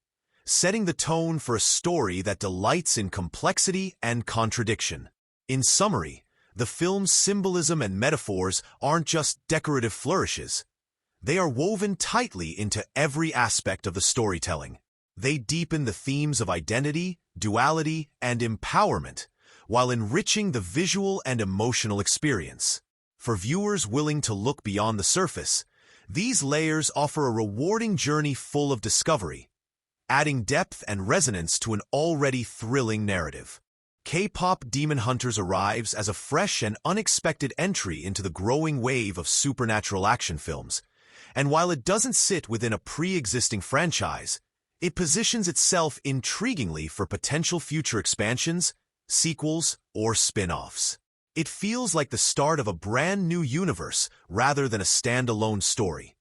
setting the tone for a story that delights in complexity and contradiction. In summary, the film's symbolism and metaphors aren't just decorative flourishes. They are woven tightly into every aspect of the storytelling. They deepen the themes of identity, duality, and empowerment, while enriching the visual and emotional experience. For viewers willing to look beyond the surface, these layers offer a rewarding journey full of discovery, adding depth and resonance to an already thrilling narrative. K-Pop Demon Hunters arrives as a fresh and unexpected entry into the growing wave of supernatural action films, and while it doesn't sit within a pre-existing franchise, it positions itself intriguingly for potential future expansions, sequels, or spin-offs. It feels like the start of a brand new universe rather than a standalone story,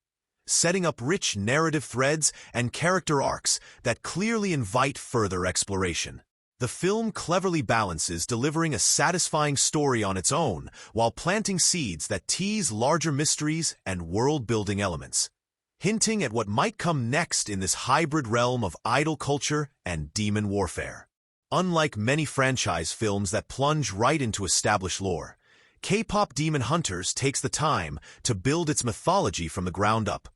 setting up rich narrative threads and character arcs that clearly invite further exploration. The film cleverly balances delivering a satisfying story on its own while planting seeds that tease larger mysteries and world-building elements, hinting at what might come next in this hybrid realm of idol culture and demon warfare. Unlike many franchise films that plunge right into established lore, K-Pop Demon Hunters takes the time to build its mythology from the ground up,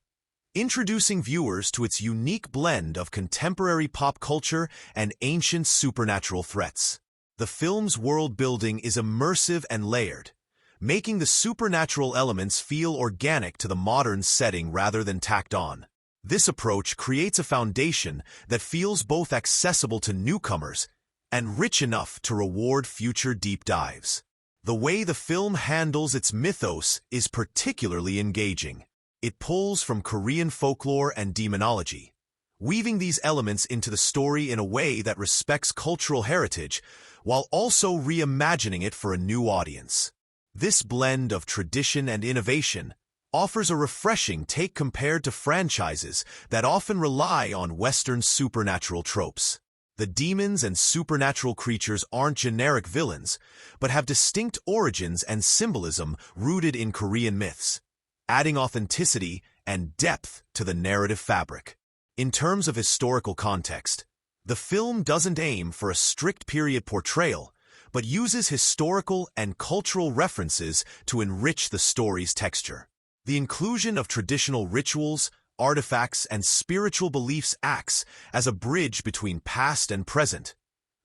introducing viewers to its unique blend of contemporary pop culture and ancient supernatural threats. The film's world-building is immersive and layered, making the supernatural elements feel organic to the modern setting rather than tacked on. This approach creates a foundation that feels both accessible to newcomers and rich enough to reward future deep dives. The way the film handles its mythos is particularly engaging. It pulls from Korean folklore and demonology, weaving these elements into the story in a way that respects cultural heritage while also reimagining it for a new audience. This blend of tradition and innovation offers a refreshing take compared to franchises that often rely on Western supernatural tropes. The demons and supernatural creatures aren't generic villains, but have distinct origins and symbolism rooted in Korean myths, adding authenticity and depth to the narrative fabric. In terms of historical context, the film doesn't aim for a strict period portrayal, but uses historical and cultural references to enrich the story's texture. The inclusion of traditional rituals, artifacts, and spiritual beliefs acts as a bridge between past and present,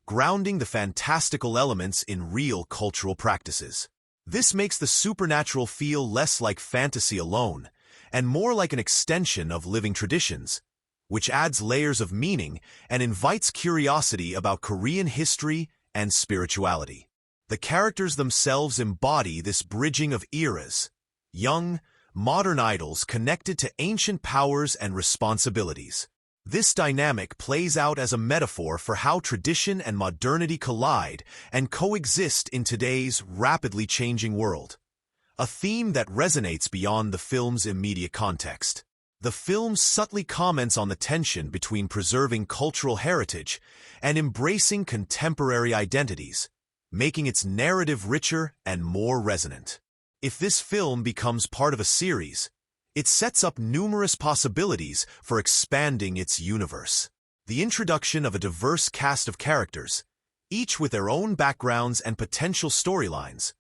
grounding the fantastical elements in real cultural practices. This makes the supernatural feel less like fantasy alone, and more like an extension of living traditions, which adds layers of meaning and invites curiosity about Korean history and spirituality. The characters themselves embody this bridging of eras, young, modern idols connected to ancient powers and responsibilities. This dynamic plays out as a metaphor for how tradition and modernity collide and coexist in today's rapidly changing world, a theme that resonates beyond the film's immediate context. The film subtly comments on the tension between preserving cultural heritage and embracing contemporary identities, making its narrative richer and more resonant. If this film becomes part of a series, it sets up numerous possibilities for expanding its universe. The introduction of a diverse cast of characters, each with their own backgrounds and potential storylines,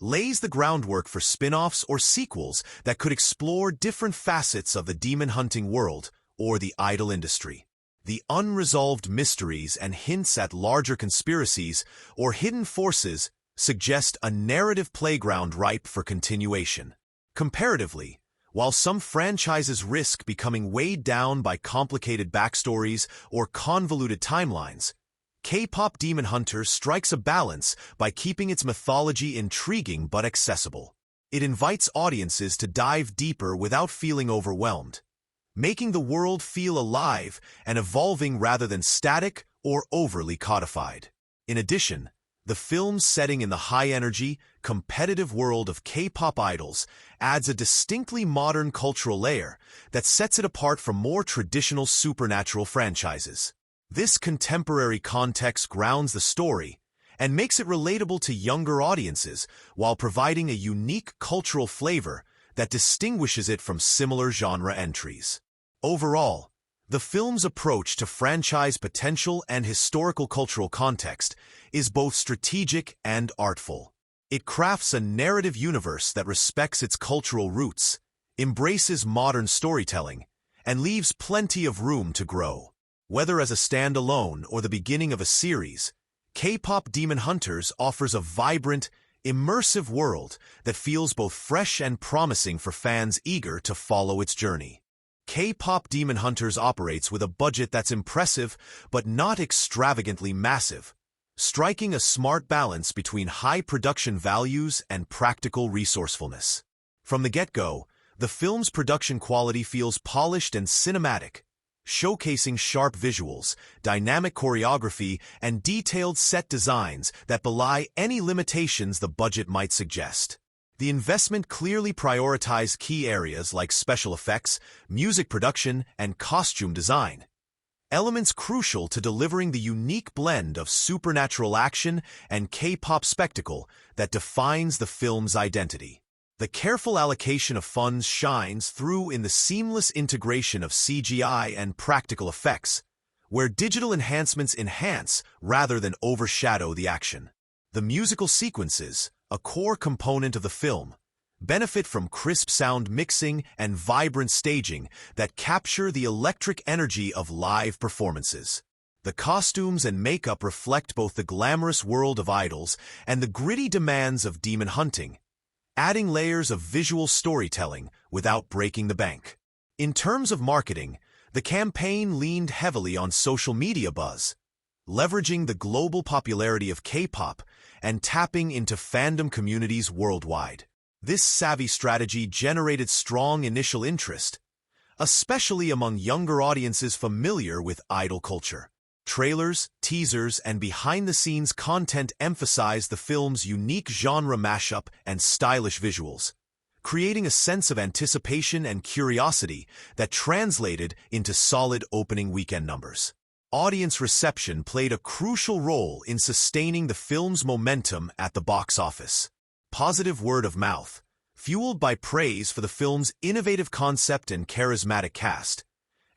lays the groundwork for spin-offs or sequels that could explore different facets of the demon hunting world or the idol industry. The unresolved mysteries and hints at larger conspiracies or hidden forces suggest a narrative playground ripe for continuation. Comparatively, while some franchises risk becoming weighed down by complicated backstories or convoluted timelines, K-Pop Demon Hunters strikes a balance by keeping its mythology intriguing but accessible. It invites audiences to dive deeper without feeling overwhelmed, making the world feel alive and evolving rather than static or overly codified. In addition, the film's setting in the high-energy, competitive world of K-pop idols adds a distinctly modern cultural layer that sets it apart from more traditional supernatural franchises. This contemporary context grounds the story and makes it relatable to younger audiences while providing a unique cultural flavor that distinguishes it from similar genre entries. Overall, the film's approach to franchise potential and historical cultural context is both strategic and artful. It crafts a narrative universe that respects its cultural roots, embraces modern storytelling, and leaves plenty of room to grow. Whether as a standalone or the beginning of a series, K-Pop Demon Hunters offers a vibrant, immersive world that feels both fresh and promising for fans eager to follow its journey. K-Pop Demon Hunters operates with a budget that's impressive but not extravagantly massive, striking a smart balance between high production values and practical resourcefulness. From the get-go, the film's production quality feels polished and cinematic, showcasing sharp visuals, dynamic choreography, and detailed set designs that belie any limitations the budget might suggest. The investment clearly prioritized key areas like special effects, music production, and costume design, elements crucial to delivering the unique blend of supernatural action and K-pop spectacle that defines the film's identity. The careful allocation of funds shines through in the seamless integration of CGI and practical effects, where digital enhancements enhance rather than overshadow the action. The musical sequences, a core component of the film, benefit from crisp sound mixing and vibrant staging that capture the electric energy of live performances. The costumes and makeup reflect both the glamorous world of idols and the gritty demands of demon hunting, adding layers of visual storytelling without breaking the bank. In terms of marketing, the campaign leaned heavily on social media buzz, leveraging the global popularity of K-pop and tapping into fandom communities worldwide. This savvy strategy generated strong initial interest, especially among younger audiences familiar with idol culture. Trailers, teasers, and behind-the-scenes content emphasize the film's unique genre mashup and stylish visuals, creating a sense of anticipation and curiosity that translated into solid opening weekend numbers. Audience reception played a crucial role in sustaining the film's momentum at the box office. Positive word of mouth, fueled by praise for the film's innovative concept and charismatic cast,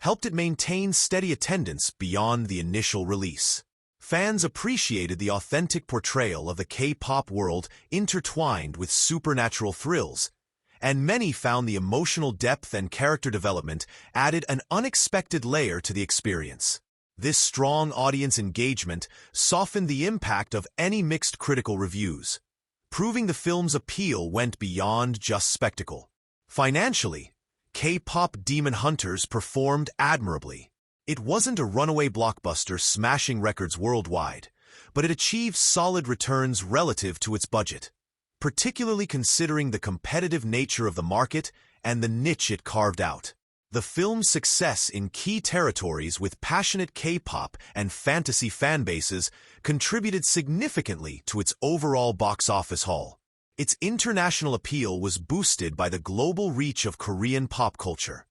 helped it maintain steady attendance beyond the initial release. Fans appreciated the authentic portrayal of the K-pop world intertwined with supernatural thrills, and many found the emotional depth and character development added an unexpected layer to the experience. This strong audience engagement softened the impact of any mixed critical reviews, proving the film's appeal went beyond just spectacle. Financially, K-pop Demon Hunters performed admirably. It wasn't a runaway blockbuster smashing records worldwide, but it achieved solid returns relative to its budget, particularly considering the competitive nature of the market and the niche it carved out. The film's success in key territories with passionate K-pop and fantasy fanbases contributed significantly to its overall box office haul. Its international appeal was boosted by the global reach of Korean pop culture,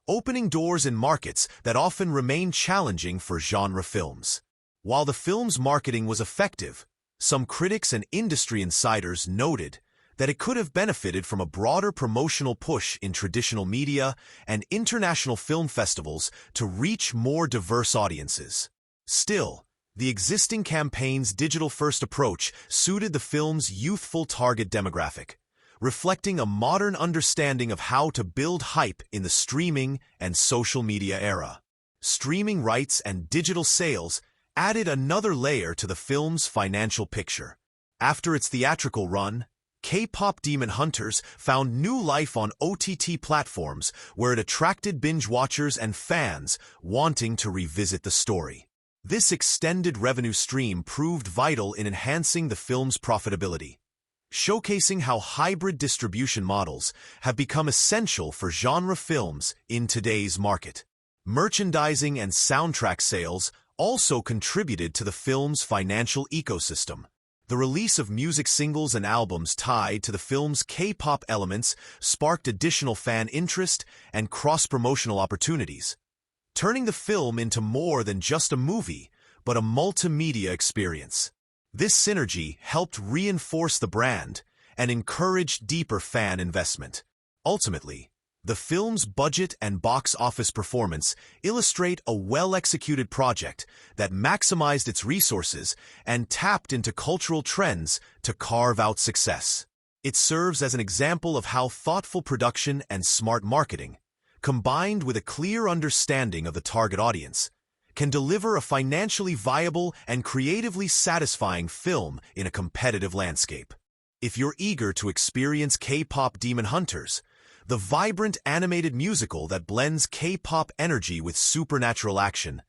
opening doors in markets that often remain challenging for genre films. While the film's marketing was effective, some critics and industry insiders noted that it could have benefited from a broader promotional push in traditional media and international film festivals to reach more diverse audiences. Still, the existing campaign's digital-first approach suited the film's youthful target demographic, reflecting a modern understanding of how to build hype in the streaming and social media era. Streaming rights and digital sales added another layer to the film's financial picture. After its theatrical run, K-pop Demon Hunters found new life on OTT platforms where it attracted binge-watchers and fans wanting to revisit the story. This extended revenue stream proved vital in enhancing the film's profitability, showcasing how hybrid distribution models have become essential for genre films in today's market. Merchandising and soundtrack sales also contributed to the film's financial ecosystem. The release of music singles and albums tied to the film's K-pop elements sparked additional fan interest and cross-promotional opportunities, turning the film into more than just a movie, but a multimedia experience. This synergy helped reinforce the brand and encourage deeper fan investment. Ultimately, the film's budget and box office performance illustrate a well-executed project that maximized its resources and tapped into cultural trends to carve out success. It serves as an example of how thoughtful production and smart marketing, combined with a clear understanding of the target audience, can deliver a financially viable and creatively satisfying film in a competitive landscape. If you're eager to experience K-pop Demon Hunters, the vibrant animated musical that blends K-pop energy with supernatural action,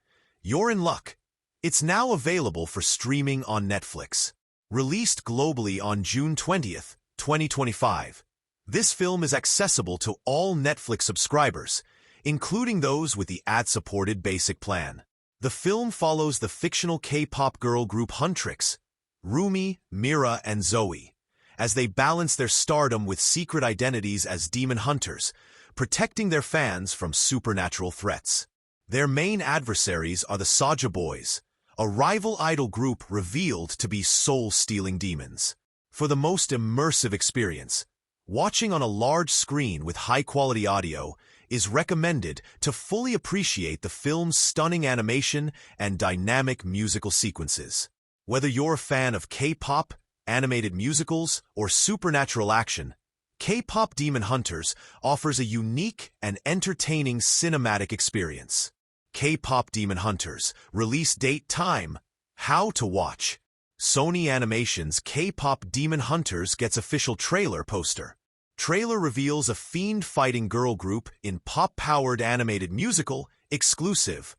you're in luck. It's now available for streaming on Netflix. Released globally on June 20th, 2025, this film is accessible to all Netflix subscribers, including those with the ad-supported basic plan. The film follows the fictional K-pop girl group Huntrix, Rumi, Mira, and Zoe, as they balance their stardom with secret identities as demon hunters, protecting their fans from supernatural threats. Their main adversaries are the Saja Boys, a rival idol group revealed to be soul-stealing demons. For the most immersive experience, watching on a large screen with high-quality audio is recommended to fully appreciate the film's stunning animation and dynamic musical sequences. Whether you're a fan of K-pop, animated musicals, or supernatural action, K-pop Demon Hunters offers a unique and entertaining cinematic experience. K-pop Demon Hunters, release date, time, how to watch. Sony Animation's K-pop Demon Hunters gets official trailer poster. Trailer reveals a fiend-fighting girl group in pop-powered animated musical, exclusive.